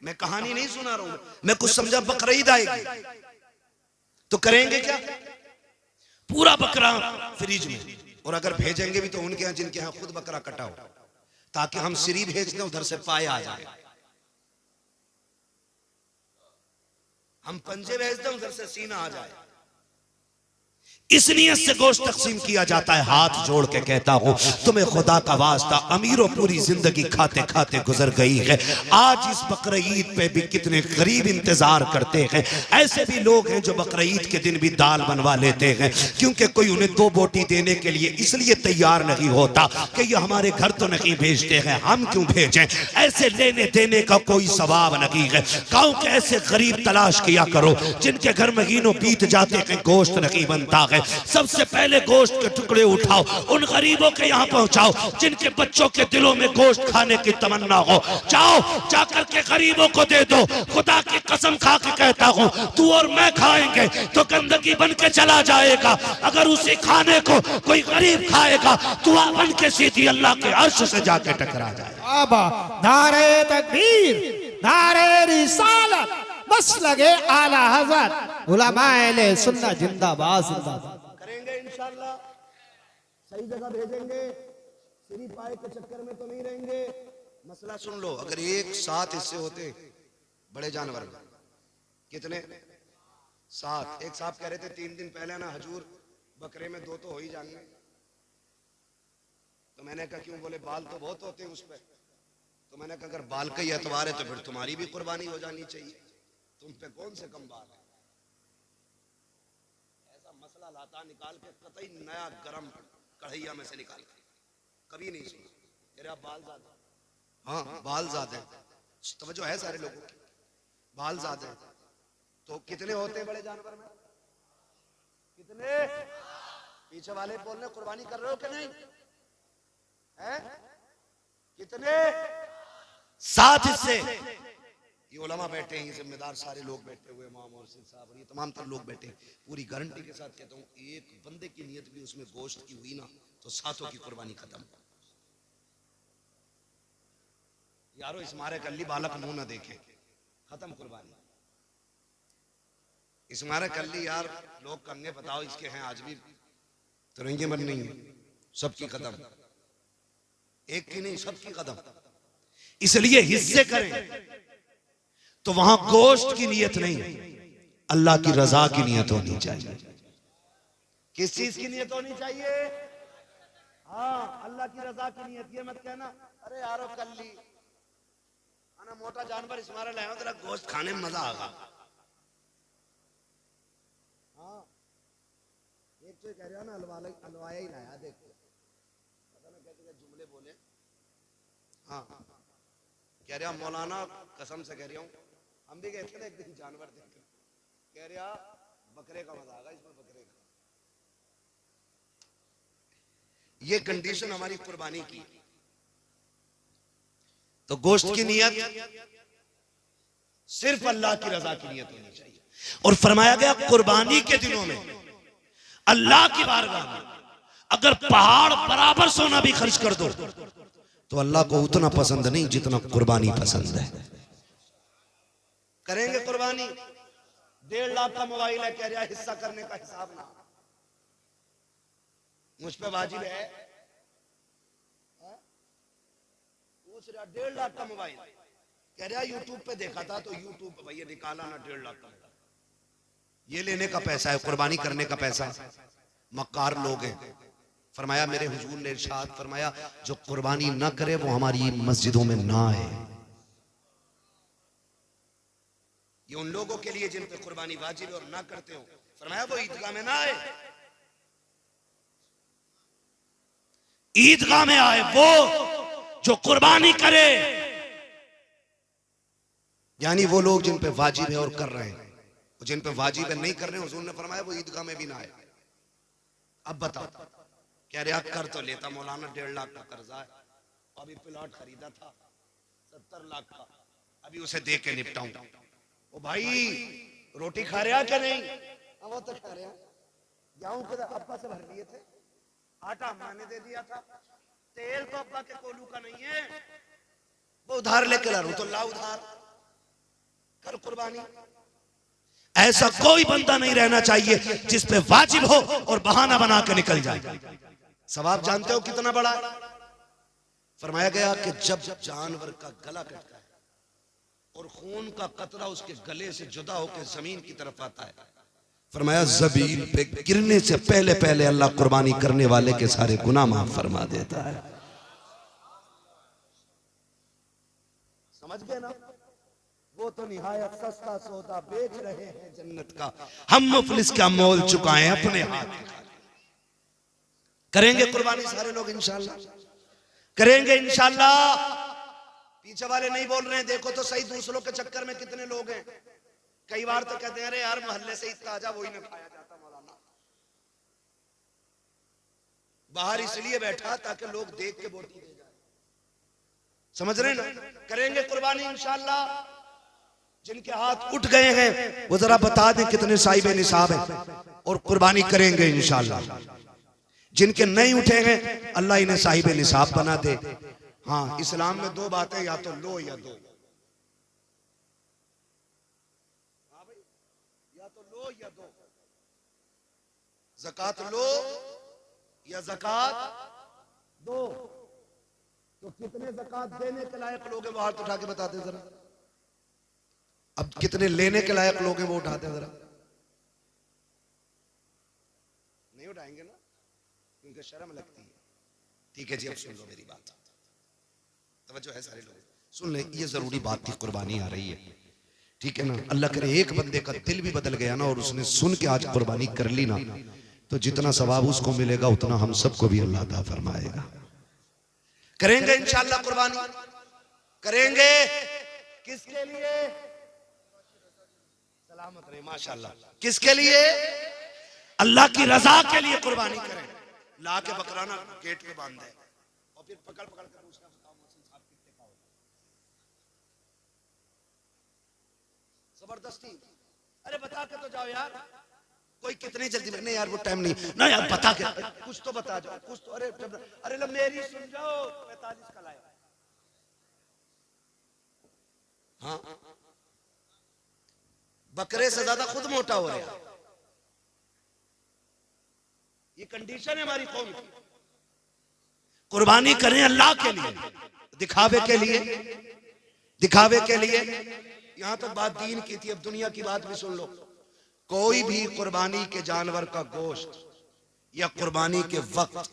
मैं कहानी नहीं सुना रहा हूं, मैं कुछ समझा। बकरीद आएगी तो करेंगे क्या? पूरा बकरा फ्रिज में, और अगर भेजेंगे भी तो उनके यहाँ जिनके यहाँ खुद बकरा कटा हो, ताकि हम सिरी भेज दें उधर से पाए आ जाए, हम पंजे भेज दें उधर से सीना आ जाए। इस नियत से गोश्त तकसीम किया जाता है। हाथ जोड़ के कहता हूं तुम्हें खुदा का वास्ता, अमीरों पूरी जिंदगी खाते खाते गुजर गई है, आज इस बकरा ईद पे भी कितने गरीब इंतजार करते हैं। ऐसे भी लोग हैं जो बकरा ईद के दिन भी दाल बनवा लेते हैं, क्योंकि कोई उन्हें 2 बोटी देने के लिए इसलिए तैयार नहीं होता कि ये हमारे घर तो नहीं भेजते हैं, हम क्यों भेजें। ऐसे लेने देने का कोई सवाब नहीं है। गाँव के ऐसे गरीब तलाश किया करो जिनके घर महीनों बीत जाते हैं, गोश्त नहीं बनता है। सबसे पहले गोश्त के टुकड़े उठाओ, उन गरीबों के यहाँ पहुंचाओ जिनके बच्चों के दिलों में गोश्त खाने की तमन्ना हो। जाओ जाकर के गरीबों को दे दो। खुदा की कसम खा के कहता हूं, तू और मैं खाएंगे तो गंदगी बन के चला जाएगा। अगर उसी खाने को कोई गरीब खाएगा तो बन के सीधी अल्लाह के अर्श से जाके टकरा जाए। आबा नारे तकबीर, नारे रिसालत, बस लगे आला हजरत उलमाए सुन्नत जिंदाबाद जिंदाबाद। करेंगे इंशाल्लाह, सही जगह भेजेंगे, सिरी पाए के चक्कर में तो नहीं रहेंगे। मसला सुन लो, अगर एक 7 हिस्से होते बड़े जानवर में, कितने? 7। एक साहब कह रहे थे 3 दिन पहले ना हजूर बकरे में 2 तो हो ही जाएंगे। तो मैंने कहा क्यों? बोले बाल तो बहुत होते हैं उस पर। तो मैंने कहा अगर बाल का ही एतबार है तो फिर तुम्हारी भी कुर्बानी हो जानी चाहिए, तुम पे कौन से कम बाल है। ऐसा मसला लाता निकाल के कतई नया गरम कढ़ैया में से निकाल के, कभी नहीं सुना। तेरे आप बाल ज्यादा, हाँ बाल ज्यादा है, तवज्जो है सारे लोगों की, बाल ज्यादा है। तो कितने होते हैं बड़े जानवर में? कितने? पीछे वाले बोल रहे कुर्बानी कर रहे हो कि नहीं है? कितने? 7 हिस्से। ये उलमा बैठे हैं, ये जिम्मेदार सारे लोग बैठे हुए, इमाम और साहब और ये तमाम तर लोग बैठे हैं। पूरी गारंटी के साथ कहता हूँ, एक बंदे की नियत भी उसमें गोश्त की हुई ना तो 7 की कुर्बानी खत्म। यारो इस मारे कल्ली बालक मुंह ना देखे, खत्म कुर्बानी। इस मारे कल्ली यार लोग कंगे बताओ इसके हैं आज भी तो रहेंगे मन नहीं है, सबकी कदम, एक की नहीं सबकी कदम। इसलिए हिस्से करें तो वहां गोश्त की नियत नहीं, अल्लाह की रजा की नियत होनी चाहिए। किस चीज की नियत होनी चाहिए? हाँ अल्लाह की रजा की नियत। ये मत कहना अरे यारो कल्ली आना मोटा जानवर इस मारे लाया तेरा गोश्त खाने में मजा आगा। हाँ एक तो कह रहा ना हलवाया ही लाया, देख पता ना कैसे जुमले बोले। हाँ कह रहा मौलाना कसम से कह रहा हूँ, हम भी गए थे ना एक दिन जानवर देखकर, कह रहा बकरे का मजा आगा इसमें, बकरे का। ये कंडीशन हमारी कुर्बानी की। तो गोश्त की नियत सिर्फ अल्लाह की रजा की नियत होनी चाहिए। और फरमाया गया कुर्बानी के दिनों में अल्लाह की बारगाह में अगर पहाड़ बराबर सोना भी खर्च कर दो तो अल्लाह को उतना पसंद नहीं जितना कुर्बानी पसंद है। करेंगे कुर्बानी। 1.5 लाख का मोबाइल है, कह रहा हिस्सा करने का हिसाब ना मुझ पे वाजिब है। पूछ रहा 1.5 लाख का मोबाइल, कह रहा यूट्यूब पे देखा था तो यूट्यूब पे भैया निकाला ना 1.5 लाख का। ये लेने का पैसा है, कुर्बानी करने का पैसा। मक्कार लोग हैं। फरमाया मेरे हुजूर ने इरशाद फरमाया जो कुर्बानी ना करे वो हमारी मस्जिदों में ना आए। ये उन लोगों के लिए जिन पे कुर्बानी वाजिब और ना करते हो, फरमाया वो ईदगाह में ना आए। ईदगाह में आए वो जो कुर्बानी करे, यानी वो लोग जिन पे वाजिब है और कर रहे हैं, जिन पे वाजिब है नहीं कर रहे हैं, हुजूर ने फरमाया वो ईदगाह में भी ना आए। अब बताओ, कह रहे कर तो लेता मौलाना 1.5 लाख का कर्जा है, अभी प्लॉट खरीदा था 70 लाख का, अभी उसे दे के निपटाऊं। ओ भाई रोटी खा रहा क्या नहीं? वो तो खा रहा। गेहूं के अब्बा से भर लिए थे, आटा मैंने दे दिया था, तेल तो अब्बा के कोलू का नहीं है, वो उधार लेके ला रहा हूं तो ला उधार कर कुर्बानी। ऐसा कोई बंदा नहीं रहना चाहिए जिस पे वाजिब हो और बहाना बना के निकल जाए। सवाब जानते हो कितना बड़ा है? फरमाया गया कि जब जानवर का गला कटता है और खून का कतरा उसके गले से जुदा होकर जमीन की तरफ आता है, फरमाया जमीन पे गिरने से पहले पहले अल्लाह कुर्बानी करने वाले के सारे गुनाह माफ फरमा देता है। समझ गए ना? वो तो निहायत सस्ता सौदा बेच रहे हैं जन्नत का, हम मुफलिस का मोल चुकाएं अपने हाथ। करेंगे कुर्बानी सारे लोग इंशाल्लाह, करेंगे इंशाल्लाह। पीछे वाले नहीं बोल रहे हैं, देखो तो सही दूसरों के चक्कर में कितने लोग हैं। कई बार तो कहते हैं अरे यार मोहल्ले से इतना ताजा वही ना खाया जाता मौलाना, बाहर इसलिए बैठा ताकि लोग देख के बोटी दे जाए। समझ रहे ना? करेंगे कुर्बानी इंशाल्लाह। जिनके हाथ उठ गए हैं वो जरा बता दें कितने साहिब निसाब हैं और कुर्बानी करेंगे इंशाल्लाह। जिनके नहीं उठे हैं अल्लाह इन्हें साहिब निसाब बना दे। हाँ, इस्लाम में दो बातें, या तो लो या दो। हाँ भाई, या तो लो या दो। ज़कात लो या ज़कात दो। तो कितने ज़कात देने के लायक लोग हैं वो हाथ उठा के बताते जरा। अब कितने लेने के लायक लोग हैं वो उठाते हैं जरा। नहीं उठाएंगे ना, क्योंकि शर्म लगती है। ठीक है जी, अब सुन लो मेरी बात, तवज्जो है सारे लोग, सुन ले। ये जरूरी बात थी, कुर्बानी आ रही है, ठीक है ना? अल्लाह करे एक बंदे का दिल भी बदल गया ना और उसने सुन के आज कुर्बानी कर ली ना, तो जितना सवाब उसको मिलेगा उतना हम सबको भी अल्लाह अता फरमाएगा। करेंगे इंशाअल्लाह कुर्बानी, करेंगे। किसके लिए? सलामत रहे माशाअल्लाह। किसके लिए? अल्लाह की रजा के लिए कुर्बानी करें। ला के बकराना गेट पे बांध दे और फिर पकड़ पकड़ कर पूछना, बताओ मोहसिन साहब कितने का होगा? जबरदस्ती, अरे बता के तो जाओ यार। कोई कितनी जल्दी में? नहीं यार वो टाइम नहीं ना यार, बता के कुछ तो बता जाओ, कुछ तो। अरे लो मेरी सुन जाओ, 45 का लाया। हाँ, बकरे से ज्यादा खुद मोटा हो रहा है। ये कंडीशन है हमारी कौम की। कुर्बानी करें अल्लाह के लिए, दिखावे के लिए, दिखावे के लिए। यहां तक बात दीन की थी, अब दुनिया की बात भी सुन लो। कोई भी कुर्बानी के जानवर का गोश्त या कुर्बानी के वक्त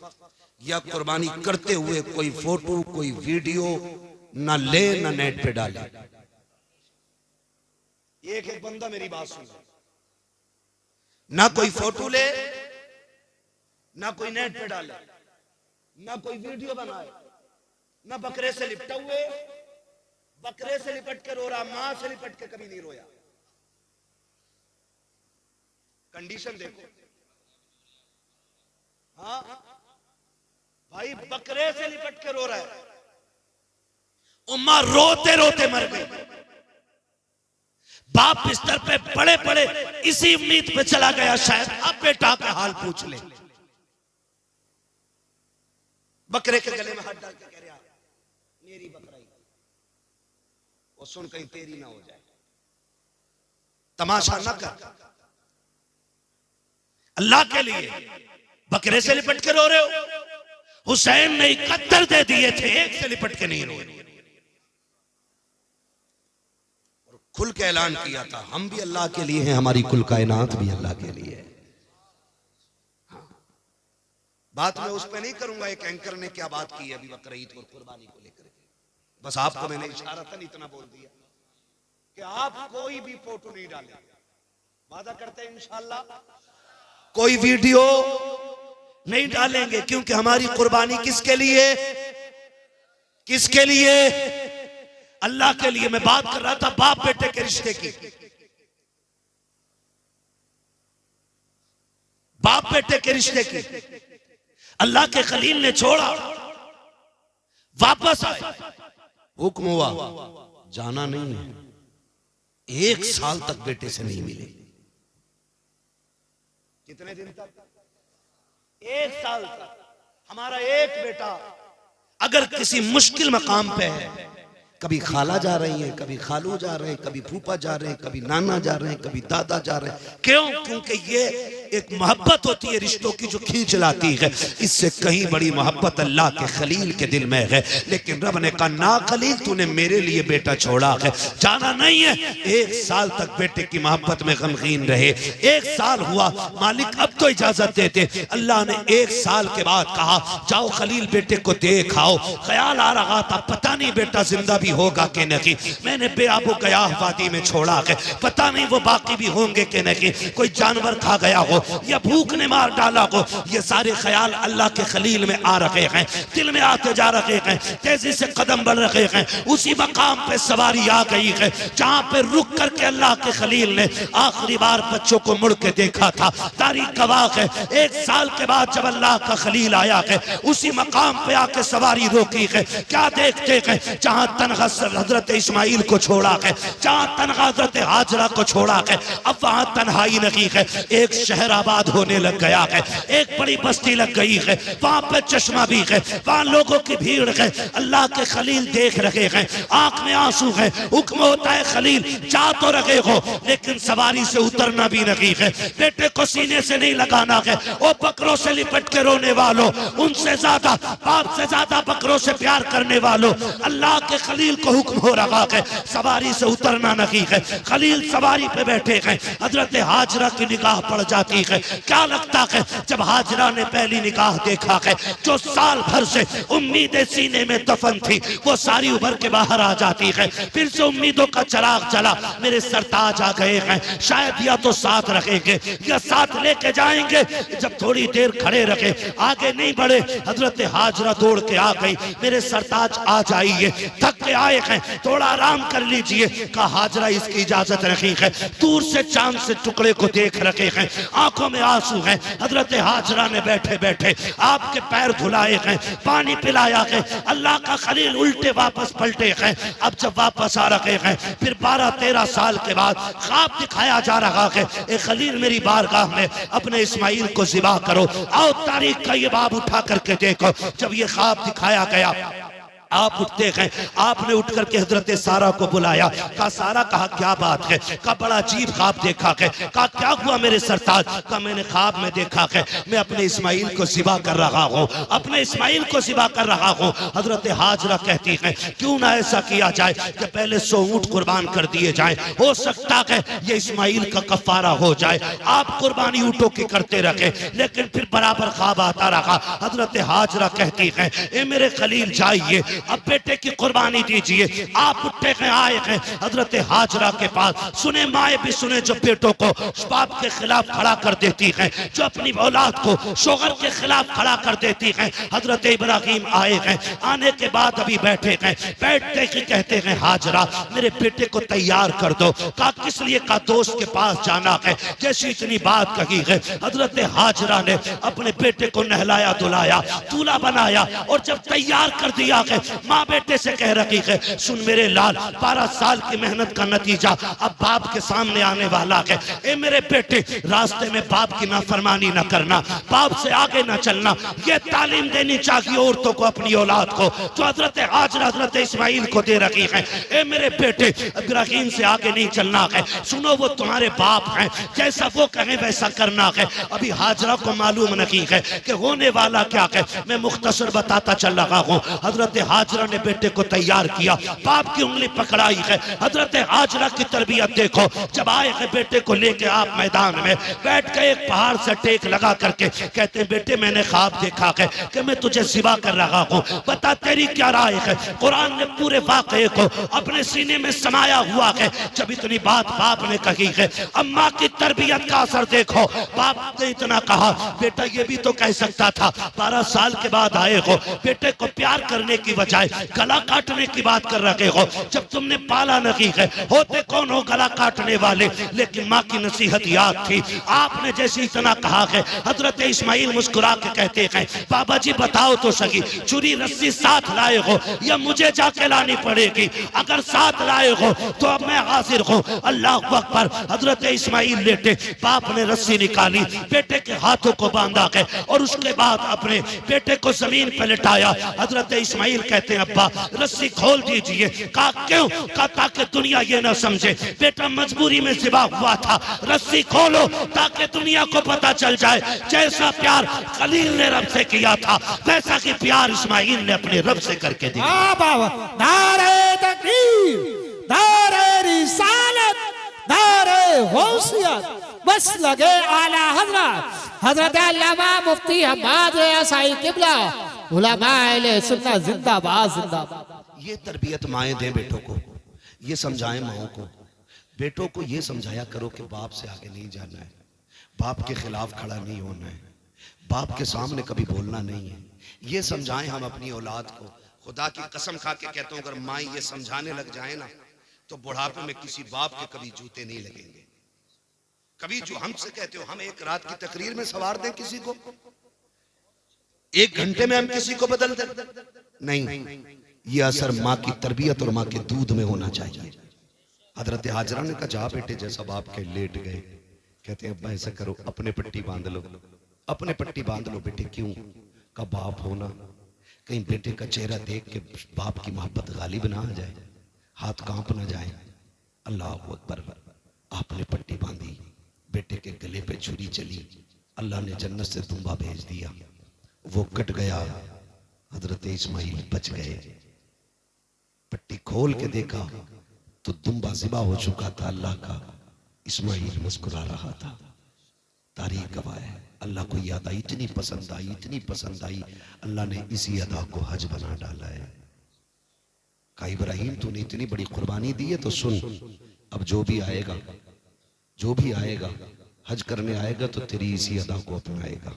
या कुर्बानी करते हुए कोई फोटो कोई वीडियो ना ले ना नेट पे डाले। एक एक बंदा मेरी बात सुन, ना कोई फोटो ले, ना कोई नेट पे डाले, ना कोई वीडियो बनाए, ना बकरे से लिपटा हुए। बकरे से लिपट के रो रहा, मां से लिपट के कभी नहीं रोया। कंडीशन देखो। हाँ भाई, बकरे से लिपट के रो रहा है। उम्मा रोते रोते मर गई। बाप बिस्तर पे पड़े पड़े इसी उम्मीद पे चला गया शायद अब बेटा का हाल पूछ ले। बकरे के गले में हाथ डाल के कह रहा मेरी बकराई, वो सुन कहीं तेरी ना हो जाए। तमाशा ना कर, अल्लाह के लिए बकरे से लिपट के रो रहे हो। हुसैन ने 71 दे दिए थे, एक से लिपट के नहीं रोए। और खुल के ऐलान किया था हम भी अल्लाह के लिए हैं, हमारी कुल कायनात भी अल्लाह के लिए है। बात मैं उस पर नहीं करूंगा एक एंकर ने क्या बात की है अभी बकरीद और कुर्बानी को लेकर के। बस आपको मैंने इशारतन इतना बोल दिया कि आप कोई भी फोटो नहीं डालें। वादा करते हैं इंशाअल्लाह कोई वीडियो नहीं डालेंगे, क्योंकि हमारी कुर्बानी किसके लिए? किसके लिए? अल्लाह के लिए। मैं बात कर रहा था बाप बेटे के रिश्ते की। बाप बेटे के रिश्ते की अल्लाह के खलील ने छोड़ा, वापस आए, हुक्म हुआ जाना नहीं है। 1 साल तक बेटे से नहीं मिले। कितने दिन तक? 1 साल तक। हमारा एक बेटा अगर किसी मुश्किल मकाम पे है, कभी खाला जा रही है, कभी खालू जा रहे हैं, कभी फूफा जा रहे हैं, कभी नाना जा रहे हैं, कभी दादा जा रहे हैं, क्यों? क्योंकि ये एक मोहब्बत होती है रिश्तों की जो खींच लाती है। इससे कहीं बड़ी मोहब्बत अल्लाह के खलील के दिल में है। लेकिन रब ने कहा ना खलील, तूने मेरे लिए बेटा छोड़ा है, जाना नहीं है। 1 साल तक बेटे की मोहब्बत में गमगीन रहे। 1 साल हुआ, मालिक अब तो इजाजत देते। अल्लाह ने 1 साल के बाद कहा जाओ खलील बेटे को देख आओ। ख्याल आ रहा था पता नहीं बेटा जिंदा होगा कि नहीं, मैंने बेआबो कयाह वादी में छोड़ा है, पता नहीं वो बाकी भी होंगे कि नहीं, कोई जानवर खा गया हो या भूख ने मार डाला हो। ये सारे ख्याल अल्लाह के खलील में आ रहे हैं, दिल में आते जा रहे हैं, तेजी से कदम बढ़ रहे हैं। उसी मकाम पे सवारी आ गई है जहां पे रुक करके अल्लाह के खलील ने आखिरी बार बच्चों को मुड़ के देखा था। तारीख गवाह है 1 साल के बाद जब अल्लाह का खलील आया है, उसी मकाम पे आके सवारी रोकी है। क्या देखते हैं? जहां हजरत इस्माइल को छोड़ा है, जहां तनहा हजरत हाजरा को छोड़ा है, अब वहां तन्हाई नहीं है। एक शहर आबाद होने लग गया है, एक बड़ी बस्ती लग गई है, वहां पे चश्मा भी है, वहां लोगों की भीड़ है। अल्लाह के खलील देख रहे हैं, आंख में आंसू है। हुक्म होता है खलील जा तो रहे हो, लेकिन सवारी से उतरना भी नहीं है। बेटे को सीने से नहीं लगाना है। वो बकरों से लिपट के रोने वालों, उनसे ज्यादा बाप से ज्यादा बकरों से प्यार करने वालों, अल्लाह के खलील को हुक्म हो रहा है सवारी से उतरना नहीं है। खलील सवारी पे बैठे हैं, हजरत हाजरा की निगाह पड़ जाती है। क्या लगता है जब हाजरा ने पहली निगाह देखा है, जो साल भर से उम्मीदें सीने में दफन थी वो सारी उभर के बाहर आ जाती है। फिर से उम्मीदों का चिराग जला। मेरे सरताज आ गए हैं, शायद या तो साथ रखेंगे या साथ लेके जाएंगे। जब थोड़ी देर खड़े रखे, आगे नहीं बढ़े, हजरत हाजरा दौड़ के आ गई। मेरे सरताज आ जाइए, थक के आए हैं, थोड़ा आराम कर लीजिए। कहा हाजरा इसकी इजाजत रखी है। दूर से चांद से टुकड़े को देख रखे हैं, आंखों में आंसू हैं। हजरत हाजरा ने बैठे बैठे आपके पैर धुलाए हैं, पानी पिलाया है। अल्लाह का खलील उल्टे वापस पलटे हैं। अब जब वापस आ रहे हैं, फिर 12-13 साल के बाद ख्वाब दिखाया जा रहा है, ए खलील मेरी बारगाह में अपने इस्माइल को ज़िबा करो। आओ तारीख का ये बाब उठा करके देखो। जब ये ख्वाब दिखाया गया, आप उठते हैं। आपने उठ करके हजरत सारा को बुलाया। कहा सारा, कहा क्या बात है? कहा बड़ा अजीब ख्वाब देखा है। कहा क्या हुआ मेरे सरताज? कहा मैंने ख्वाब में देखा है मैं अपने इस्माइल को ज़िबा कर रहा हूँ, अपने इस्माइल को ज़िबा कर रहा हूँ। हजरत हाजरा कहती है क्यों ना ऐसा किया जाए कि पहले 100 ऊंट कुर्बान कर दिए जाए, हो सकता है ये इस्माइल का कफारा हो जाए। आप कुर्बानी ऊँटों की करते रहे, लेकिन फिर बराबर ख्वाब आता रहा। हजरत हाजरा कहती है ए मेरे खलील जाइए, अब बेटे की कुर्बानी दीजिए। आप उठे हैं, आए हैं हजरत हाजरा के पास। सुने माए भी सुने जो बेटों को बाप के खिलाफ खड़ा कर देती हैं, जो अपनी औलाद को शोहर के खिलाफ खड़ा कर देती हैं। हजरत इब्राहिम आए हैं, आने के बाद अभी बैठे हैं। बैठते ही कहते हैं हाजरा मेरे बेटे को तैयार कर दो। कहा किस लिए? का दोस्त के पास जाना है। जैसी इतनी बात कही है, हजरत हाजरा ने अपने बेटे को नहलाया धुलाया, दूल्हा बनाया, और जब तैयार कर दिया है, माँ बेटे से कह रही है सुन मेरे लाल, 12 साल की मेहनत का नतीजा अब बाप के सामने आने वाला है। ए मेरे बेटे, रास्ते में बाप की नाफरमानी न करना, बाप से आगे न चलना। ये तालीम देनी चाहिए औरतों को अपनी औलाद को, जो हजरत हाजरा हजरत इस्माइल को दे रही है। ए मेरे बेटे, इब्राहिम से आगे नहीं चलना है। सुनो वो तुम्हारे बाप हैं, जैसा वो कहें वैसा करना है। अभी हाजरा को मालूम नहीं है कि होने वाला क्या है। मैं मुख्तसर बताता चल रहा हूँ। हजरत हाजरा ने बेटे को तैयार किया, बाप की उंगली पकड़ाई है। हजरत हाजरा की तरबियत देखो। जब आए हैं बेटे को लेके आप मैदान में बैठ के एक पहाड़ से टेक लगा करके कहते हैं बेटे मैंने ख्वाब देखा है कि मैं तुझे ज़िबा कर रहा हूँ, बता तेरी क्या राय है? कुरान ने पूरे वाक़े को अपने सीने में समाया हुआ है। जब इतनी बात बाप ने कही है, अम्मा की तरबियत का असर देखो। बाप ने इतना कहा बेटा ये भी तो कह सकता था 12 साल के बाद आए हो। बेटे को प्यार करने की वजह बजाय गला काटने की बात कर रहे हो, जब तुमने पाला नहीं है, होते कौन हो गला काटने वाले। लेकिन माँ की नसीहत याद थी। आपने जैसे इतना कहा है, हजरत इस्माइल मुस्कुरा के कहते हैं, बाबा जी बताओ तो सही, छुरी रस्सी साथ लाए हो या मुझे जाके लानी पड़ेगी? अगर साथ लाए हो तो अब मैं हाजिर हूं। अल्लाह अकबर। हजरत इस्माइल लेटे, बाप ने रस्सी निकाली, बेटे के हाथों को बांधा है और उसके बाद अपने बेटे को जमीन पर लिटाया। हजरत इस्माइल कहते हैं, अब्बा रस्सी खोल दीजिए। कहा क्यों? कहा ताकि दुनिया ये ना समझे बेटा मजबूरी में ज़िबा हुआ था। रस्सी खोलो ताकि दुनिया को पता चल जाए जैसा प्यार खलील ने रब से किया था वैसा कि प्यार इस्माइल ने अपने रब से करके दिया। नारे तकबीर, नारे रिसालत, नारे गौसियत, बस लगे आला हजरत हजरत अल्लामा मुफ्ती हम्माद रज़ा किबला उलमाए सुन्नत जिंदाबाद जिंदाबाद। ये तरबियत माएँ दें बेटों को, ये समझाएं माओं को। बेटों को ये समझाया करो कि बाप से आगे नहीं जाना है, बाप के खिलाफ खड़ा नहीं होना है, बाप के सामने कभी बोलना नहीं है। ये समझाएं हम अपनी औलाद को। खुदा की कसम खा के कहता हूं, अगर माँ ये समझाने लग जाए ना तो बुढ़ापे में किसी बाप के कभी जूते नहीं लगेंगे। कभी जो हमसे कहते हो हम एक रात की तकरीर में सवार दें किसी को, एक घंटे में हम किसी को बदल दें? नहीं, ये असर माँ की तरबियत और माँ के दूध में होना चाहिए। हजरत हाजरा ने कहा, जा बेटे जैसा बाप के लेट गए। कहते हैं, अब्बा ऐसा करो अपने पट्टी बांध लो, अपने पट्टी बांध लो बेटे। क्यों? का बाप होना, कहीं बेटे का चेहरा देख के बाप की मोहब्बत गालिब ना आ जाए, हाथ कांप ना जाए। अल्लाह अकबर। आपने पट्टी बांधी, बेटे के गले पे छुरी चली, अल्लाह ने जन्नत से दुम्बा भेज दिया, वो कट गया। हजरत इस्माइल बच गए। पट्टी खोल के देखा तो दुम्बा ज़िबा हो चुका था अल्लाह का। इस्माइल मुस्कुरा रहा था। तारीख गवाह है, अल्लाह को ये अदा इतनी पसंद आई, इतनी पसंद आई, अल्लाह ने इसी अदा को हज बना डाला है। कहा, इब्राहिम तूने इतनी बड़ी कुर्बानी दी है तो सुन, अब जो भी आएगा, जो भी आएगा हज करने आएगा तो तेरी इसी अदा को अपनाएगा।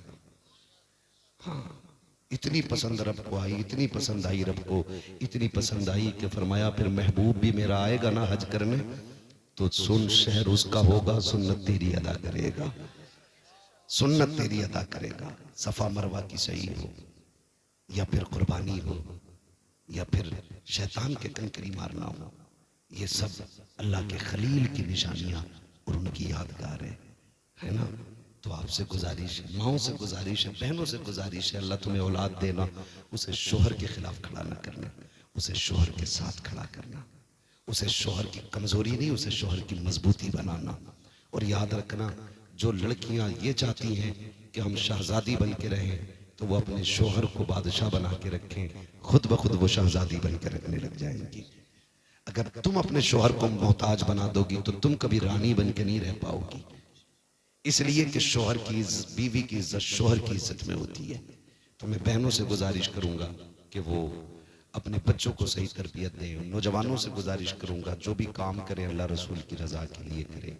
हाँ, इतनी पसंद रब को आई, इतनी पसंद आई रब को, इतनी पसंद आई कि फरमाया फिर महबूब भी मेरा आएगा ना हज करने तो सुन, शहर उसका होगा, सुन्नत तेरी अदा करेगा, सुन्नत तेरी अदा करेगा। सफा मरवा की सही हो या फिर कुर्बानी हो या फिर शैतान के कंकरी मारना हो, ये सब अल्लाह के खलील की निशानियां और उनकी यादगार है ना। तो आपसे गुजारिश है, माओं से गुजारिश है, बहनों से गुजारिश है, अल्लाह तुम्हें औलाद देना, उसे शोहर के खिलाफ खड़ा ना करना, उसे शोहर के साथ खड़ा करना, उसे शोहर की कमजोरी नहीं, उसे शोहर की मजबूती बनाना। और याद रखना, जो लड़कियां ये चाहती हैं कि हम शहजादी बन के रहें तो वो अपने शोहर को बादशाह बना के रखें, खुद ब खुद वो शहजादी बन के रखने लग जाएंगी। अगर तुम अपने शोहर को मोहताज बना दोगी तो तुम कभी रानी बन के नहीं रह पाओगी। इसलिए कि शोहर की बीवी की इज्जत शोहर की इज्जत में होती है। तो मैं बहनों से गुजारिश करूंगा कि वो अपने बच्चों को सही तरबियत दें। नौजवानों से गुजारिश करूंगा जो भी काम करें अल्लाह रसूल की रजा के लिए करें।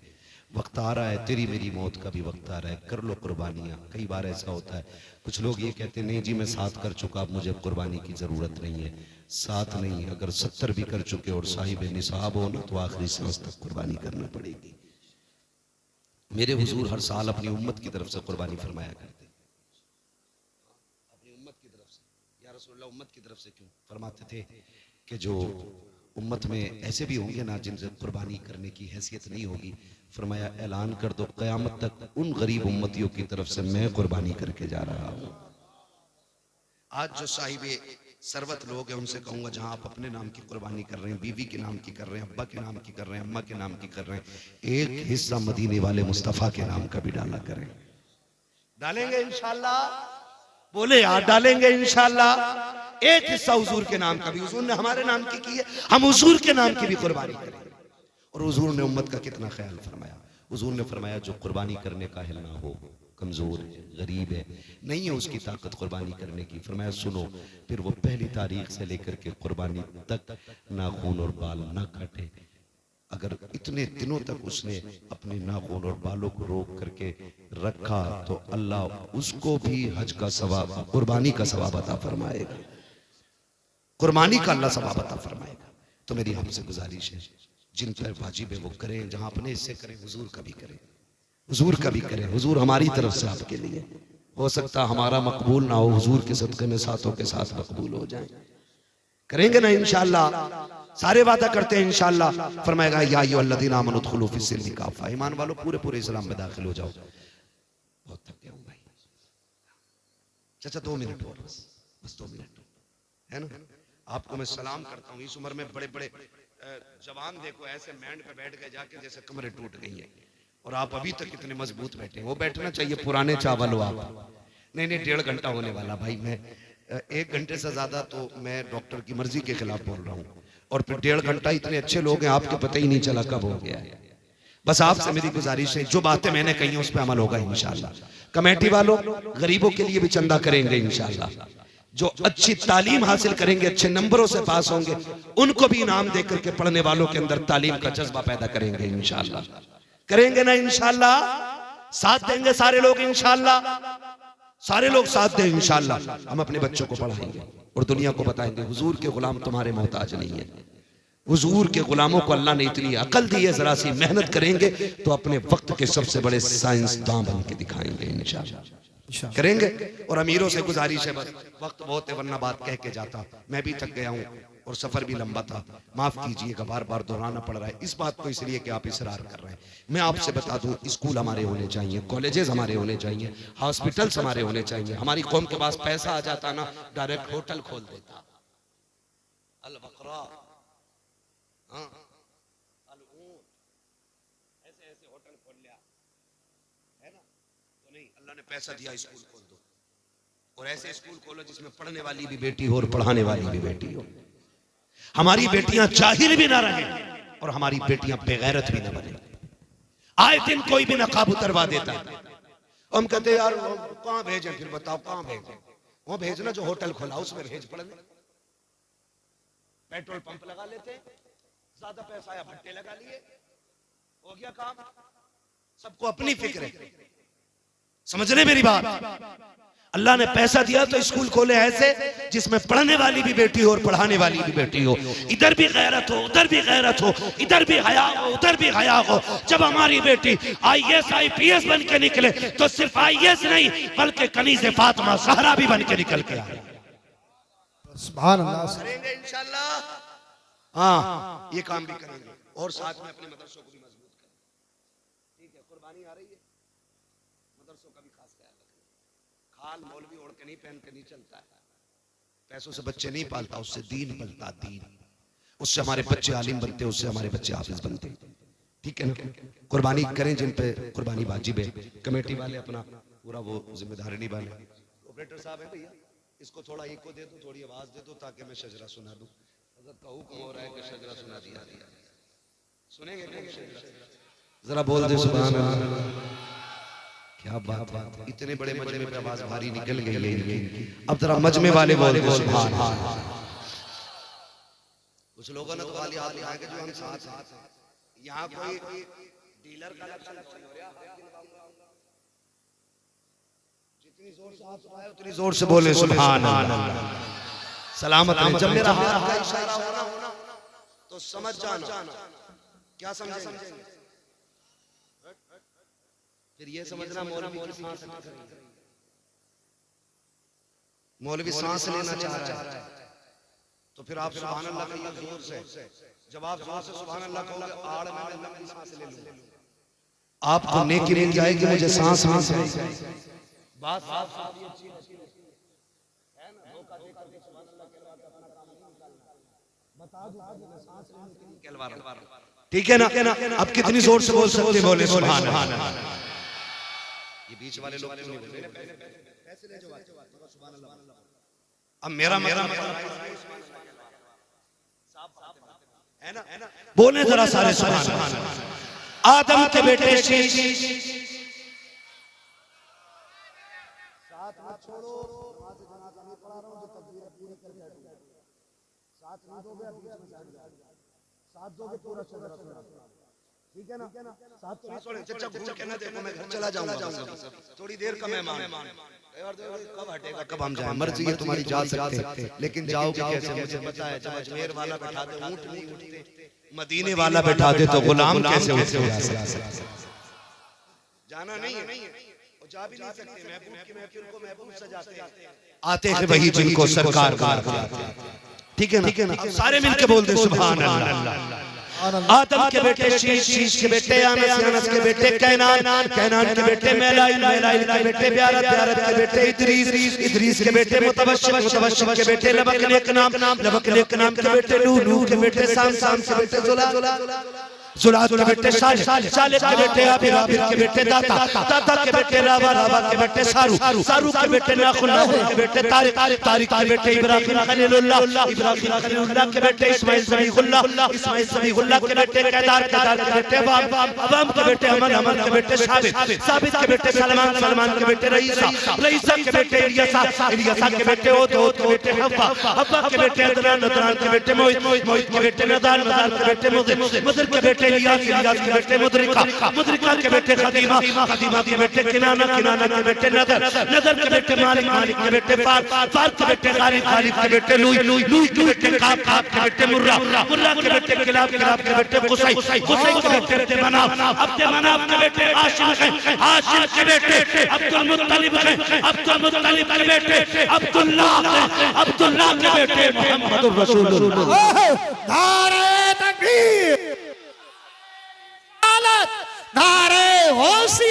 वक्त आ रहा है, तेरी मेरी मौत का भी वक्त आ रहा है, कर लो कुर्बानियाँ। कई बार ऐसा होता है, कुछ लोग ये कहते हैं नहीं जी मैं 7 कर चुका, अब मुझे कुर्बानी की ज़रूरत नहीं है। 7 नहीं, अगर 70 भी कर चुके और साहिब निसाब हो ना तो आखिरी सांस तक कुर्बानी करना पड़ेगी। मेरे हुजूर हर साल अपनी उम्मत की तरफ से कुर्बानी फरमाया करते, अपनी उम्मत की तरफ से। या रसूलुल्लाह उम्मत की तरफ से क्यों फरमाते थे कि जो उम्मत में ऐसे भी होंगे ना जिनसे कुर्बानी करने की हैसियत नहीं होगी, फरमाया ऐलान कर दो क़यामत तक उन गरीब उम्मतियों की तरफ से मैं कुर्बानी करके जा रहा हूँ। आज जो साहिबे सरवत लोग हैं उनसे कहूंगा जहां आप अपने नाम की कुर्बानी कर रहे हैं, बीवी के नाम की कर रहे हैं, अब्बा के नाम की कर रहे हैं, अम्मा के नाम की कर रहे हैं, एक हिस्सा मदीने वाले मुस्तफ़ा के नाम का भी डाला करें। डालेंगे इंशाल्लाह, बोले यार डालेंगे इंशाल्लाह। एक हिस्सा हुजूर के नाम का भी, हुजूर ने हमारे नाम की है, हम हुजूर के नाम की भी कुर्बानी करें। और हुजूर ने उम्मत का कितना ख्याल फरमाया। हुजूर ने फरमाया जो कुर्बानी करने का हिल ना हो, कमजोर है, गरीब है, नहीं है उसकी ताकत कुर्बानी करने की, फरमाया सुनो, फिर वो पहली तारीख से लेकर के कुर्बानी तक नाखून और बाल ना काटे। अगर इतने दिनों तक उसने अपने नाखून और बालों को रोक करके रखा तो अल्लाह उसको भी हज का सवाब, कुर्बानी का सवाब अता फरमाएगा। कुर्बानी का अल्लाह सवाब अता फरमाएगा। तो मेरी आपसे गुजारिश है, जिन पर वाजिब है वो करें, जहां अपने हिस्से करें हुजूर का भी करें, हुजूर का भी करें। हुजूर हमारी तरफ से आपके लिए, हो सकता हमारा मकबूल ना हो, हुजूर के सदक़े में साथों के साथ मकबूल हो जाए। करेंगे ना इंशाअल्लाह, सारे वादा करते हैं इंशाअल्लाह। फरमाएगा या अय्युहल्लज़ीना आमनू उदखुलू फिस्सिल्मि काफ़ा, ईमान वालों पूरे पूरे इस्लाम में दाखिल हो जाओ। बहुत थक गया हूं भाई, चाचा 2 मिनट और, बस 2 मिनट है ना। आपको मैं सलाम करता हूँ। इस उम्र में बड़े बड़े जवान देखो ऐसे बैंड पे बैठ गए जाके जैसे कमरे टूट गई है, और आप अभी तक इतने मजबूत बैठे हैं। वो बैठना चाहिए पुराने चावल हो आप। नहीं 1.5 घंटा होने वाला भाई, मैं 1 घंटे से ज्यादा तो मैं डॉक्टर की मर्जी के खिलाफ बोल रहा हूँ, और फिर 1.5 घंटा इतने अच्छे लोग हैं आपको पता ही नहीं चला कब हो गया है। बस आपसे मेरी गुजारिश है, जो बातें मैंने कही हैं उस पर अमल होगा इंशाअल्लाह। कमेटी वालों गरीबों के लिए भी चंदा करेंगे इंशाअल्लाह। जो अच्छी तालीम हासिल करेंगे, अच्छे नंबरों से पास होंगे, उनको भी इनाम देकर के पढ़ने वालों के अंदर तालीम का जज्बा पैदा करेंगे इंशाअल्लाह। करेंगे ना इंशाअल्लाह, साथ देंगे सारे लोग इंशाअल्लाह, सारे लोग साथ दें इंशाअल्लाह। हम अपने बच्चों को पढ़ाएंगे और दुनिया को बताएंगे हुजूर के गुलाम तुम्हारे मोहताज नहीं है। हुजूर के गुलामों को अल्लाह ने इतनी अकल दी है, जरा सी मेहनत करेंगे तो अपने वक्त के सबसे बड़े साइंसदान बन के दिखाएंगे इंशाअल्लाह। करेंगे। और अमीरों से गुजारिश है, बस वक्त बहुत है वरना बात कह के जाता, मैं भी थक गया हूँ और सफर भी लंबा था, माफ कीजिएगा बार बार दोहराना पड़ रहा है इस बात को, इसलिए कि आप इसरार कर रहे हैं। मैं आपसे बता दूं, स्कूल हमारे होने चाहिए, कॉलेजेस हमारे होने चाहिए, हॉस्पिटल्स हमारे होने चाहिए। हमारी कौम के पास पैसा आ जाता ना, डायरेक्ट होटल खोल देता। अल बकरा, हाँ, अल ऊंट, ऐसे ऐसे होटल खोल लिया है ना। तो नहीं, अल्लाह ने पैसा दिया, स्कूल खोल दो, और ऐसे स्कूल खोलो जिसमें पढ़ने वाली भी बेटी हो और पढ़ाने वाली भी बेटी हो। हमारी बेटियां जाहिल भी ना रहे और हमारी बेटियां बेगैरत भी ना बने। आए दिन कोई भी नकाब उतरवा देता है, हम कहते यार कहां भेजें, फिर बताओ कहां भेजें। वो भेजना जो होटल खोला उसमें भेज पढ़ने। पेट्रोल पंप लगा लेते, ज्यादा पैसा आया भट्टे लगा लिए, हो गया काम। सबको अपनी फिक्र है, समझ रहे मेरी बात। अल्लाह ने पैसा दिया तो स्कूल खोले ऐसे जिसमें पढ़ने वाली भी बेटी हो और पढ़ाने वाली भी बेटी हो। इधर भी गैरत हो, उधर भी गैरत हो, इधर भी हया हो, उधर भी हया हो। जब हमारी बेटी IAS IPS बन के निकले तो सिर्फ IAS नहीं बल्कि कनीज़े फातिमा ज़हरा भी बन के निकल के आए। सुभान अल्लाह। करेंगे इंशाल्लाह, हाँ ये काम भी करेंगे और साथ में अपने मदरसों को भी मजबूत करेंगे। ठीक है, कुर्बानी आ रही है, मदरसों का भी खास ख्याल रखें। खाल मौलवी ओढ़ के नहीं, पहन के नहीं चलता है, पैसों से बच्चे नहीं पालता, उससे दीन पलता, दीन। उससे हमारे बच्चे आलिम बनते, उससे हमारे बच्चे हाफिज बनते। ठीक है ना। कुर्बानी करें जिन पे कुर्बानी वाजिब है। कमेटी वाले अपना पूरा वो जिम्मेदारी निभाएं। ऑपरेटर साहब है भैया, इसको थोड़ा इको दे दो, थोड़ी आवाज दे दो ताकि मैं शजरा सुना दूं। हज़रत का हुक्म हो रहा है कि शजरा सुना दिया। सुनेंगे जरा बोल दे सुभान अल्लाह। क्या बात है, इतने बड़े मजमे में आवाज भारी निकल गई है। अब जरा मजमे वाले बोल दे सुभान अल्लाह। कुछ लोगों ने तो खाली हाथ लगाएंगे जो हम साथ हैं। यहाँ कोई डीलर का लक्षण हो रहा है, जितनी जोर से हाथ उठाए उतनी जोर से बोले सुभान अल्लाह। सलामत रहे। जब मेरा हाथ का इशारा होना तो समझ जाना। क्या समझेंगे? फिर ये समझना मौलवी की सांस अटक रही है, मौलवी सांस लेना चाह रहा है, तो फिर आप सुभान अल्लाह कहिए जोर से। जब आप जोर से सुभान अल्लाह कहोगे, आड़ में मैं लंबी सांस ले लूंगा, आपको नेकी मिल जाएगी, मुझे सांस मिल जाएगी। बात साफ अच्छी है ना। धोखा दे करके सुभान अल्लाह कहला के अपना काम नहीं निकालना, बता दो मैं सांस लेने के लिए कहलवा। ठीक है ना। अब कितनी जोर से बोल सकते, बोले सुभान अल्लाह। ये बीच वाले लोग नहीं बोल रहे, पैसे ले जाओ सुभान अल्लाह। अब मेरा है ना, बोले जरा सारे सुभान अल्लाह। आदम के बेटे शीश साथ मत छोड़ो, नमाज जनाजा नहीं पढ़ा रहा हूं, जो तकबीर पूरी करके बैठो, साथ नहीं दोगे बीच में साथ दोगे पूरा शजरा सुना। ठीक है ना? साथ तो नहीं छोड़े, चचा घूर के ना देखो, मैं घर चला जाऊंगा, थोड़ी देर का मेहमान। कब हटेगा, कब हम जाएं? मर्जी है तुम्हारी, जा सकते लेकिन जाओगे कैसे? मुझे पता है, जब अजमेर वाला बैठा दे ऊंट नहीं उठते, मदीने वाला बैठा दे तो गुलाम कैसे उठते? जाना नहीं है, जा भी नहीं सकते। महबूब की महफिल को महबूब सजाते आते हैं वही जिनको सरकार बुलाते हैं। ठीक है ना? सारे मिलके बोल दे सुभान अल्लाह। आदम के बेटे शीश, शीश के बेटे अनस, अनस के बेटे कैनान, कैनान के बेटे मेलाइल, मेलाइल के बेटे ब्यारत, ब्यारत के बेटे इदरीस, इदरीस के बेटे मुतवश्शिम, मुतवश्शिम के बेटे लबक, नेक नाम, लबक नेक नाम के बेटे नूह, नूह के बेटे साम, साम के बेटे जुला, जुलात के बेटे सालिह, सालिह के बेटे आबिर, आबिर के बेटे दाता, दाता के बेटे रावा, रावा के बेटे सारू, सारू के बेटे नाखुन, नाखुन के बेटे तारिक, तारिक के बेटे इब्राहिम खलीलुल्लाह, इब्राहिम खलीलुल्लाह के बेटे इस्माइल ज़बीहुल्लाह, इस्माइल ज़बीहुल्लाह के बेटे केदार, केदार के बेटे अवाम, अवाम के बेटे अमन, अमन के बेटे साबित, साबित के बेटे सलमान, सलमान के बेटे रईसा, रईसा के बेटे इलियासा, इलियासा के बेटे ओद, ओद के बेटे हव्वा, हव्वा के बेटे अदनान, अदनान के बेटे मोहित, मोहित के बेटे नदान, नदान के बेटे मुदर, मुदर के बेटे इलियास, इलियास के बेटे मुदरिका, मुदरिका के बेटे खदीमा, खदीमा के बेटे किनाना, किनाना के बेटे नदर, नदर के बेटे मालिक, मालिक के बेटे फार, फार के बेटे खालिद, खालिद के बेटे लूई, लूई के बेटे काब, काब के बेटे मुर्रा, मुर्रा के बेटे किलाब, किलाब के बेटे कुसै, कुसै के बेटे अब्दे मनाफ, अब्दे मनाफ के बेटे हाशिम हैं, हाशिम के बेटे अब्दुल मुत्तलिब हैं, अब्दुल मुत्तलिब के बेटे अब्दुल्लाह हैं, अब्दुल्लाह के बेटे मुहम्मदुर रसूलुल्लाह। नारे तकबीर, नारे होशी